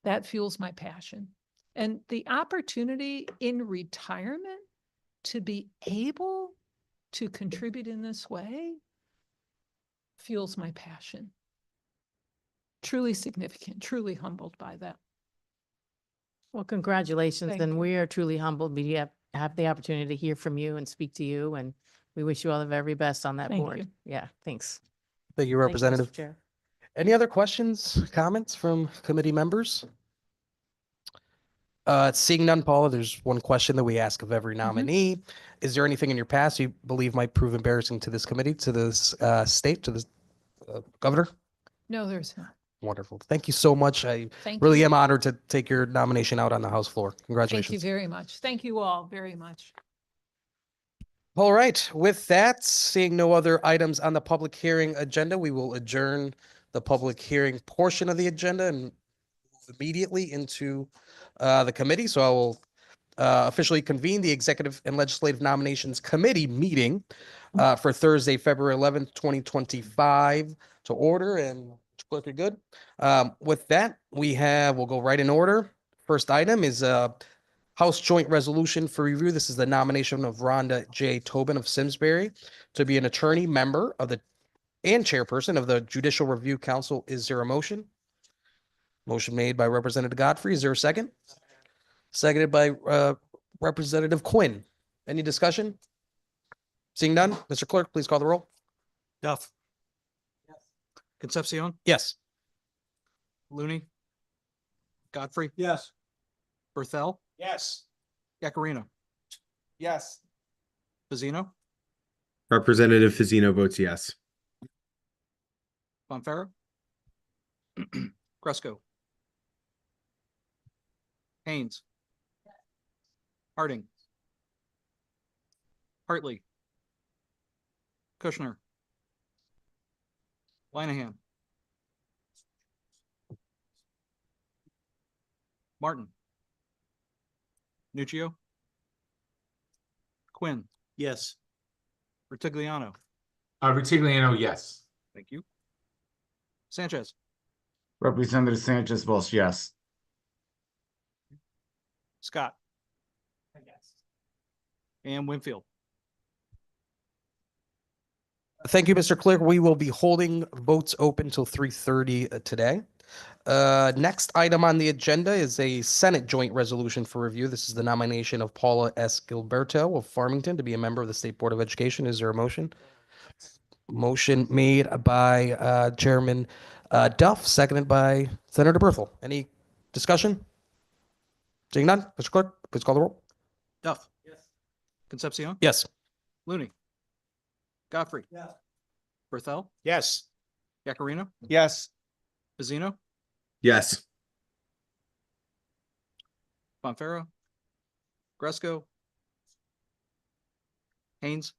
[SPEAKER 12] that fuels my passion. And the opportunity in retirement to be able to contribute in this way fuels my passion. Truly significant, truly humbled by that.
[SPEAKER 9] Well, congratulations,
[SPEAKER 12] Thank
[SPEAKER 9] and
[SPEAKER 12] you.
[SPEAKER 9] we are truly humbled. We have the opportunity to hear from you and speak to you, and we wish you all the very best on that
[SPEAKER 12] Thank
[SPEAKER 9] board.
[SPEAKER 12] you.
[SPEAKER 9] Yeah, thanks.
[SPEAKER 2] Thank you,
[SPEAKER 9] Thank Mr.
[SPEAKER 2] Representative.
[SPEAKER 9] Chair.
[SPEAKER 2] Any other questions, comments from committee members? Seeing none, Paula, there's one question that we ask of every nominee. Is there anything in your past you believe might prove embarrassing to this committee, to this state, to this governor?
[SPEAKER 12] No, there's not.
[SPEAKER 2] Wonderful. Thank you so much. I
[SPEAKER 12] Thank
[SPEAKER 2] really
[SPEAKER 12] you.
[SPEAKER 2] am honored to take your nomination out on the House floor.
[SPEAKER 12] Thank you
[SPEAKER 2] Congratulations.
[SPEAKER 12] very much. Thank you all very much.
[SPEAKER 2] All right. With that, seeing no other items on the public hearing agenda, we will adjourn the public hearing portion of the agenda and move immediately into the committee. So I will officially convene the Executive and Legislative Nominations Committee meeting for Thursday, February 11th, 2025 to order. And Clerk, you're good. With that, we'll go right in order. First item is House Joint Resolution for review. This is the nomination of Rhonda J. Tobin of Simsbury to be an attorney member of and chairperson of the Judicial Review Council. Is there a motion? Motion made by Representative Godfrey. Is there a second? Seconded by Representative Quinn. Any discussion? Seeing none, Mr. Clerk, please call the roll.
[SPEAKER 4] Duff. Concepcion,
[SPEAKER 2] Yes.
[SPEAKER 4] Looney, Godfrey,
[SPEAKER 13] Yes.
[SPEAKER 4] Berthel,
[SPEAKER 5] Yes.
[SPEAKER 4] Yakarino,
[SPEAKER 5] Yes.
[SPEAKER 4] Fazino,
[SPEAKER 14] Representative Fazino votes yes.
[SPEAKER 4] Bonferro, Cresco, Haynes, Harding, Hartley, Kushner, Linehan, Martin, Nuccio, Quinn,
[SPEAKER 7] Yes.
[SPEAKER 4] Rutigliano.
[SPEAKER 14] Rutigliano, yes.
[SPEAKER 4] Thank you. Sanchez,
[SPEAKER 14] Representative Sanchez votes yes.
[SPEAKER 4] Scott. And Winfield.
[SPEAKER 2] Thank you, Mr. Clerk. We will be holding votes open till 3:30 today. Next item on the agenda is a Senate joint resolution for review. This is the nomination of Paula S. Gilberto of Farmington to be a member of the State Board of Education. Is there a motion? Motion made by Chairman Duff, seconded by Senator Berthel. Any discussion? Seeing none, Mr. Clerk, please call the roll.
[SPEAKER 4] Duff. Yes. Concepcion.
[SPEAKER 2] Yes.
[SPEAKER 4] Looney. Godfrey.
[SPEAKER 13] Yes.
[SPEAKER 4] Berthel.
[SPEAKER 5] Yes.
[SPEAKER 4] Yakarino.
[SPEAKER 5] Yes.
[SPEAKER 4] Fazino.
[SPEAKER 14] Yes.
[SPEAKER 4] Bonferro. Gresco. Haynes.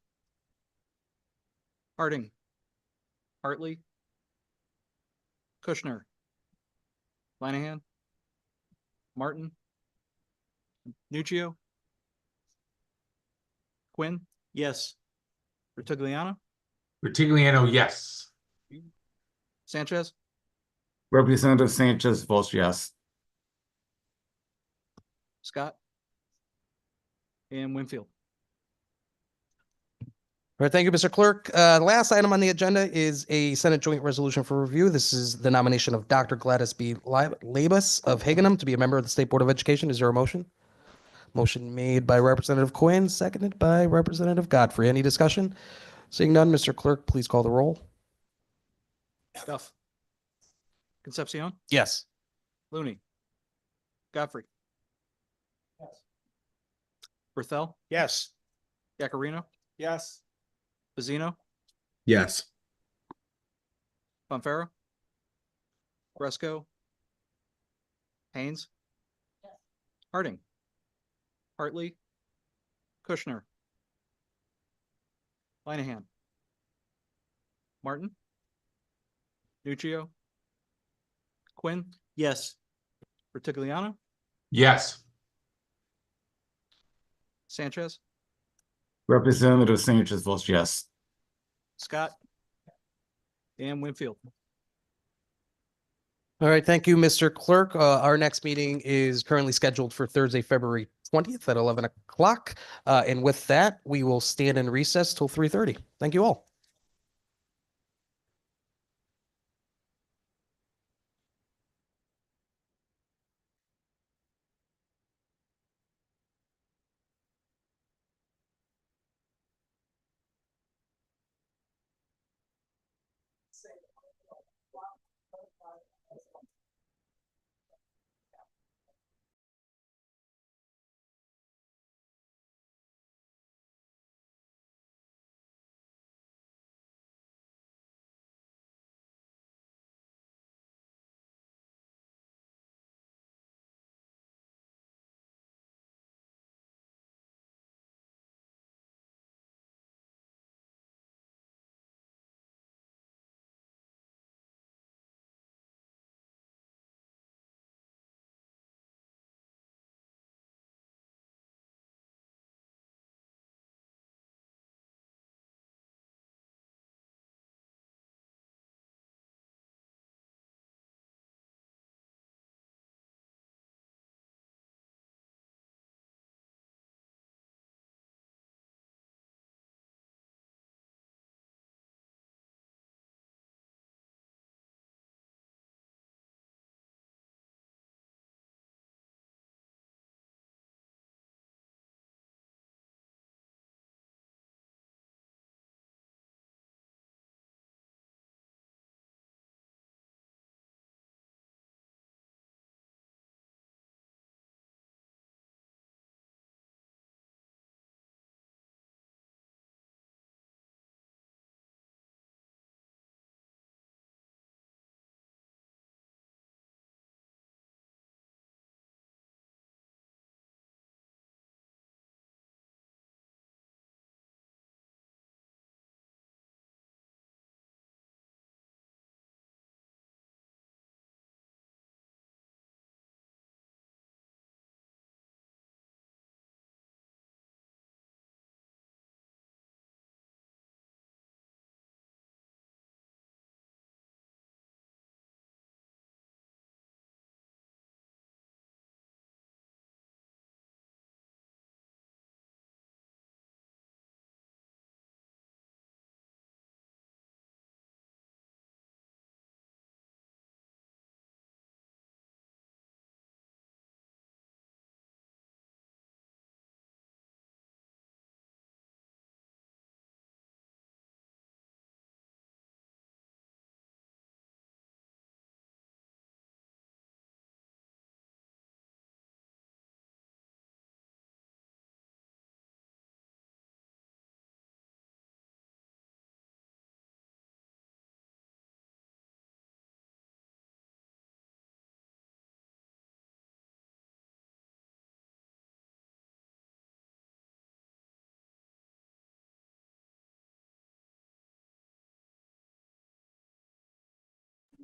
[SPEAKER 4] Harding. Hartley. Kushner. Linehan. Martin. Nuccio. Quinn.
[SPEAKER 7] Yes.
[SPEAKER 4] Rutigliano.
[SPEAKER 14] Rutigliano, yes.
[SPEAKER 4] Sanchez.
[SPEAKER 14] Representative Sanchez votes yes.
[SPEAKER 4] Scott. And Winfield.
[SPEAKER 2] All right, thank you, Mr. Clerk. The last item on the agenda is a Senate joint resolution for review. This is the nomination of Dr. Gladys B. Labus of Higganum to be a member of the State Board of Education. Is there a motion? Motion made by Representative Quinn, seconded by Representative Godfrey. Any discussion? Seeing none, Mr. Clerk, please call the roll.
[SPEAKER 4] Duff. Concepcion.
[SPEAKER 2] Yes.
[SPEAKER 4] Looney. Godfrey.
[SPEAKER 5] Yes.
[SPEAKER 4] Berthel.
[SPEAKER 5] Yes.
[SPEAKER 4] Yakarino.
[SPEAKER 5] Yes.
[SPEAKER 4] Fazino.
[SPEAKER 14] Yes.
[SPEAKER 4] Bonferro. Gresco. Haynes. Harding. Hartley. Kushner. Linehan. Martin. Nuccio. Quinn.
[SPEAKER 7] Yes.
[SPEAKER 4] Rutigliano.
[SPEAKER 14] Yes.
[SPEAKER 4] Sanchez.
[SPEAKER 14] Representative Sanchez votes yes.
[SPEAKER 4] Scott. And Winfield.
[SPEAKER 2] All right, thank you, Mr. Clerk. Our next meeting is currently scheduled for Thursday, February 20th at 11 o'clock. And with that, we will stand in recess till 3:30. Thank you all.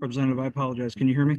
[SPEAKER 15] Representative, I apologize. Can you hear me?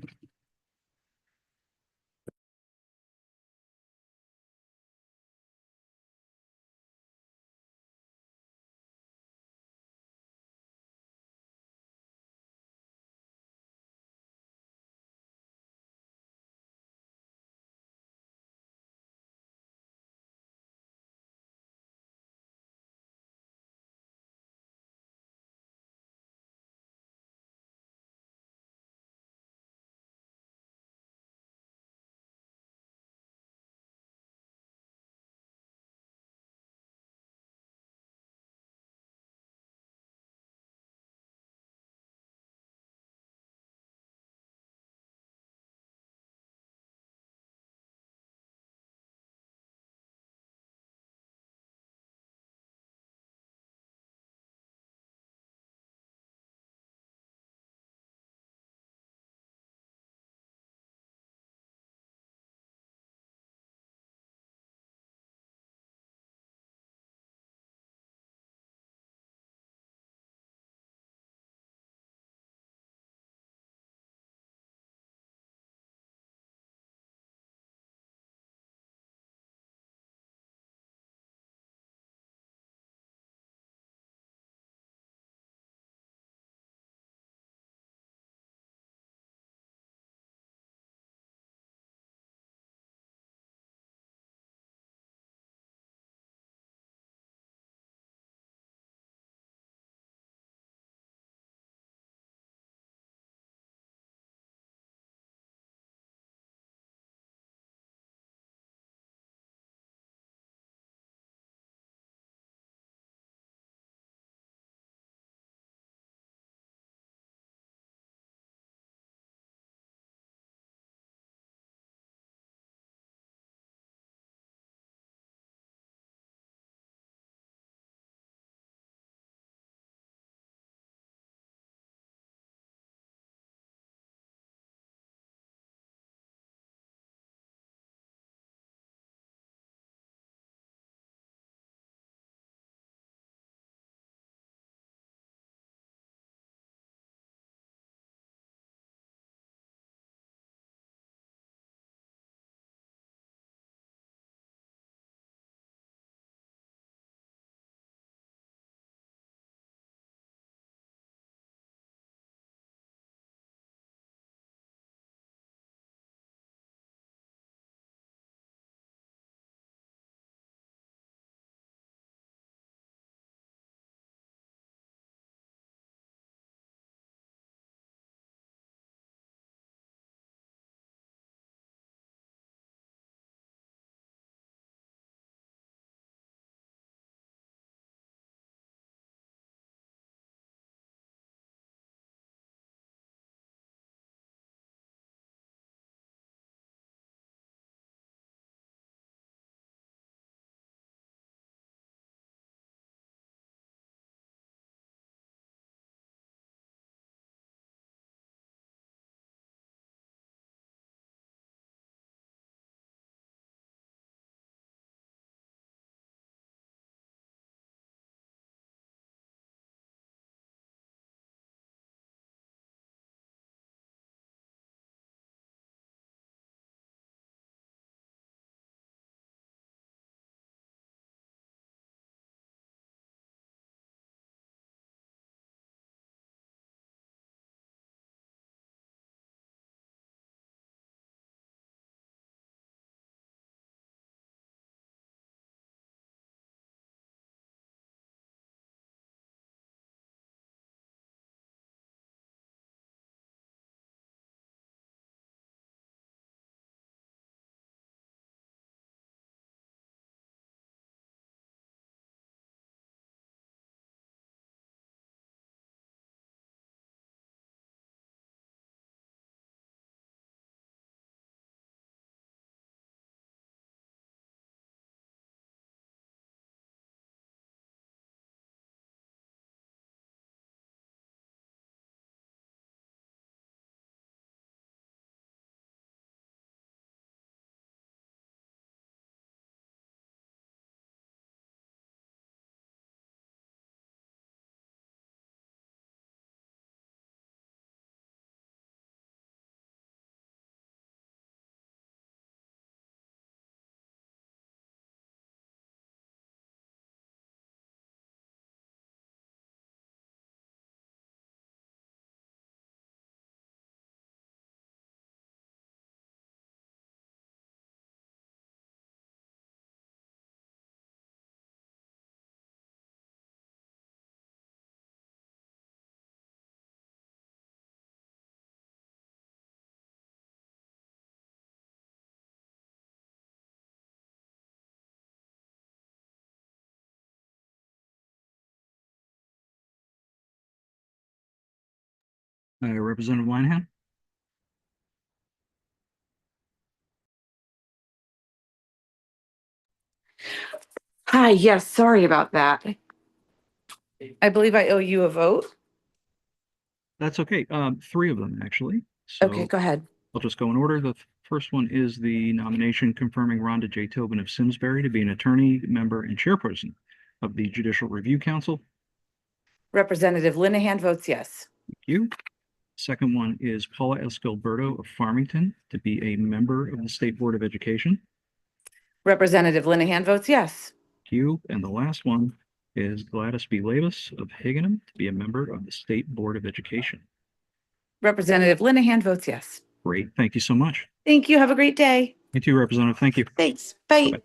[SPEAKER 1] Representative Weinand.
[SPEAKER 15] Hi, yes, sorry about that. I believe I owe you a vote.
[SPEAKER 1] That's okay. Three of them, actually.
[SPEAKER 15] Okay,
[SPEAKER 1] So
[SPEAKER 15] go ahead.
[SPEAKER 1] I'll just go in order. The first one is the nomination confirming Rhonda J. Tobin of Simsbury to be an attorney, member, and chairperson of the Judicial Review Council.
[SPEAKER 15] Representative Linehan votes yes.
[SPEAKER 1] Thank you. Second one is Paula Escalberto of Farmington to be a member of the State Board of Education.
[SPEAKER 15] Representative Linehan votes yes.
[SPEAKER 1] Thank you. And the last one is Gladys B. Lavis of Higginham to be a member of the State Board of Education.
[SPEAKER 15] Representative Linehan votes yes.
[SPEAKER 1] Great. Thank you so much.
[SPEAKER 15] Thank you. Have a great day.
[SPEAKER 1] You too, Representative. Thank you.
[SPEAKER 15] Thanks. Bye.
[SPEAKER 1] Bye-bye.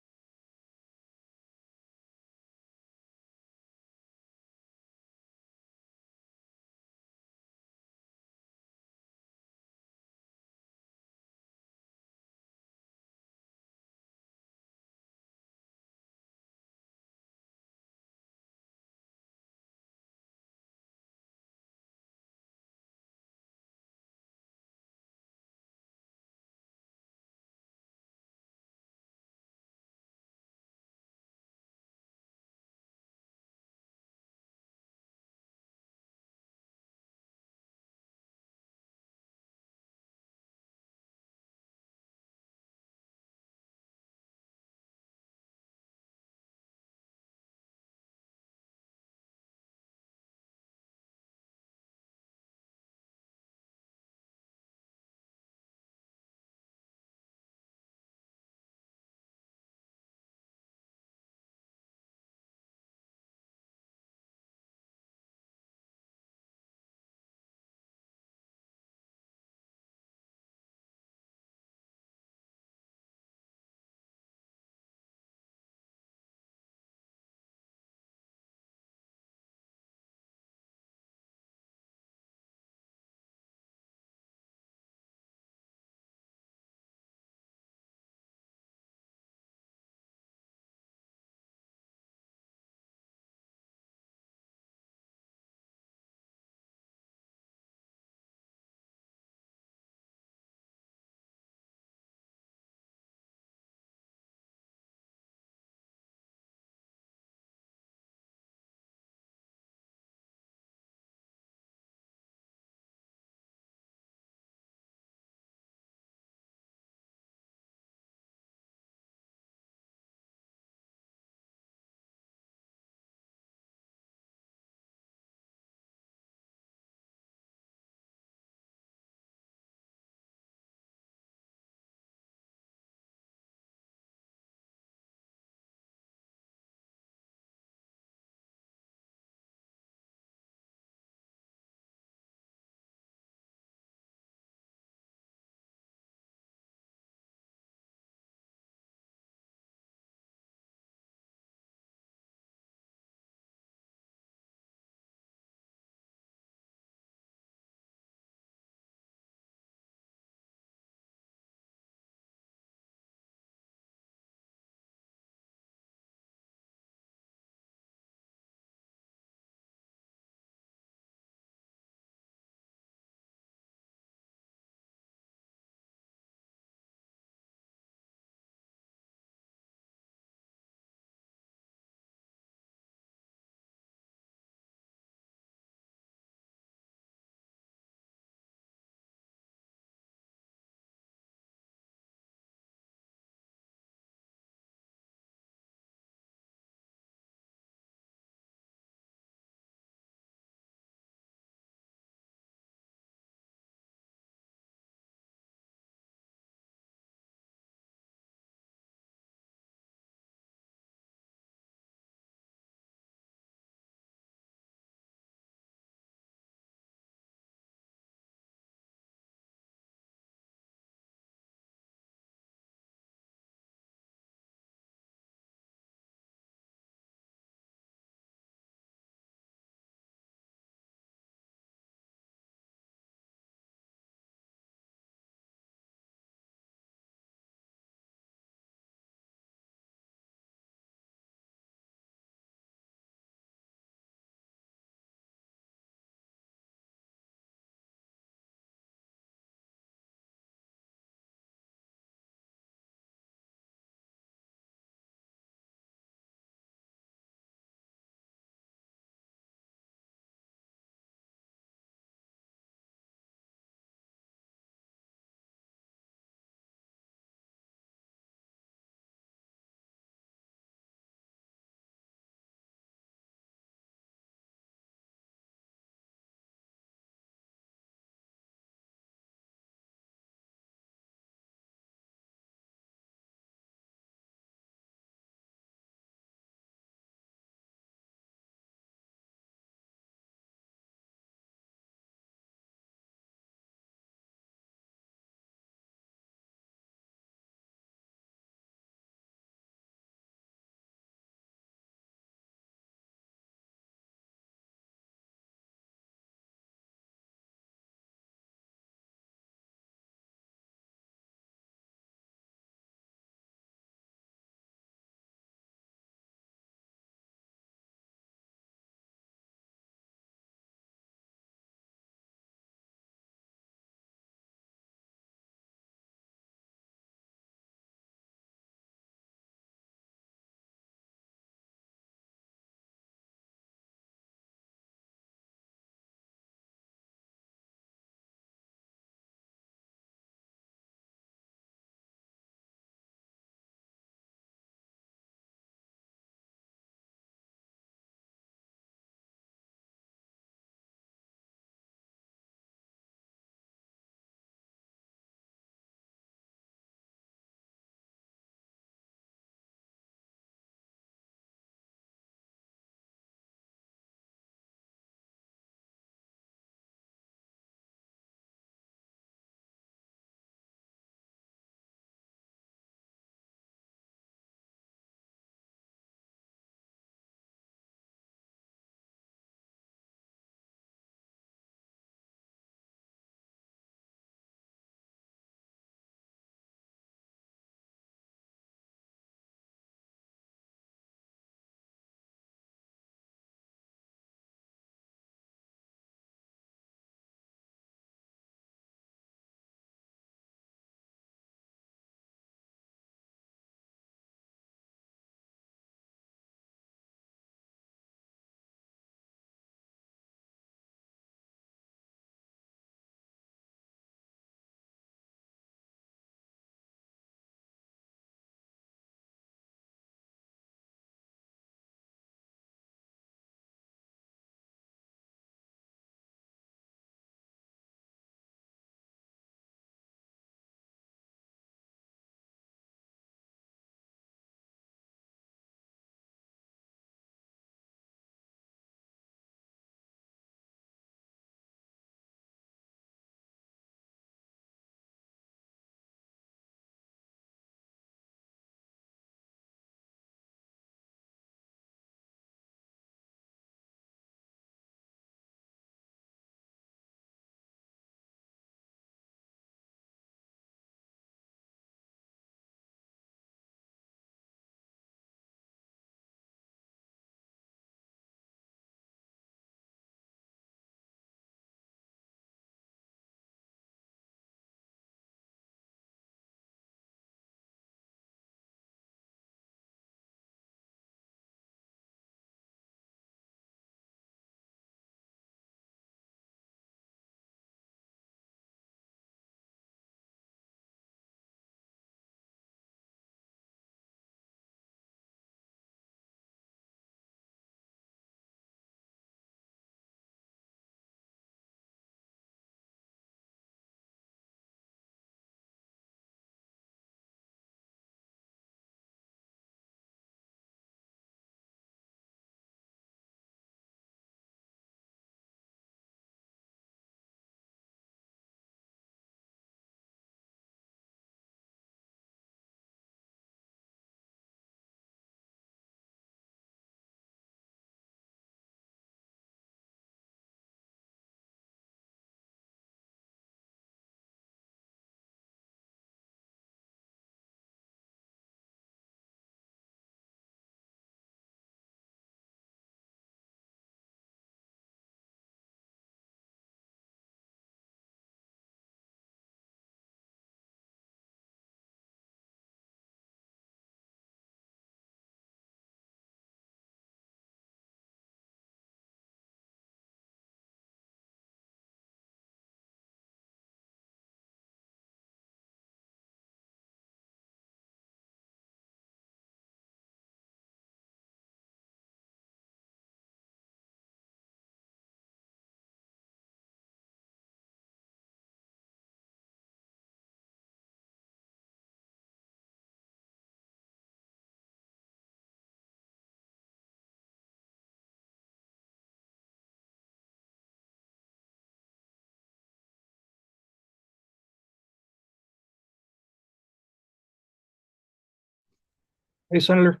[SPEAKER 1] Hey, Senator.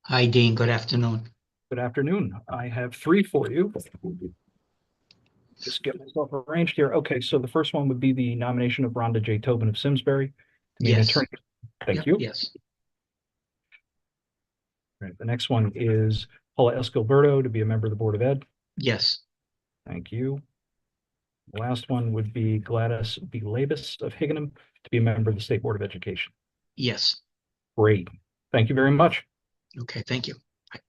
[SPEAKER 16] Hi, Dean. Good afternoon.
[SPEAKER 1] Good afternoon. I have three for you. Just get myself arranged here. Okay, so the first one would be the nomination of Rhonda J. Tobin of Simsbury to be an
[SPEAKER 16] Yes.
[SPEAKER 1] attorney. Thank
[SPEAKER 16] Yep,
[SPEAKER 1] you.
[SPEAKER 16] Yes.
[SPEAKER 1] Right, the next one is Paula Escoberto to be a member of the Board of Ed.
[SPEAKER 16] Yes.
[SPEAKER 1] Thank you. The last one would be Gladys B. Labus of Higganum to be a member of the State Board of Education.
[SPEAKER 16] Yes.
[SPEAKER 1] Great. Thank you very much.
[SPEAKER 16] Okay, thank you.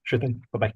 [SPEAKER 1] Sure thing. Bye-bye.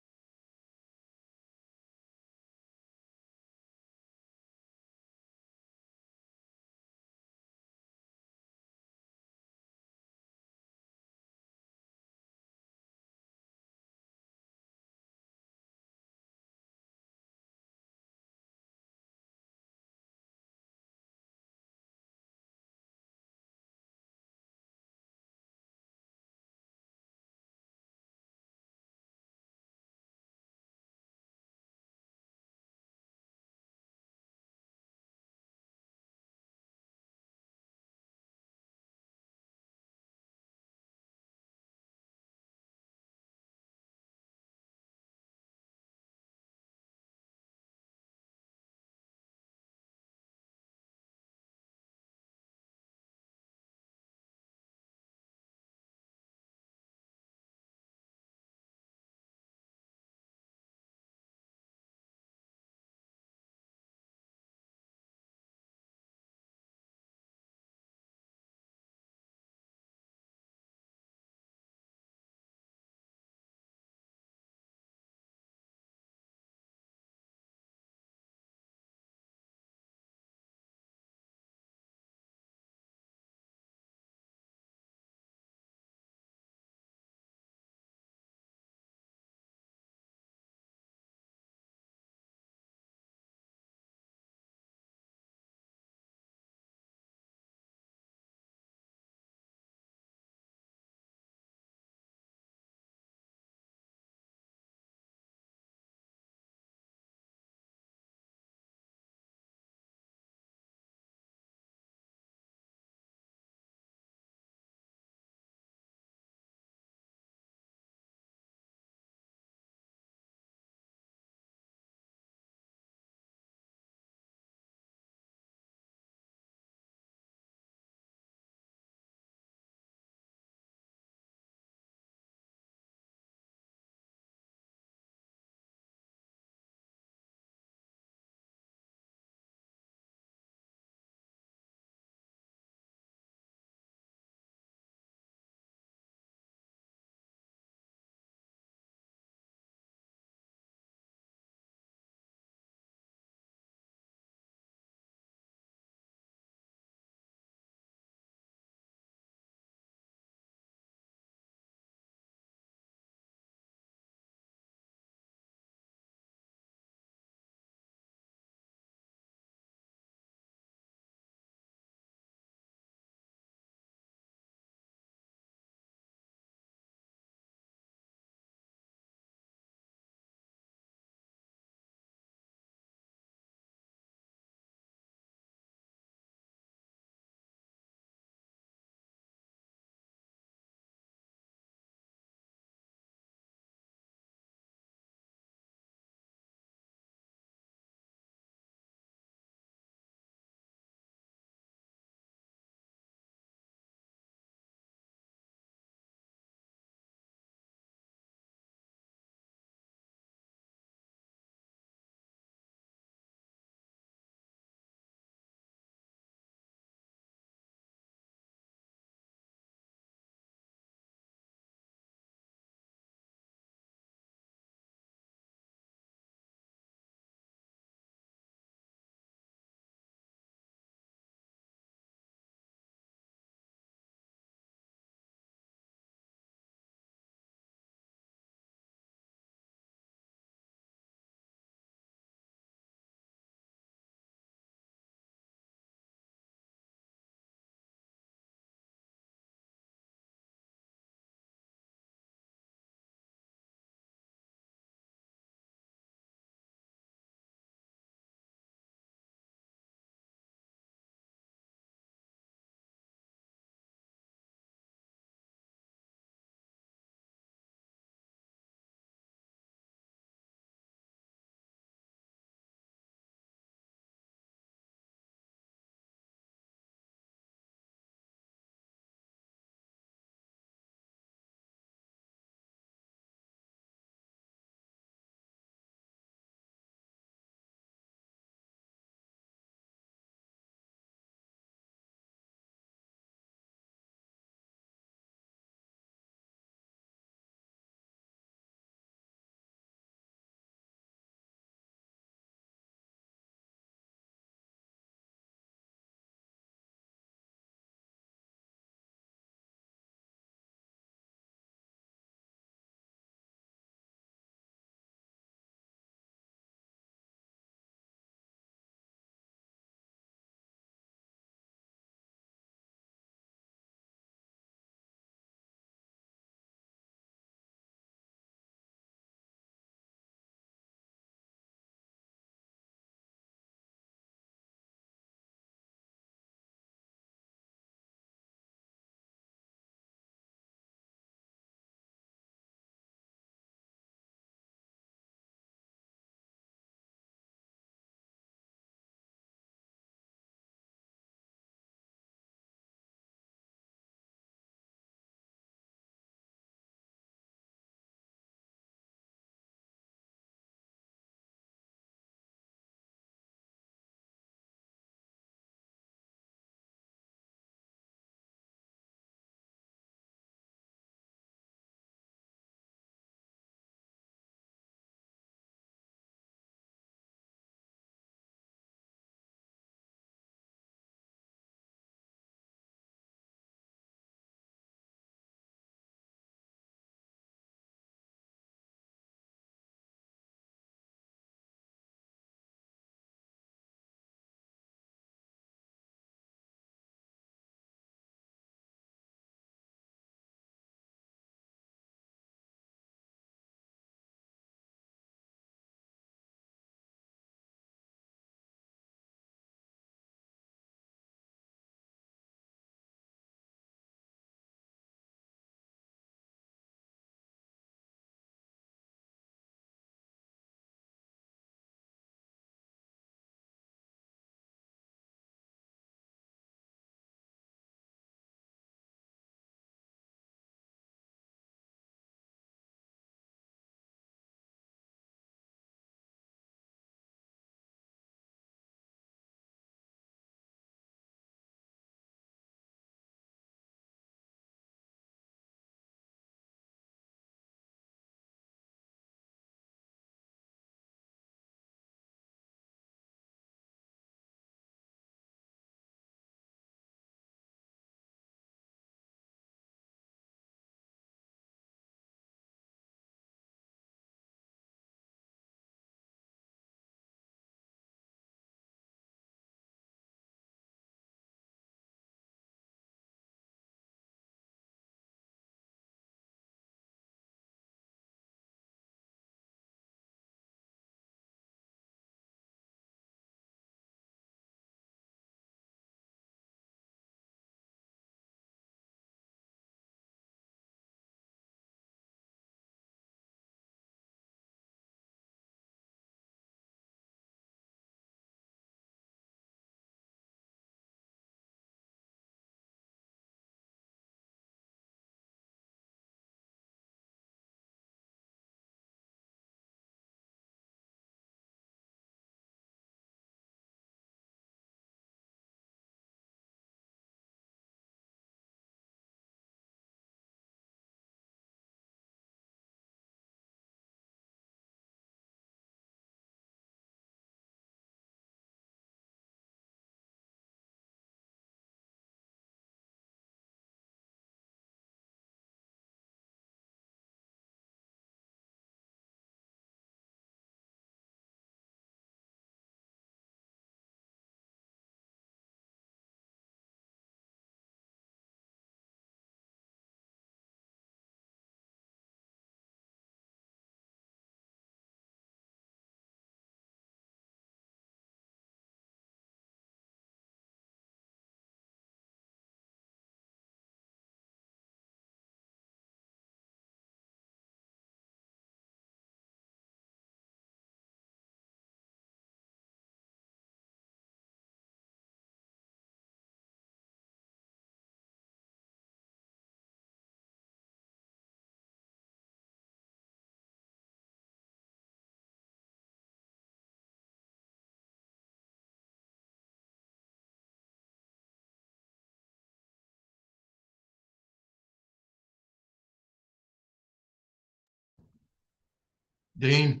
[SPEAKER 14] Dean.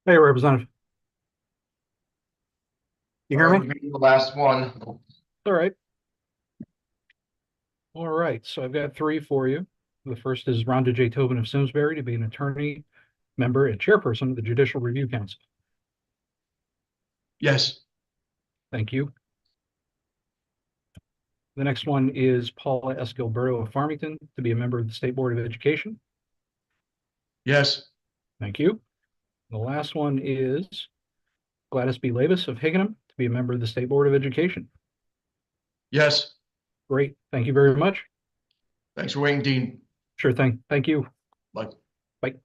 [SPEAKER 1] Hey, Representative. You hear me?
[SPEAKER 14] The last one.
[SPEAKER 1] All right. All right, so I've got three for you. The first is Rhonda J. Tobin of Simsbury to be an attorney, member, and chairperson of the Judicial Review Council.
[SPEAKER 14] Yes.
[SPEAKER 1] Thank you. The next one is Paula S. Gilberto of Farmington to be a member of the State Board of Education.
[SPEAKER 14] Yes.
[SPEAKER 1] Thank you. The last one is Gladys B. Labus of Higginham to be a member of the State Board of Education.
[SPEAKER 14] Yes.
[SPEAKER 1] Great. Thank you very much.
[SPEAKER 14] Thanks for waiting, Dean.
[SPEAKER 1] Sure thing. Thank you.
[SPEAKER 14] Bye.
[SPEAKER 1] Bye.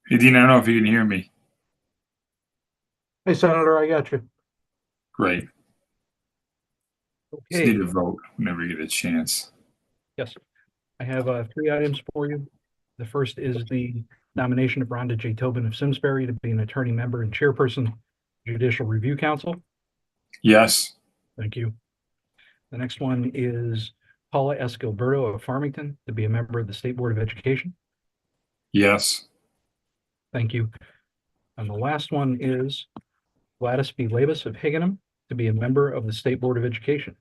[SPEAKER 17] Hey, Dean, I don't know if you can hear me.
[SPEAKER 1] Hey, Senator, I got you.
[SPEAKER 17] Great. Just
[SPEAKER 1] Okay.
[SPEAKER 17] need to vote whenever you get a chance.
[SPEAKER 1] Yes. I have three items for you. The first is the nomination of Rhonda J. Tobin of Simsbury to be an attorney, member, and chairperson, Judicial Review Council.
[SPEAKER 17] Yes.
[SPEAKER 1] Thank you. The next one is Paula S. Gilberto of Farmington to be a member of the State Board of Education.
[SPEAKER 17] Yes.
[SPEAKER 1] Thank you. And the last one is Gladys B. Labus of Higginham to be a member of the State Board of Education.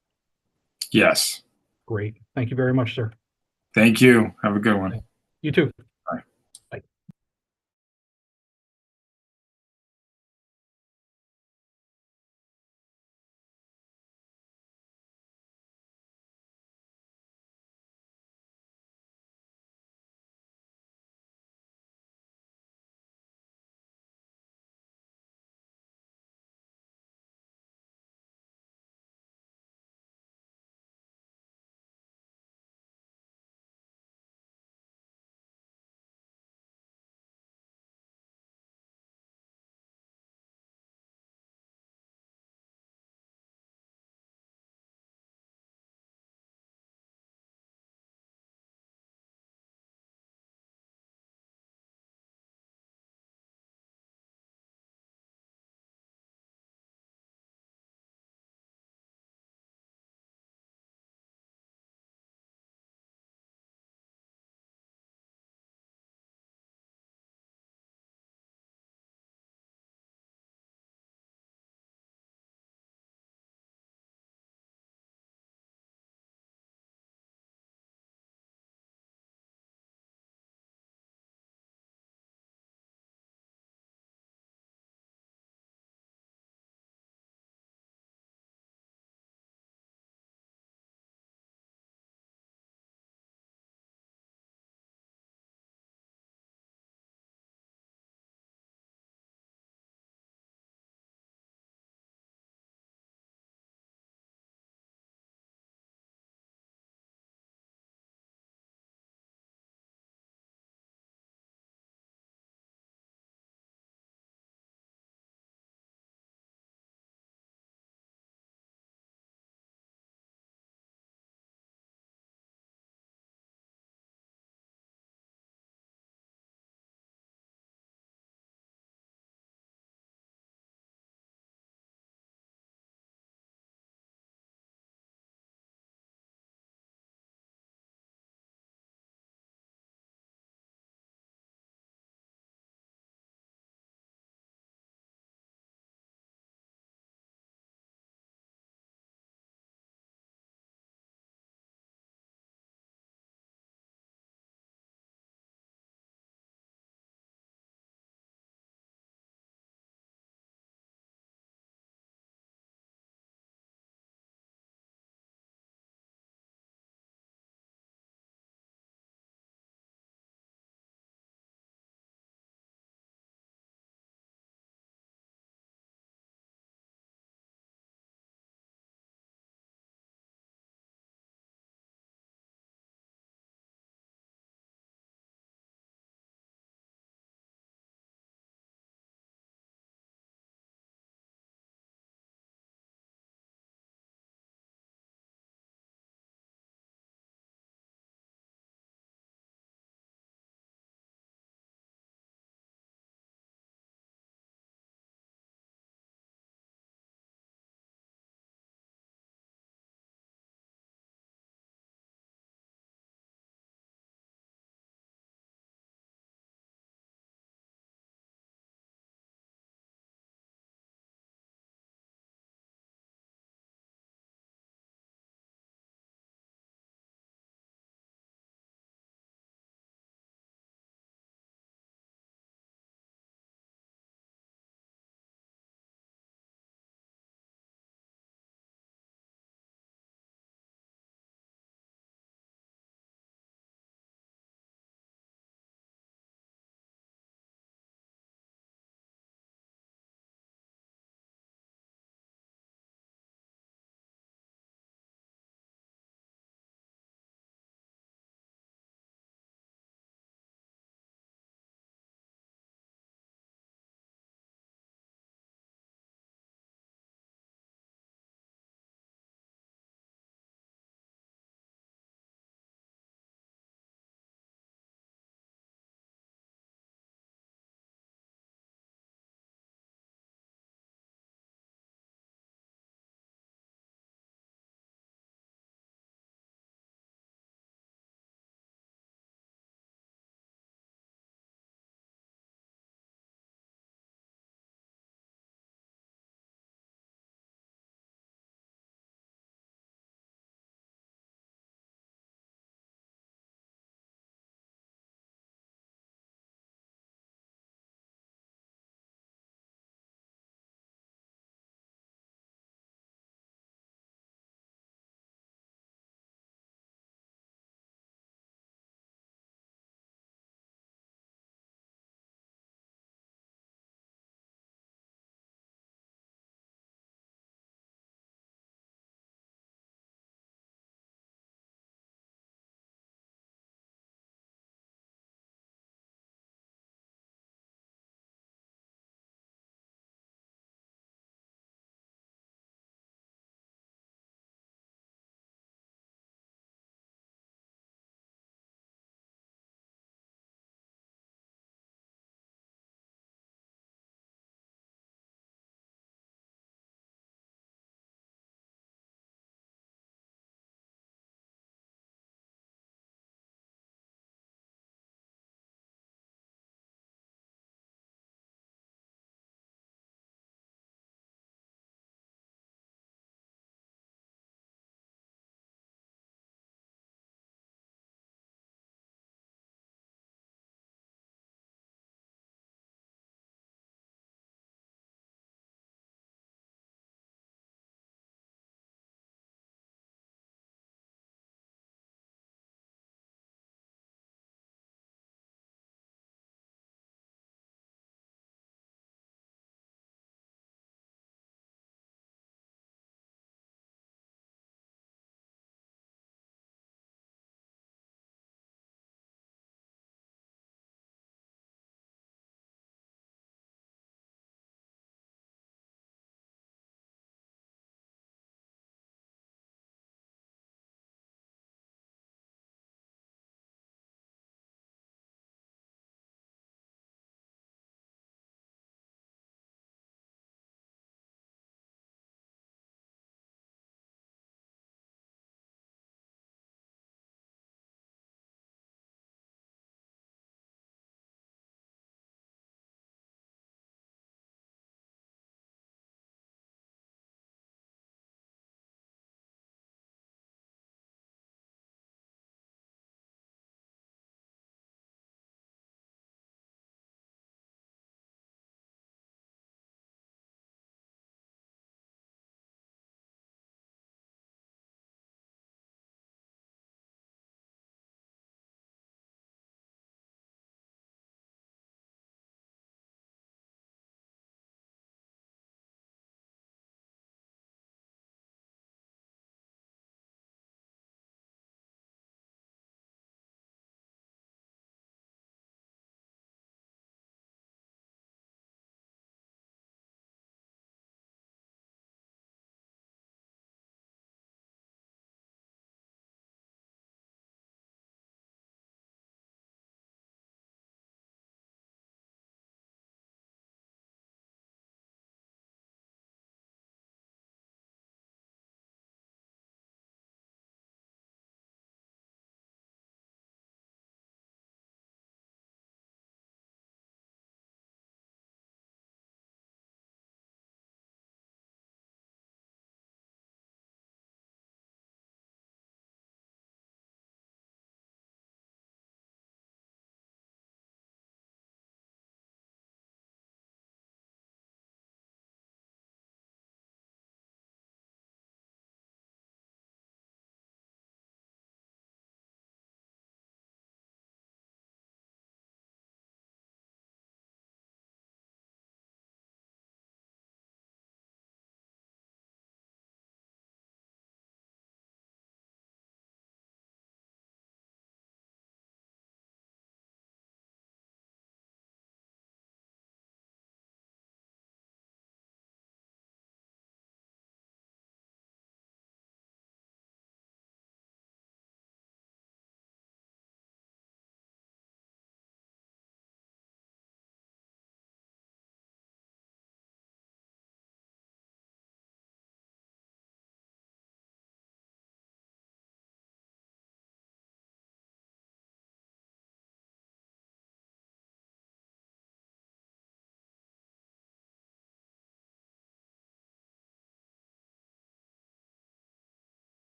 [SPEAKER 17] Yes.
[SPEAKER 1] Great. Thank you very much, sir.
[SPEAKER 17] Thank you. Have a good one.
[SPEAKER 1] You too.